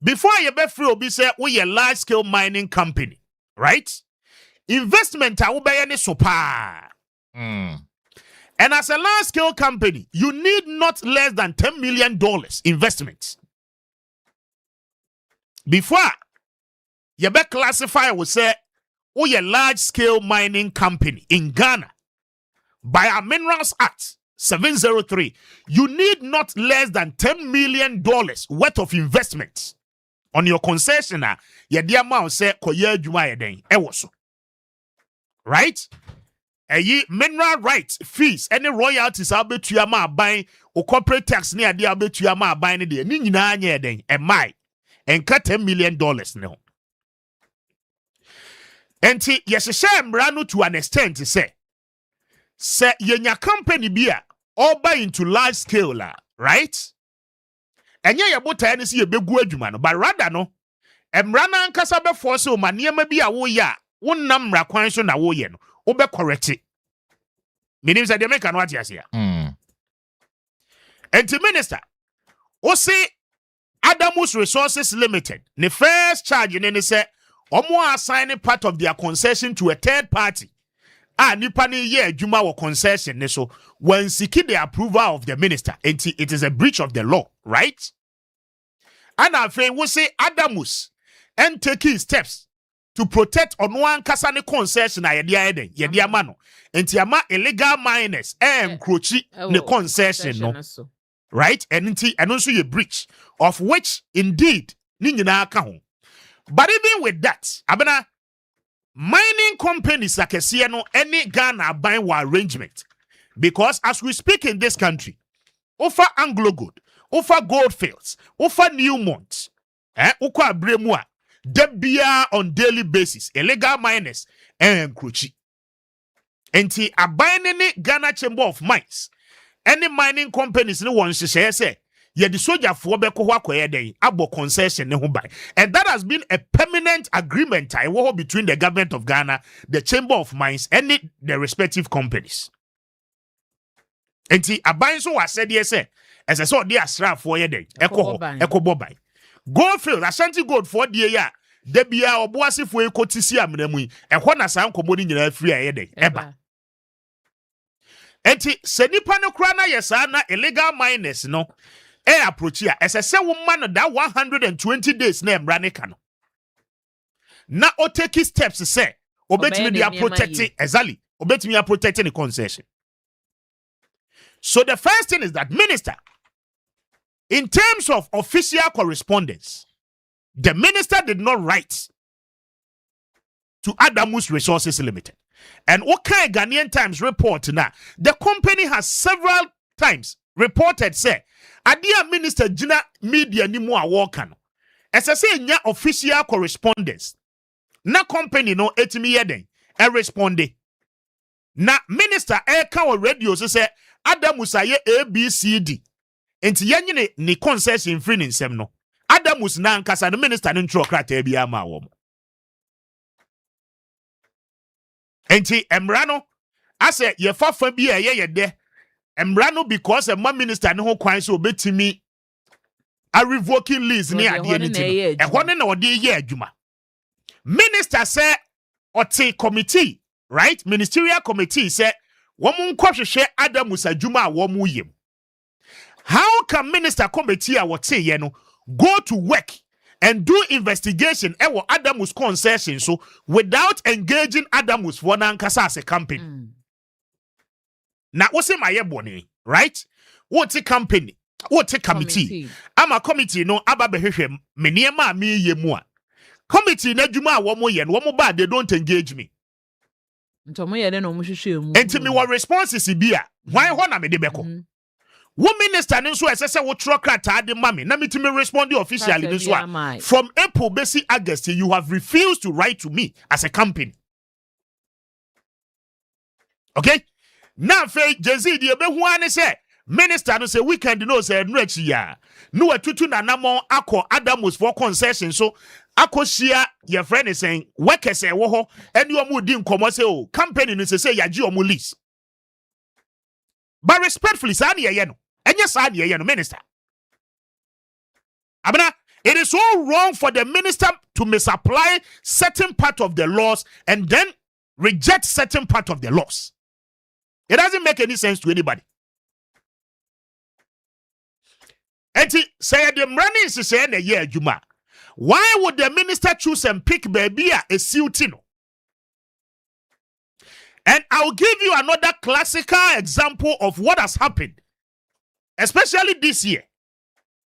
before ye be free obi say we ye large scale mining company right investment a wo be ye ne so pa and as a large scale company, you need not less than $10 million investment. Before you be classify, we say, we a large scale mining company in Ghana. By our Minerals Act 703, you need not less than $10 million worth of investment on your concessionaire. Your dear amount say, koye juma yeden, ewoso. Right? Mineral rights, fees, any royalties are betu ma buying or corporate tax near the abetu ma buying the nina nye den and my and cut $10 million no. And yes, shame ranu to an extent to say yenya company beer all buy into large scale la, right? And ya bota any see a big word man, but rather no, and rana and casabe force o maniema be a wo ya, one number quantion a wo yen. Obe correct it. Meaning that they make an what here. And the minister, o say Adamus Resources Limited, the first charge in any say, omo assigning part of their concession to a third party. Nipa ni ye juma or concession ne so when seeking the approval of the minister, and it is a breach of the law, right? And our friend will say Adamus and taking steps to protect on one kasane concession na yedi amano enti ama illegal miners encroach the concession no right and enti eno so ye breach of which indeed ni nyina aka ho but even with that abena mining companies akese no any Ghana buying wa arrangement because as we speak in this country offer Anglo Gold offer Goldfields offer Newmont ukwa abremu a debia on daily basis illegal miners and encroach enti abine ne Ghana Chamber of Mines any mining companies no one say ye the soldier for beko ho akoye den abo concession ne ho buy and that has been a permanent agreement between the government of Ghana, the Chamber of Mines and the respective companies. Enti abine so was said say as I saw the asra for ye den eko bobai Goldfield Ashanti Gold for the year debia oboase fo ekotisi amnamu ehɔ na san komodi nyina free ayede eba enti senipa no kra na yesa na illegal miners no approach ya esese wo ma no that 120 days na emra ne ka no na o take steps say obetimi dia protect exactly obetimi ya protect the concession. So the first thing is that minister, in terms of official correspondence, the minister did not write to Adamus Resources Limited. And okay, Ghanaian Times report now, the company has several times reported, say, Adia Minister Gina Media Nimu Awokano. As I say, nya official correspondence. Na company no etimi yeden, responde. Na minister ka radio so say, Adamus aye ABCD. Enti yenye ni concession free ni nsem no. Adamus na nkasa no minister no ntro krata bia ma wo. Enti emra no ase ye fafa bi ye de. Emra no because a minister no ho kwan so obetimi a revoking lease ni ade ni ti. E hone na ode ye adwuma. Minister say ote committee, right? Ministerial committee say womun kwahwehwe Adamus adwuma a womu yem. How can minister committee a wote ye no go to work and do investigation ewo Adamus concession so without engaging Adamus for nankasa as a company? Na wose maye boni, right? Wote company What take committee? I'm a committee no aba behwehwem me niema me ye mu a. Committee na dwuma a wo mo ye no wo mo ba they don't engage me. Ntomo ye no mo hwehwe mu. Enti me what responses bi a why ho na me de beko. Wo minister nso esese wo tro krata de ma me na me timi respond officially this one. From April basi August you have refused to write to me as a company. Okay? Now fe Jezi de be hu ane say minister no say weekend no say no achi ya. No atutu na namon akọ Adamus for concession so akosia your friend is saying workers say wo ho eni omo di nkomo say o company no say ya gi omo lease. But respectfully sa na ye no. Enye sa na ye no minister. Abana, it is so wrong for the minister to misapply certain part of the laws and then reject certain part of the laws. It doesn't make any sense to anybody. Enti say the running is say na ye adwuma. Why would the minister choose and pick baby a suitino? And I'll give you another classical example of what has happened, especially this year,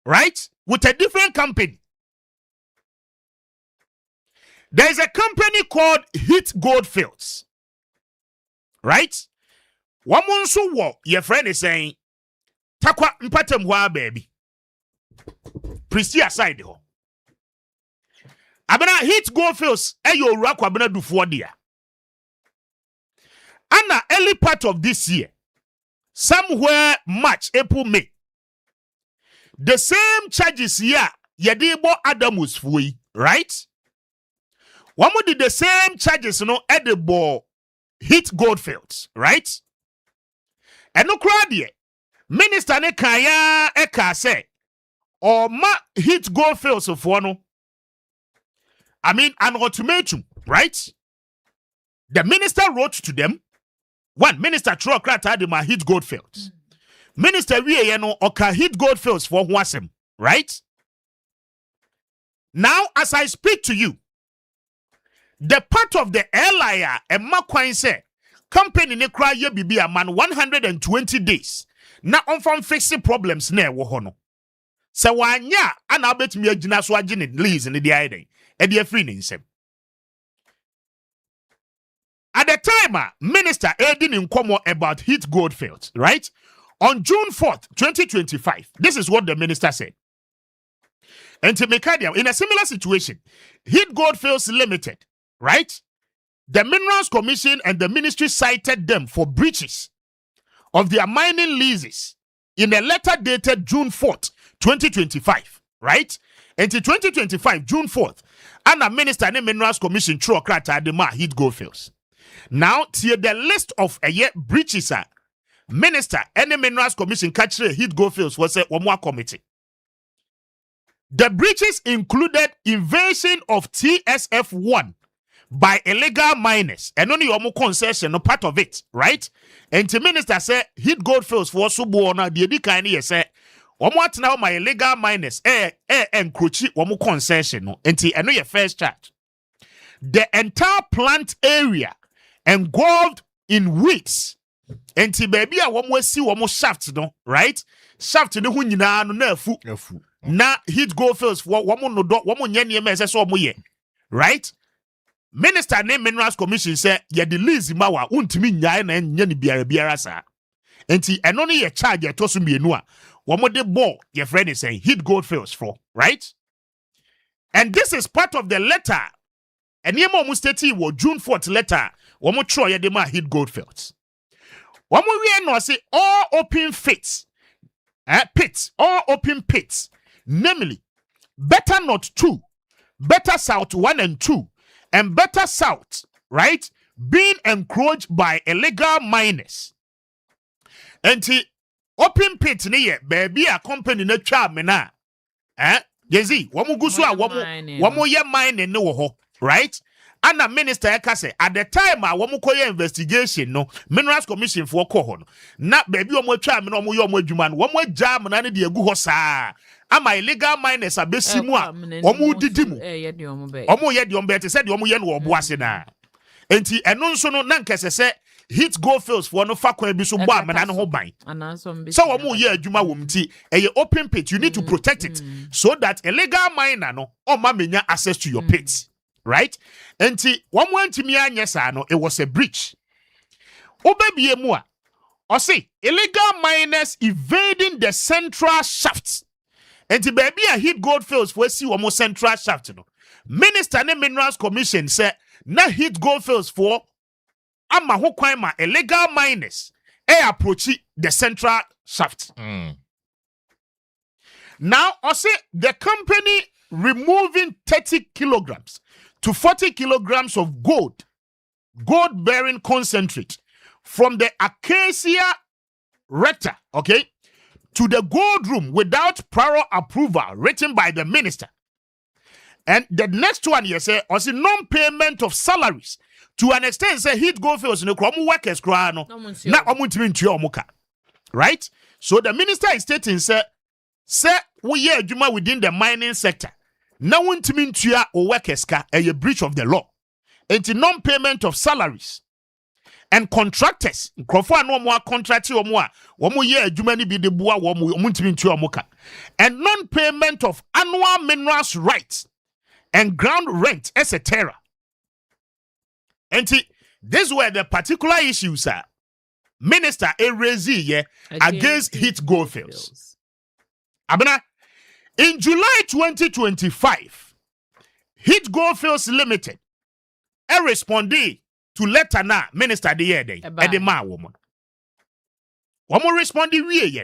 right? With a different company. There is a company called Hit Goldfields, right? One monso wo your friend is saying, "Takwa mpatem wa baby." Presti aside ho. Abena Hit Goldfields eyo owura kwa abena dufo dia. And early part of this year, somewhere March, April, May, the same charges here, Yadibo Adamus Fui, right? One did the same charges, at the ball Hit Goldfields, right? And no crowd here. Minister ne kaya eka say, or ma Hit Goldfields of one. I mean, an ultimatum, right? The minister wrote to them. One minister Trokrata de ma Hit Goldfields. Minister we no oka Hit Goldfields for wasem, right? Now, as I speak to you, the part of the airline and Makwan say company ne cry ye bibi a man 120 days. Na on from fixing problems ne wo hono. Se wanya ana betumi agina so agine lease ne dia iden. E dia free ne nsem. At the time, Minister Edin in Como about Hit Goldfields, right? On June 4th, 2025, this is what the minister said. And to make idea, in a similar situation, Hit Goldfields Limited, right? The Minerals Commission and the ministry cited them for breaches of their mining leases in a letter dated June 4th, 2025, right? And to 2025, June 4th, and a minister and the Minerals Commission through Krata de Ma Hit Goldfields. Now, to the list of a year breaches, Minister and the Minerals Commission catch Hit Goldfields was a Omwa committee. The breaches included invasion of TSF1 by illegal miners, and only Omo concession, no part of it, right? And the minister said Hit Goldfields for Subuona, the Edikani said, Omwat now my illegal miners, and Kruchi Omo concession, no, and I know your first charge. The entire plant area engulfed in weeds. Enti baby a womo si womo shaft no, right? Shaft no hu nyina no na afu. Na Hit Goldfields for womo no do womo nya niema ese so womo ye. Right? Minister ne Minerals Commission say ye the lease ma wa untimi nyae na nya ni biara sa. Enti eno ne ye charge e to so mienu a womo de ball your friend is saying Hit Goldfields for, right? And this is part of the letter. And yemo mu state wo June 4th letter womo tro ye de ma Hit Goldfields. Womo we no say all open pits. Pits, all open pits. Namely, Better North 2, Better South 1 and 2, and Better South, right? Being encroached by illegal miners. And the open pit near baby a company na twa me na. Yezi, womo gusu a womo ye mine no ho, right? And the minister say at the time womo koye investigation no Minerals Commission for ko no na baby omo twa me no omo ye omo adwuma no womo jam na ne de agu ho saa ama illegal miners abesi mu a omo didi mu omo ye de omo bet say de omo ye no obo ase na enti eno nso no na nkese se hit Goldfields for no fa kwan bi so bo amana no ho ban. So wo ye adwuma wo mti eye open pit, you need to protect it so that illegal miner no o ma menya access to your pit, right? Enti wo mo antimi anya sa no, it was a breach. Obebie mu a or say illegal miners evading the central shaft. Enti baby a hit Goldfields for see wo central shaft no. Minister ne Minerals Commission say na hit Goldfields for ama ho kwan ma illegal miners approach the central shaft. Now, I say the company removing 30 kilograms to 40 kilograms of gold-bearing concentrate from the acacia rector, okay, to the gold room without prior approval written by the minister. And the next one, you say, was the non-payment of salaries to an extent. Say hit Goldfields no kromo workers krano na omuntimi ntua omuka, right? So the minister is stating say we ye adwuma within the mining sector na wontimi ntua o workers ka a breach of the law. It's non-payment of salaries and contractors. Nkrofo anu omo contract omo ye adwuma ni bi de bua omuntimi ntua omuka, and non-payment of annual minerals rights and ground rent, etc. And these were the particular issues Minister Erezi against hit Goldfields. Abena, in July 2025, Hit Goldfields Limited responded to letter na Minister the year day at the ma woman. One more responded we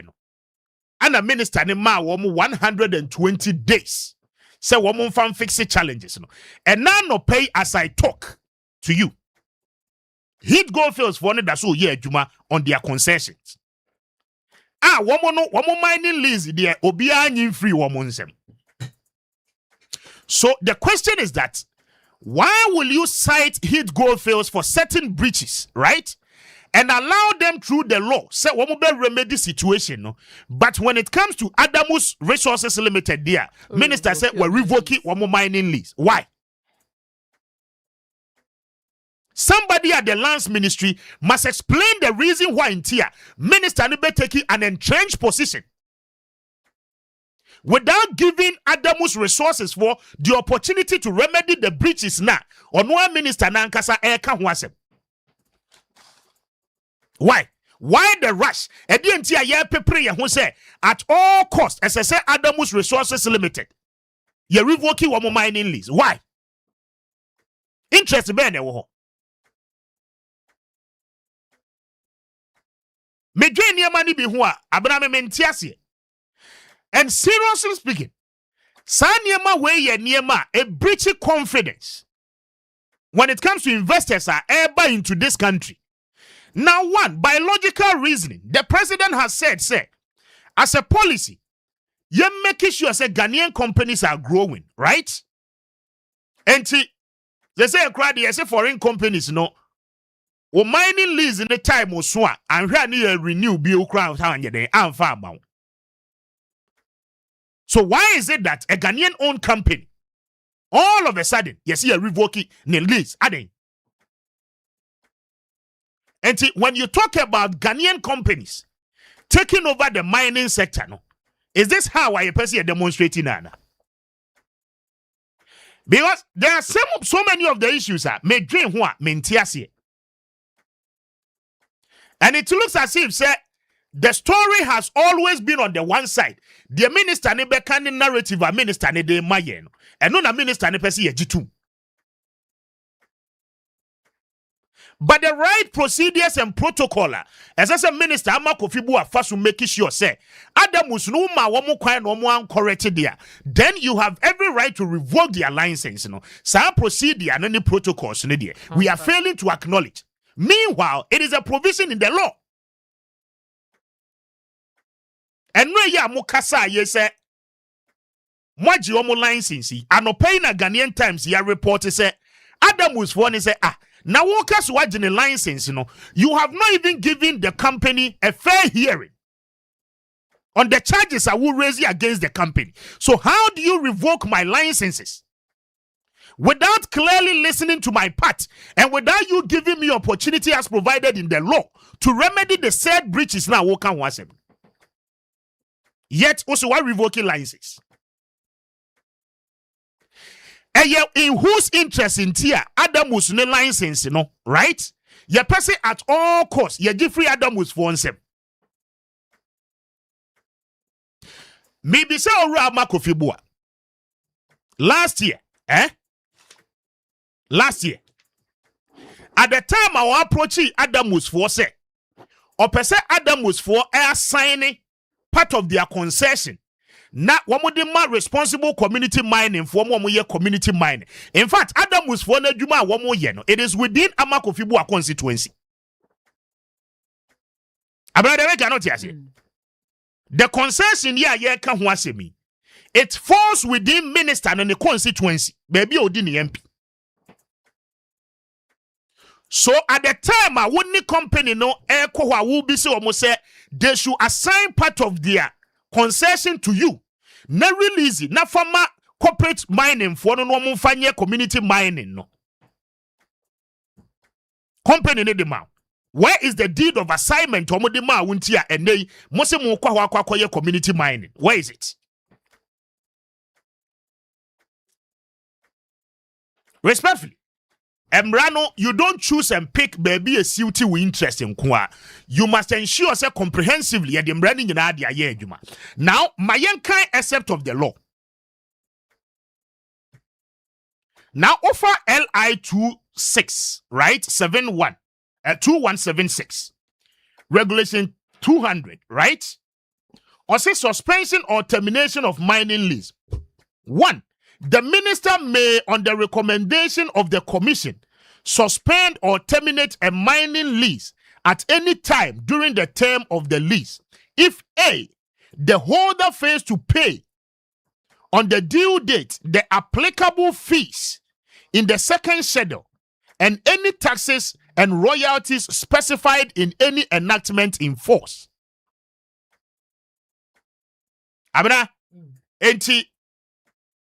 and a minister the ma woman 120 days. Say woman fan fix challenges no. And now no pay as I talk to you. Hit Goldfields for that so yeah juma on their concessions. Woman mining lease there obia nyin free woman sem. So the question is that why will you cite Hit Goldfields for certain breaches, right? And allow them through the law. Say woman be remedy situation, no. But when it comes to Adamus Resources Limited, there, minister said we're revoking woman mining lease. Why? Somebody at the lands ministry must explain the reason why in Tia minister Nibe taking an entrenched position without giving Adamus Resources for the opportunity to remedy the breaches now. Or no minister nankasa eka huasem. Why? Why the rush? Tia ye pepre ye who say at all costs, as I say Adamus Resources Limited. Ye revoking one mining lease. Why? Interest be ne wo. Me dwen niema ni bi ho a abena me mentiase. And seriously speaking, sa niema we ye niema a breach confidence when it comes to investors are ever into this country. Now, one, by logical reasoning, the president has said, as a policy, you're making sure say Ghanaian companies are growing, right? And they say foreign companies, no. O mining lease in the time of swan and renew bill crown and farm. So why is it that a Ghanaian owned company all of a sudden you see a revoking the lease? And when you talk about Ghanaian companies taking over the mining sector, no, is this how I person demonstrating now? Because there are so many of the issues me dream who mentiasi. And it looks as if the story has always been on the one side. The minister ne bekani narrative a minister ne de mayen. And no na minister ne pesi yejitum. But the right procedures and protocol, as a minister, I'm first to make sure say, Adamus no ma womu kwan no mo corrected there. Then you have every right to revoke their license. You know, some procedure and any protocols. We are failing to acknowledge. Meanwhile, it is a provision in the law. And no ya mukasa ye say, Mwaji omo license. Anope na Ghanaian Times ya report say, Adamus one say now, workers who are in a license, you have not even given the company a fair hearing on the charges I will raise against the company. So, how do you revoke my licenses without clearly listening to my part and without you giving me opportunity as provided in the law to remedy the said breaches now wokan wasem. Yet also why revoking licenses? And in whose interest in tia Adamus no license, you know, right? Ye person at all costs, ye give free Adamus for himself. Maybe say Ora Makofibua. Last year, last year, at the time our approach Adamus for say, or per se Adamus for air signing part of their concession. Na wamudima responsible community mining for one community mining. In fact, Adamus for na juma wamo yeno. It is within Amakofibua constituency. Abradere cannot hear. The concession here can wasemi. It falls within minister and the constituency. Baby odini MP. So at the time, I wouldn't company no air koha will be so almost say they should assign part of their concession to you. Na release na former corporate mining for no one fanya community mining no. Company ne demand. Where is the deed of assignment to Modima Wuntia and they must kwa community mining? Where is it? Respectfully, Emrano, you don't choose and pick baby a suit we interest in kwa. You must ensure say comprehensively at the branding in Adia Yejuma. Now, my kind accept of the law. Now offer LI 26, right? 2176. Regulation 200, right? Or say suspension or termination of mining lease. 1. The minister may, on the recommendation of the commission, suspend or terminate a mining lease at any time during the term of the lease. If A, the holder fails to pay on the due date the applicable fees in the second schedule and any taxes and royalties specified in any enactment in force. Abra, enti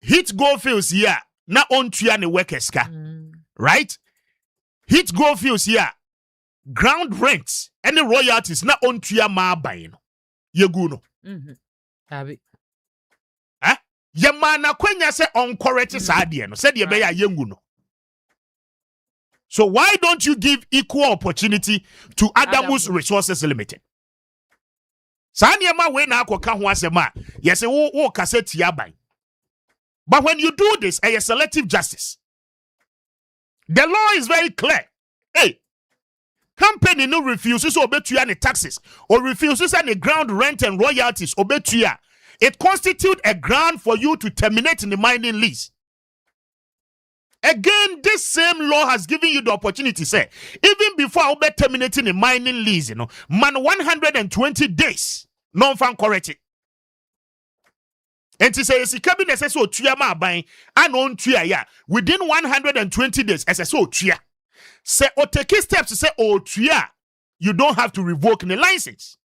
hit goldfields here, na on tuya ne workers ka, right? Hit goldfields here, ground rents, any royalties na on tuya ma bayin. Yeguno. Abi. Yemana kwenya se on correct sadie no, said ye be ya yenguno. So why don't you give equal opportunity to Adamus Resources Limited? Sanyema we na akoka ho asema, yes wo kaseti yabai. But when you do this, a selective justice. The law is very clear. Hey, company no refuses to obey to any taxes or refuses any ground rent and royalties obey to ya. It constitutes a ground for you to terminate the mining lease. Again, this same law has given you the opportunity, say, even before I obey terminating the mining lease, you know, man 120 days, non-fan corrected. And to say, si cabinet says so tuya ma buying and on tuya ya within 120 days, as I so tuya. Say or take steps to say oh tuya, you don't have to revoke the license.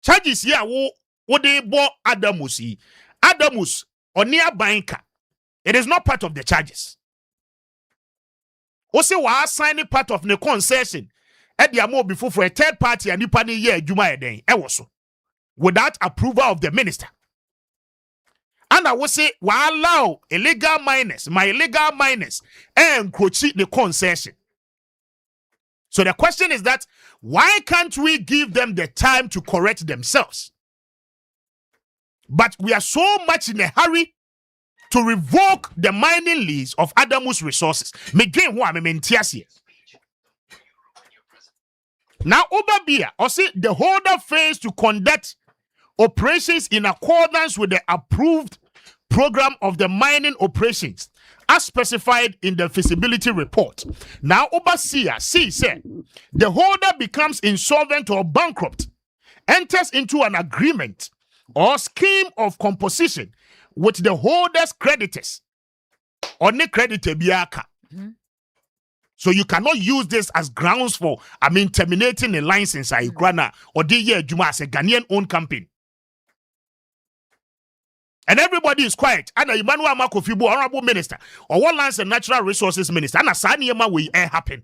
Charges here wo they bought Adamus or near banker. It is not part of the charges. Also, we signing part of the concession at the amount before for a third party and you pani year Juma then. Without approval of the minister. And I will say, we allow illegal miners, my illegal miners, and encroach the concession. So the question is that, why can't we give them the time to correct themselves? But we are so much in a hurry to revoke the mining lease of Adamus Resources. Now, Obabia, or say the holder fails to conduct operations in accordance with the approved program of the mining operations as specified in the feasibility report. Now, overseer C said the holder becomes insolvent or bankrupt, enters into an agreement or scheme of composition with the holder's creditors or ne creditor biaka. So you cannot use this as grounds for, terminating a license or the year Juma as a Ghanaian owned company. And everybody is quiet. And Emmanuel Makofibu, Honorable Minister, or War Lands and Natural Resources Minister, and a Saniema will happen.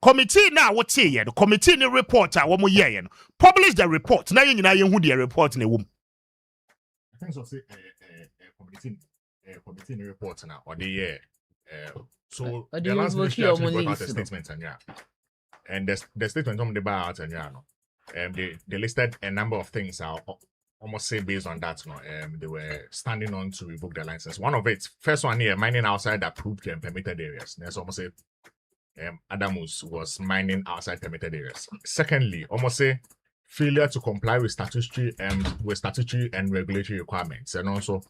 Committee now what say the committee in the report one more year publish the report. Now you know who the report in the womb. I think so. Say committee in the report now or the year. So the last ministry actually brought out a statement and the statement on the bar out and they listed a number of things. Almost say based on that, they were standing on to revoke their license. One of it, first one here, mining outside approved and permitted areas. There's almost say Adamus was mining outside permitted areas. Secondly, almost say failure to comply with statutory and regulatory requirements, and also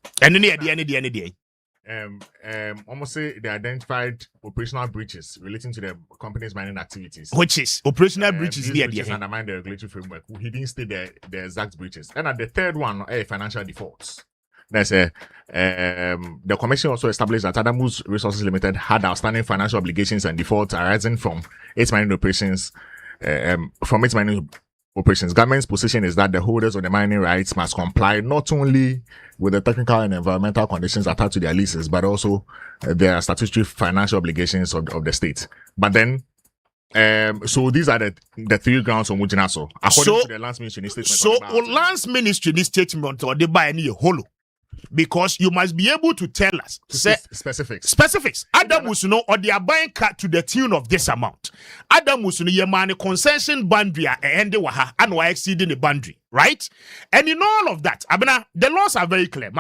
almost say they identified operational breaches relating to the company's mining activities. Which is operational breaches? These breaches undermine the regulatory framework. He didn't state the exact breaches. And at the third one, financial defaults. There's the commission also established that Adamus Resources Limited had outstanding financial obligations and defaults arising from its mining operations. Government's position is that the holders of the mining rights must comply not only with the technical and environmental conditions attached to their leases, but also their statutory financial obligations of the state. But then, so these are the three grounds on which according to the Lands Ministry statement. So, Lands Ministry statement or they buy any hollow. Because you must be able to tell us specifics. Adamus no or they are buying cut to the tune of this amount. Adamus no your money concession boundary and why exceeding the boundary, right? And in all of that, the laws are very clear.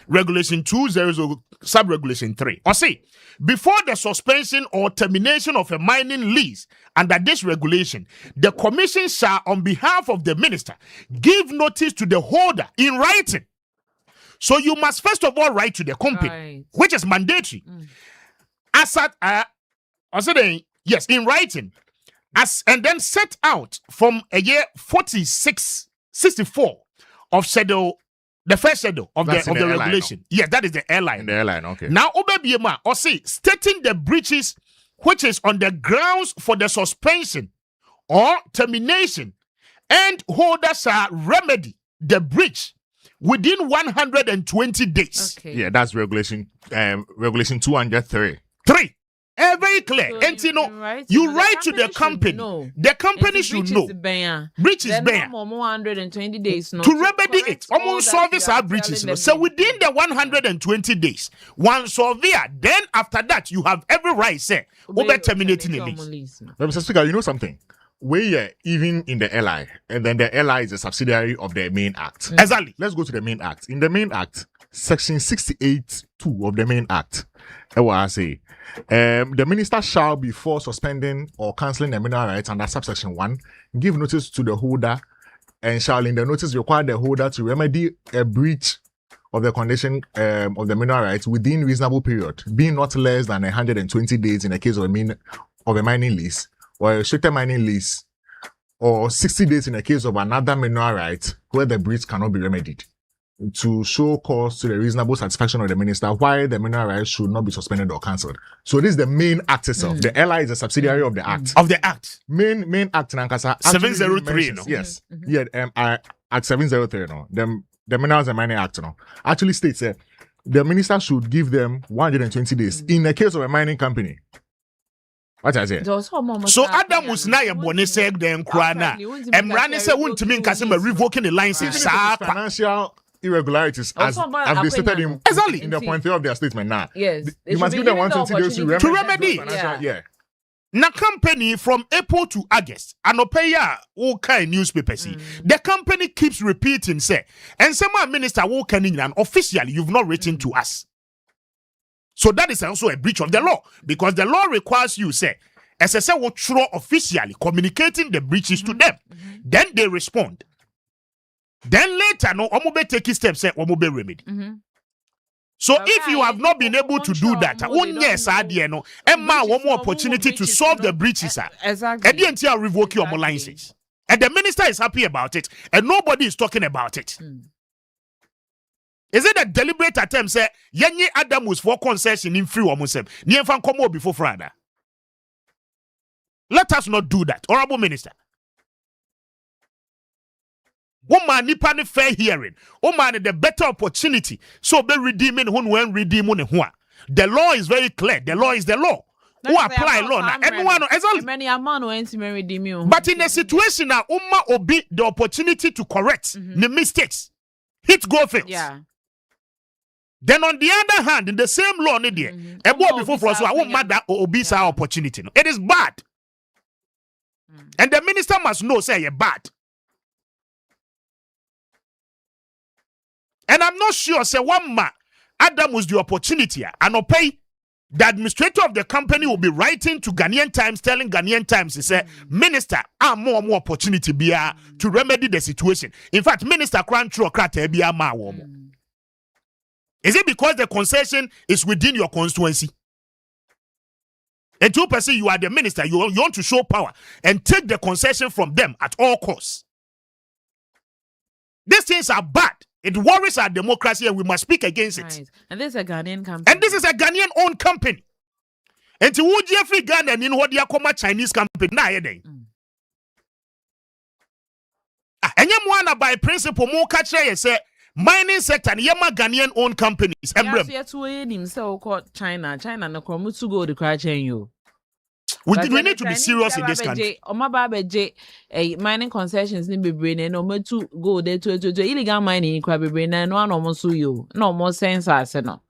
Regulation 200 sub-regulation 3. Or say, before the suspension or termination of a mining lease under this regulation, the commission shall, on behalf of the minister, give notice to the holder in writing. So you must first of all write to the company, which is mandatory. In writing, and then set out from a year 64 of schedule, the first schedule of the regulation. Yes, that is the airline. The airline, okay. Now, Obebiema, or say, stating the breaches which is on the grounds for the suspension or termination, and holders shall remedy the breach within 120 days. Okay. Yeah, that's regulation 203. Very clear. So and you write to the company. The company should know. Breach is bad. 120 days to remedy it. Almost service our breaches. So within the 120 days, one surveyor, then after that, you have every right, say, over terminating the lease. Mr. Speaker, you know something? We even in the LI, and then the LI is a subsidiary of the main act. Exactly. Let's go to the main act. In the main act, section 68(2) of the main act, the minister shall, before suspending or cancelling the mineral rights under subsection 1, give notice to the holder, and shall in the notice require the holder to remedy a breach of the condition of the mineral rights within reasonable period, being not less than 120 days in the case of a mining lease, or a restricted mining lease, or 60 days in the case of another mineral right where the breach cannot be remedied, to show cause to the reasonable satisfaction of the minister why the mineral right should not be suspended or cancelled. So this is the main act itself. The LI is a subsidiary of the act. Of the act. Main act Nankasa. 703, no? Yes. Yeah, Act 703, no. The Minerals and Mining Act, no. Actually states that the minister should give them 120 days in the case of a mining company. What I say? So Adamus na yebone say den kra na. Emrane say wontimi nkase ma revoking the license. Financial irregularities as they stated in the point 3 of their statement now. Yes. You must give them 120 days to remedy. Yeah. Na company from April to August, anopeya all kind newspapers. The company keeps repeating say, and some minister will can officially you've not written to us. So that is also a breach of the law, because the law requires you say, SSA will throw officially communicating the breaches to them. Then they respond. Then later, no, omobe take steps, say omobe remedy. So if you have not been able to do that, one more opportunity to solve the breaches. Exactly. And the entire revoke your license. And the minister is happy about it, and nobody is talking about it. Is it a deliberate attempt? Say, Yenye Adamus for concession in free omusem. Nienfan komo before Friday. Let us not do that, Honorable Minister. Woman nipa ne fair hearing. Woman the better opportunity. So be redeeming when redeem on who. The law is very clear. The law is the law. Who apply law now? Everyone exactly. But in a situation now, Umma obi the opportunity to correct the mistakes. Hit go fails. Yeah. Then on the other hand, in the same law, before for us, I won't matter obese our opportunity. No. It is bad. And the minister must know, say you're bad. And I'm not sure, say one man, Adam was the opportunity, and I'll pay. The administrator of the company will be writing to Ghanaian Times, telling Ghanaian Times, he said, Minister, more opportunity be to remedy the situation. In fact, Minister Krancho Krate be Is it because the concession is within your constituency? And 2%, you are the minister, you want to show power and take the concession from them at all costs. These things are bad. It worries our democracy and we must speak against it. And this is a Ghanaian company. And this is a Ghanaian owned company. And to would Jeffrey Ghana in what they call Chinese company now. And you want by principle more catch say mining sector and yama Ghanaian owned companies. Yes, so called China no come to go the crash you. We need to be serious in this country. Mining concessions need be bringing no more to go there to illegal mining crab be bringing no almost you no more sense as no.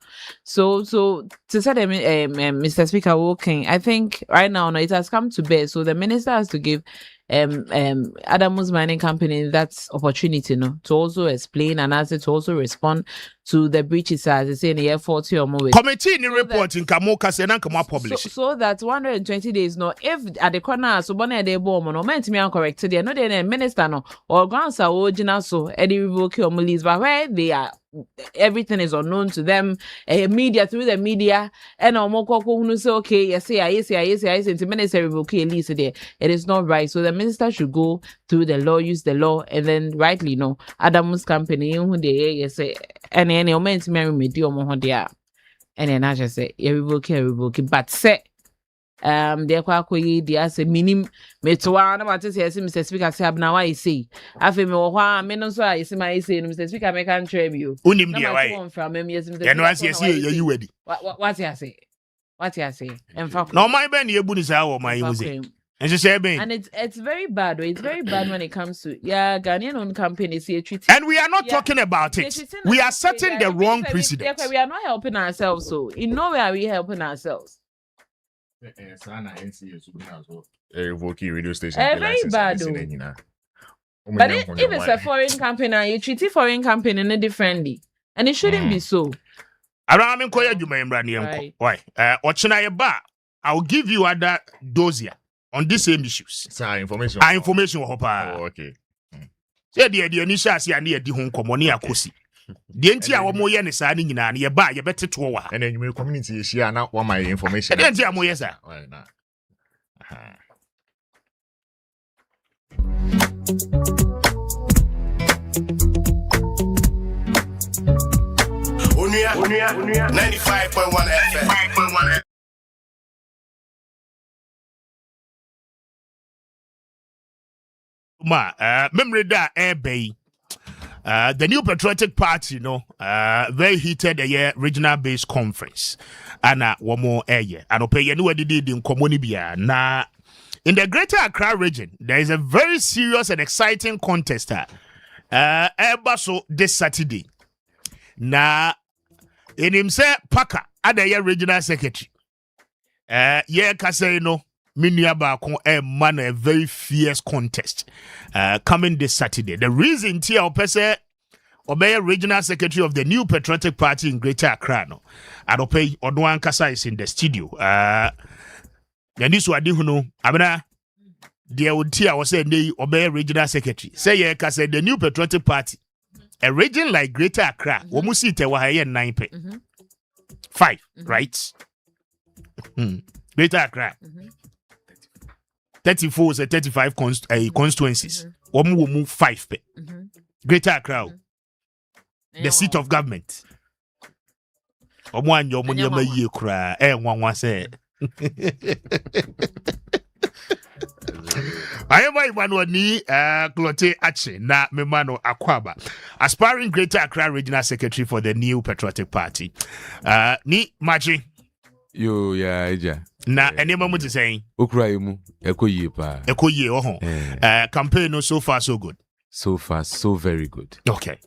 So to say them Mr. Speaker walking, I think right now it has come to bear. So the minister has to give Adamus Mining Company that opportunity to also explain and also to also respond to the breaches as they say in the year 40 or more. Committee in the report in Kamoka Senan Kama publish. So that 120 days if at the corner so bonnet de bomb no meant me corrected there no the minister no or grants are original so Eddie revoke or release but where they are everything is unknown to them media through the media and omoko who say okay yes the minister revoke at least there it is not right so the minister should go through the law use the law and then rightly Adamus company who they yes and any moment me remedy omo there and then I just say revoke but say there kwakoyi dia say minim metwa na mate say Mr. Speaker say abna why say afi me wo hwa me no so I say my say Mr. Speaker me can try me o unim dia why ya no asi you wedi what you say emfa no my ben ye bu ni say wo my say and she say ben and it's very bad it's very bad when it comes to Ghanaian owned companies here treating and we are not talking about it we are setting the wrong precedent we are not helping ourselves so in no way are we helping ourselves. Revoking radio station. Very bad. But if it's a foreign company, you treat a foreign company in a differently, and it shouldn't be so. Around why? I'll give you other dossier on these same issues. Information. Information. Okay. Say the initial see and the home common akosi. The entire moye ne sa ni nyina na ye ba ye beteto wa and then you community share na one my information the entire moye sa right now Unia 95.1 FM. Memory da bay. The New Patriotic Party, very heated regional based conference. And one more area. And I'll pay you know did in Comunibia. Now, in the Greater Accra region, there is a very serious and exciting contest. So this Saturday. Now, in him say Paka, other regional secretary. Kaseno. Man, a very fierce contest coming this Saturday. The reason Tia Opese Obey regional secretary of the New Patriotic Party in Greater Accra no Adopay Odwan Kasa is in the studio. Yanisu Adihuno Abena dear would Tia was saying they obey regional secretary. Say Kasa the New Patriotic Party. A region like Greater Accra, Womusite Wahaya 9 5, right? Greater Accra. 34 to 35 constituencies. Will move 5 pe. Greater Accra. The seat of government. One your money ye cry. One say. Ayaba Imanwani Klote Ache na Memano Akwaba, aspiring Greater Accra Regional Secretary for the New Patriotic Party. Ni Maji. Yo, yeah, Eja. Na enema mu saying Ukraimu, Ekoye pa. Ekoye oho. Campaign no so far so good. So far, so very good. Okay.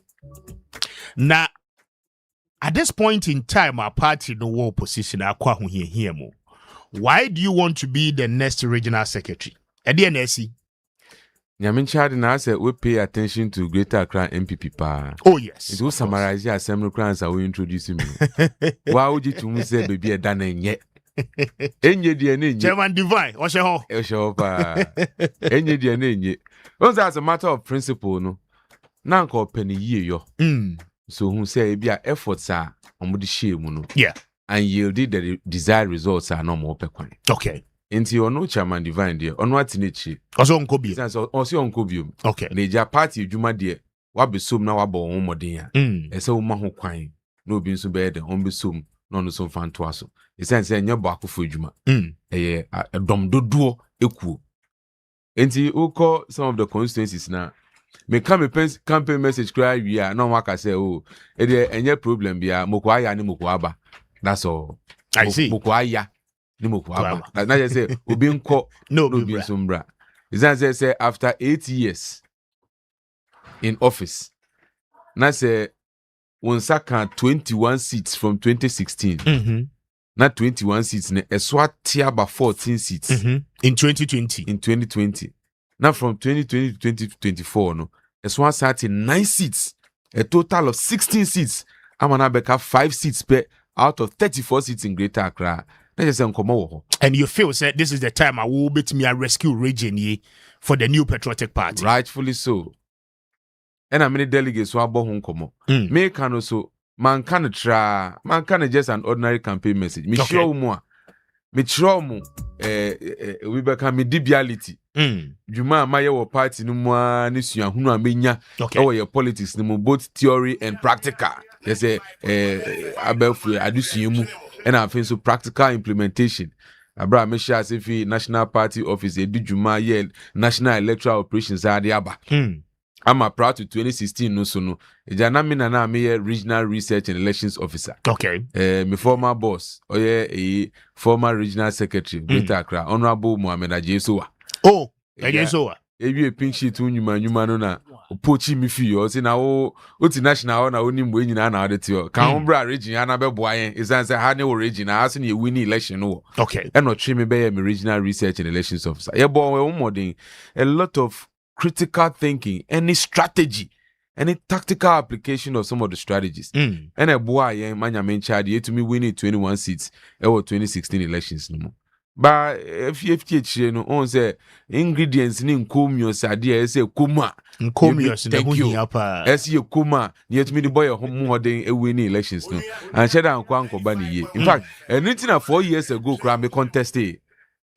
Now, at this point in time, our party no war position akwa hu here mo. Why do you want to be the next regional secretary? NSC. Nyamin Chad and I said we pay attention to Greater Accra MPP pa. Oh yes. It will summarize your assembly crowns are introducing me. Why would you to say baby a done yet? Enye DNA. German Divine. Osho. Osho pa. Enye DNA. Once as a matter of principle, no. Now call penny year yo. So who say be efforts are on the shame, no. Yeah. And yielded the desired results are no more pequine. Okay. Into your no chairman divine dear, on what in it. Also on Kobi. Also on Kobium. Okay. Neja party, Juma dear. What be sum now about one more dear. And so maho quine. No being so bad, on be sum, none so fan to us. It sends a new back for Juma. A dom do duo equal. Into you call some of the constituencies now. Me come a campaign message cry, we are no work I say, oh, any problem be a Mokwaya and Mokwaba. That's all. I see. Mokwaya. That's not just say Ubin ko no be sombra. Is that say after 8 years in office, na say Wonsaka 21 seats from 2016. Not 21 seats, ne Eswat Tiaba 14 seats in 2020. In 2020. Now from 2020 to 2024, no Eswat sat in 9 seats, a total of 16 seats. Amanabeka 5 seats per out of 34 seats in Greater Accra. And you feel say this is the time I will bet me a rescue region ye for the New Patriotic Party. Rightfully so. And how many delegates who are born komo. Me can also man can try man can just an ordinary campaign message. Me show more. Me show more. We become me debiality. Juma maye wo party no mo ni sua hunu amenya. Or your politics no both theory and practical. They say abefu adusuemu. And I think so practical implementation. Abra me share say fi National Party office e Juma ye National Electoral Operations aba. I'm a proud to 2016 no so no. Ejana me na me regional research and elections officer. Okay. Me former boss, a former regional secretary, Greater Accra, Honorable Mohamed Ajesowa. Oh, Ajesowa. Ebi a pink sheet nyuma no na pochi mi fi o say na o ti national na oni mbo nyina na adetio kan ombra region ana be boayen isan say ha ne o region na aso ne win election no. Okay. E no three me be me regional research and elections officer. Ye bo we modern a lot of critical thinking, any strategy, any tactical application of some of the strategies. And a boy yen manya men child ye to me winning 21 seats or 2016 elections no more. But if you no on say ingredients in kumyo sadia say kuma kumyo thank you as you kuma yet me the boy home more than a winning elections no and sheda and kwanko bani ye in fact anything 4 years ago me contested.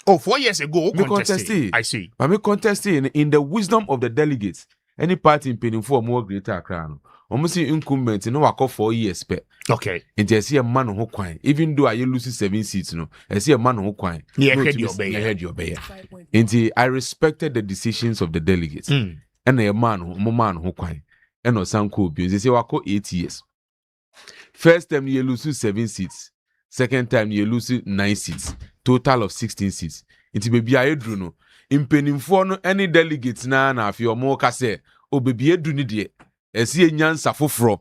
Oh, 4 years ago, contested. I see. But me contested in the wisdom of the delegates. Any party in penning for more Greater Accra. Almost incumbent no work 4 years pe. Okay. And I see a man who quine. Even though I lose 7 seats, no, I see a man who quine. Yeah, head your bay. And I respected the decisions of the delegates. And a man who quine. And no some cool they say wako 8 years. First time you lose 7 seats. Second time you lose 9 seats. Total of 16 seats. Inti baby aedru no. Impenimfo no any delegates na afi omo ka se o baby edu ni de. Esi enyansa foforo.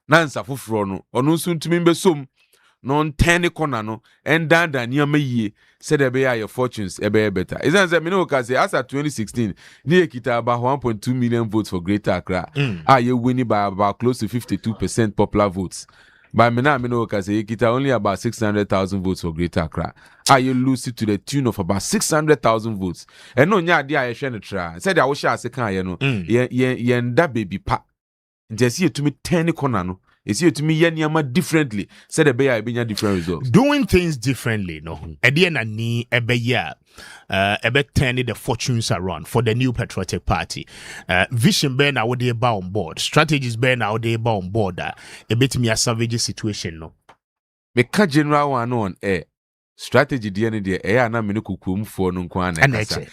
Na nsa foforo no. Ono nso ntumi besom no ntene kona no endanda niam yie said e be your fortunes e be better. Isn't say me no ka say as at 2016 ni ekita about 1.2 million votes for Greater Accra. You winning by about close to 52% popular votes. But me know because you get only about 600,000 votes for Greater Accra. You lose it to the tune of about 600,000 votes. And no, yeah, I shouldn't try. Said I wish I said, that baby pa. Just see to me 10 corner. It's here to me yama differently. Said a bear being different results. Doing things differently, no. Ediana ni ebeya. Turning the fortunes around for the New Patriotic Party. Vision bear now they bow on board. Strategies bear now they bow on board. A bit me a savage situation, no. Make general one on air. strategy deɛ no deɛ ɛyɛ ana mene kokuomfoɔ no nko ana ɛkasa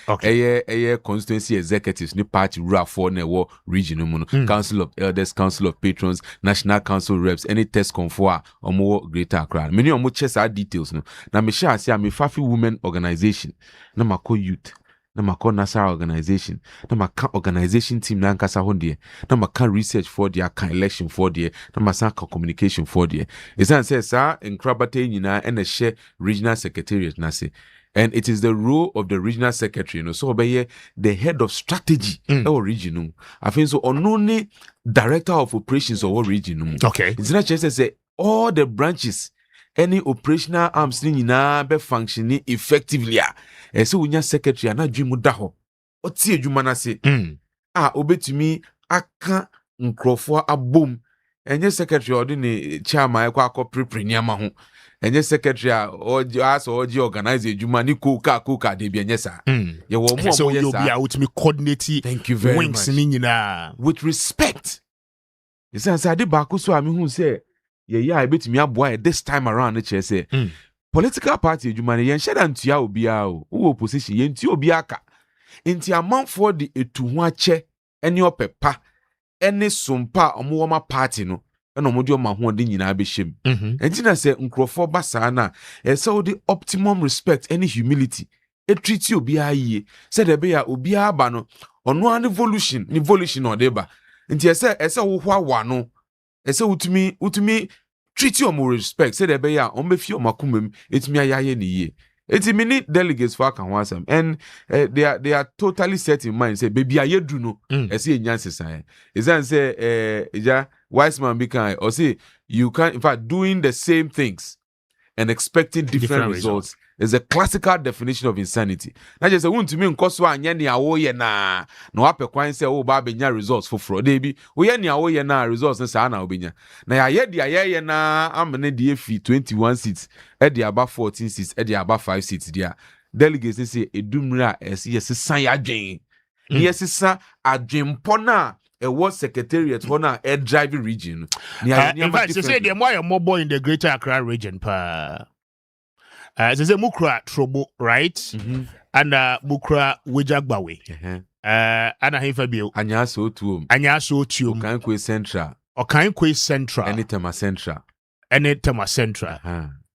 ɛyɛ constituency executives ne party wurafoɔ na ɛwɔ region no mu no council of elders, council of patrons, national council reps, any test confoɔ a ɔmo Greater Accra mene ɔmo kyɛ saa details no na mehyɛ ase a mefafi women organization na makɔ youth na maka Nasara organization na maka organization team na nkasa ho deɛ na maka research for deɛ aka election for deɛ na masaka communication for deɛ esan sɛ saa nkrabata nyinaa ɛna hyɛ regional secretariat na se and it is the role of the regional secretary no so obeye the head of strategy or region no afin so ono ne director of operations or region no okay it's not just say all the branches any operational arms ni nyinaa be functioning effectively so unya secretary ana dwemu da ho otie adwuma na se obetumi aka nkrofo abom enye secretary odi ne chairman ekwa akọ niama ho enye secretary oji organize adwuma ni koka de bia nyesa ye wo mo so you be out me coordinate wings ni nyinaa with respect isan say ade ba ko so a me hu say ye ya ebetumi aboa this time around na che say political party adwuma ne yen sheda ntua obia o opposition yen ntua obia aka enti amanfo de etu ho ache ene opepa ene sompa omwoma party no ena omodi oma ho de nyina be hyem enti na se nkrofo basa na so the optimum respect any humility e treat obia yie se de be ya obia aba no ono an evolution no de ba enti ese wo ho awa no ese utumi treat you more respect say the be ya on be fi omakumem etumi ayaye ne yie eti mini delegates for aka ho asam and they are totally set in mind say baby ayedu no ese enyansesa is that say eja wise man be kind or say you can in fact doing the same things and expecting different results is a classical definition of insanity. Na just say untumi nkoso anya ne awoye na wape kwan say wo ba benya results for dey bi wo ye ne awoye na results na sa na obenya na ya ye na amene de fi 21 seats e de aba 14 seats e de aba 5 seats dia delegates say edumra yesisan ya adwen yesisan adwenpo na was secretariat for a driving region. In fact, they say the more boy in the Greater Accra region pa. They say Mukra Trobo, right? And Mukra Wijagbawe. And I Fabio. Anyaso tuum. Okankwe Central. Okankwe Central. Any Tema Central. Any Tema Central.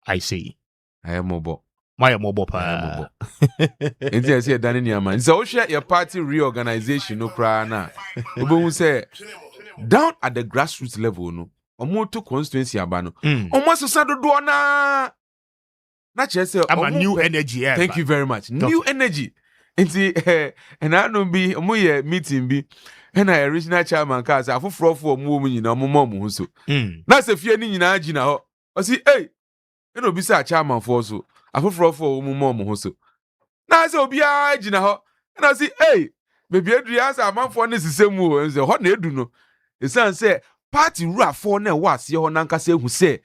I see. I am mobile. My mobile pa. Enti I say Danny Niaman. So share your party reorganization no cry na. Obo say down at the grassroots level no. Omo to constituency aba no. Omo so dodo na. Na che say I'm a new energy. Thank you very much. New energy. Enti and I no be omo ye meeting bi. And I original chairman ka say afoforo omo nyina omo mo so. Na se fie ni nyina agina ho. O si hey. E no bi say chairman for so. Afoforo for omumo ho so na se obi agina ho na say hey baby edu ya say amanfo ne sisemu o nse ho na edu no esan say party ruafo na wa ase ho nanka se hu say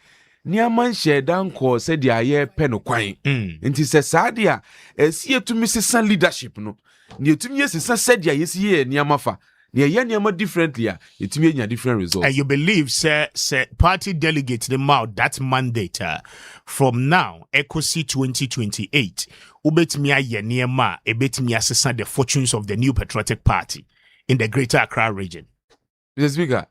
niaman shedan ko se dia ye pe no kwan nti se saade a esi etumi sesa leadership no ne etumi yesesa se dia yesi ye niama fa ne ye niama differently a etumi enya different results. And you believe say party delegates them out that mandate from now ECOC 2028 ubetumi aye niama ebetumi asesa the fortunes of the new patriotic party in the Greater Accra region. Mr. Speaker,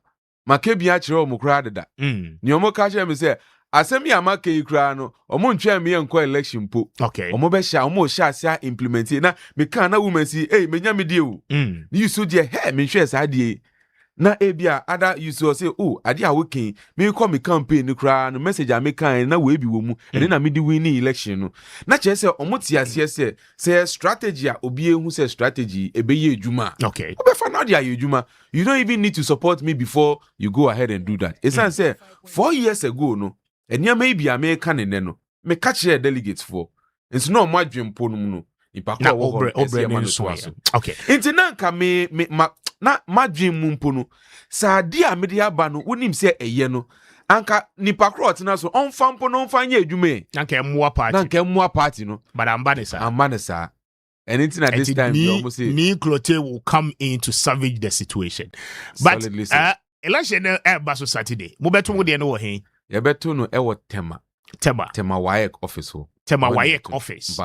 makebia chiro omukra deda. Ni omo ka che me say asemi amaka ikra no omo ntwa me enko election po. Okay. Omo be sha omo sha sia implement na me kan na woman si menya me die o. Ni so die me hwe sa die. Na ebia ada you so say ade a working me call me campaign ni kra no message a me kan na we bi wo mu ene na me di win election no na che say omo ti ase say strategy a obi ehu say strategy ebeye edwuma. Okay. Obefa na dia edwuma. You don't even need to support me before you go ahead and do that. It's say 4 years ago no enya maybe a me kan ne no me catch here delegates for it's no mo adwempo no no ipakọ wo okay enti na nka me na madwem mu mpo no saade a me de aba no wonim se eye no anka nipakro tena so onfa mpo no onfa nya adwuma anka emmoa party no but ambane sa and it's not this time you almost say Ni Clote will come in to salvage the situation but election baso Saturday mo beto mo de no wo hen ye beto no e wo tema WAEC office ho Tema Wayek office.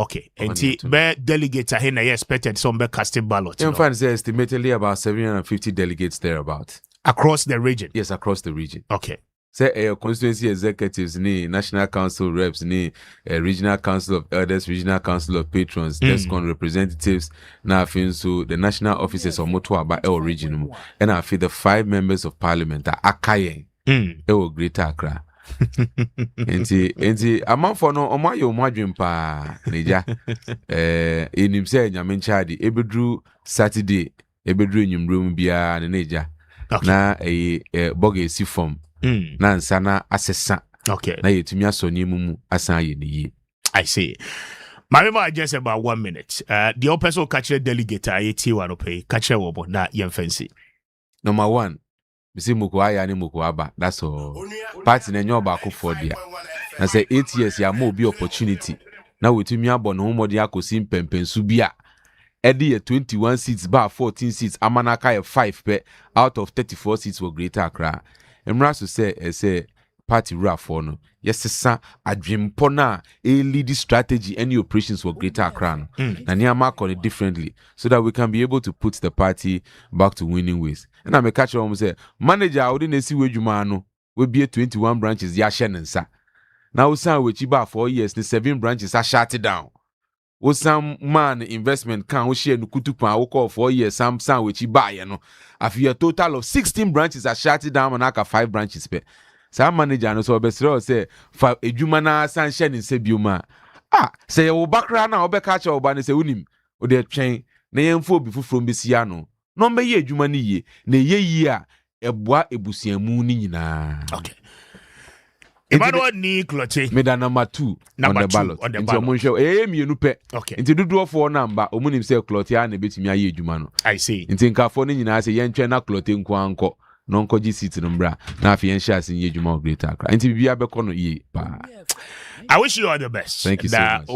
Okay. And be delegate here na expected some be casting ballot. In fact, there's estimatedly about 750 delegates thereabout. Across the region. Yes, across the region. Okay. Say constituency executives, ni national council reps, ni regional council of elders, regional council of patrons, DESCON representatives. Now I feel so the national officers of Motuaba El region, and I feel the 5 members of parliament are Akaye, El Greater Accra. Enti amanfo no omo ayo mo adwen pa neja enim se nyame nchade ebedru Saturday ebedru enyumrum bia ne neja na boga esi form na nsana asesa na yetumi asoni mu asan ye ne yi. I see. My just about 1 minute. The opposite catcher delegate IAT one pay catcher wobo na yemfensi. Number 1, Misi Mukwaya ni Mukwaba. That's all. Party na nyo baako for dia. Na say 8 years ya mo be opportunity. Na wetumi abon ho modi akosi mpempensu bia. Edi ye 21 seats bar 14 seats amanaka ye 5 pe out of 34 seats for Greater Accra. Emra so say party rule for no. Yes sir adwempo na lead strategy any operations for Greater Accra. Na near mark on it differently so that we can be able to put the party back to winning ways. And I may catch on say manager I wouldn't see where you man we be 21 branches ya shenensa. Now some we chiba 4 years the 7 branches are shut down. O some man investment can we share nukutupa we call 4 years some we chiba you know. After a total of 16 branches are shut down and aka 5 branches pe. Some manager no so besro say fa edwuma na san hye ne sebiuma say wo bakra na obeka cha oba ne say unim o de twen na yemfo obi fufuro mbesi ano no mbe ye edwuma ne ye na ye yi a eboa ebusiamu ni nyina. Okay. Emmanuel ni kloche meda number 2 on the ballot nti omo hwe mienu pe nti dodo for number omunim say kloche a na betimi aye edwuma no. I see. Nti nkafo ne nyina say yentwe na kloche nko anko non koji seat numbra na afi en share sin yejuma of Greater Accra nti bibia be kono ye pa. I wish you all the best. Thank you so much.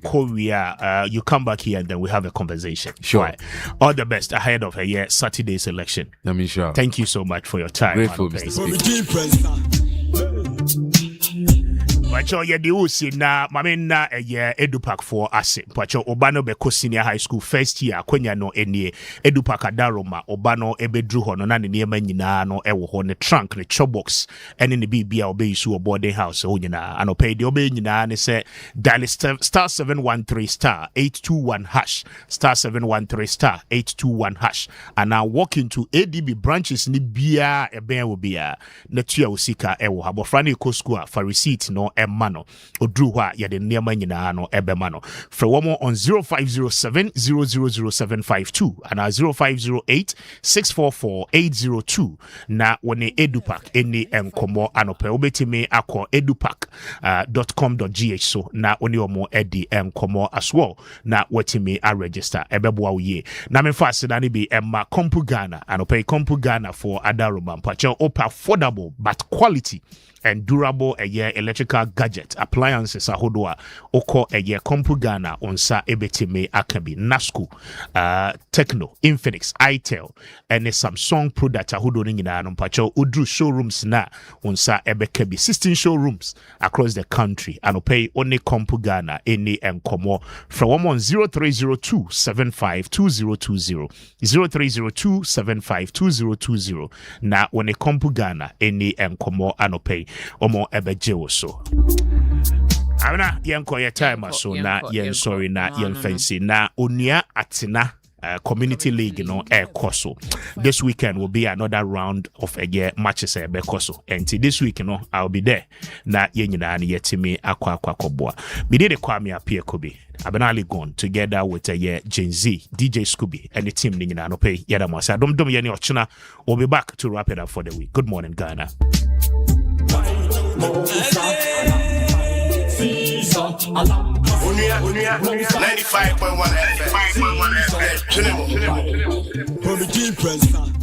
Korea, you come back here and then we have a conversation. Sure. Right. All the best ahead of Saturday's election. I'm sure. Thank you so much for your time. Grateful, Mr. Speaker. Pacho ye di usi na mamena edupak for ase. Pacho obano beko senior high school first year kwenya no enye edupak adaroma obano ebedru ho no na ne niema nyina no ewo ho ne trunk ne chobox ene ne bibia obe isu o boarding house ho nyina anope de obe nyina ne se dial star 713 star 821 hash star 713 star 821 hash and now walk into ADB branches ni bia eben wo bia na tua osika ewo ha bofra ne ko school for receipt no emano odru hwa ya de niema nyina no ebema for one more on 0507 0000752 and 0508 644 802 na woni edupak eni enkomo anope obetime akọ edupak.com.gh so na oni omo edi enkomo as well na wetime a register ebeboa uye na me fa seda ni bi emma kompu Ghana anope kompu Ghana for adaroma mpacho op affordable but quality and durable electrical gadget appliances ahodoa oko kompu Ghana onsa ebetime akabi Nasco Techno Infinix Itel and Samsung product ahodo ni nyina no mpacho udru showrooms na onsa ebekabi 16 showrooms across the country anopay only kompu Ghana any enkomo from 0302 752020 0302 752020 na when kompu Ghana any enkomo anopay omo ebejewo so amna yenko ye time so na yen sorry na yen fancy na onua atena community league no koso this weekend will be another round of matches koso and this week I'll be there na yen nyina na yetimi akwa koboa me did Kwame Appiah Kubi abenali gone together with Gen Z DJ Scooby and the team ni nyina no pay yada mo sa dom ye ni ochuna. We'll be back to wrap it up for the week. Good morning Ghana. 95.1 FM.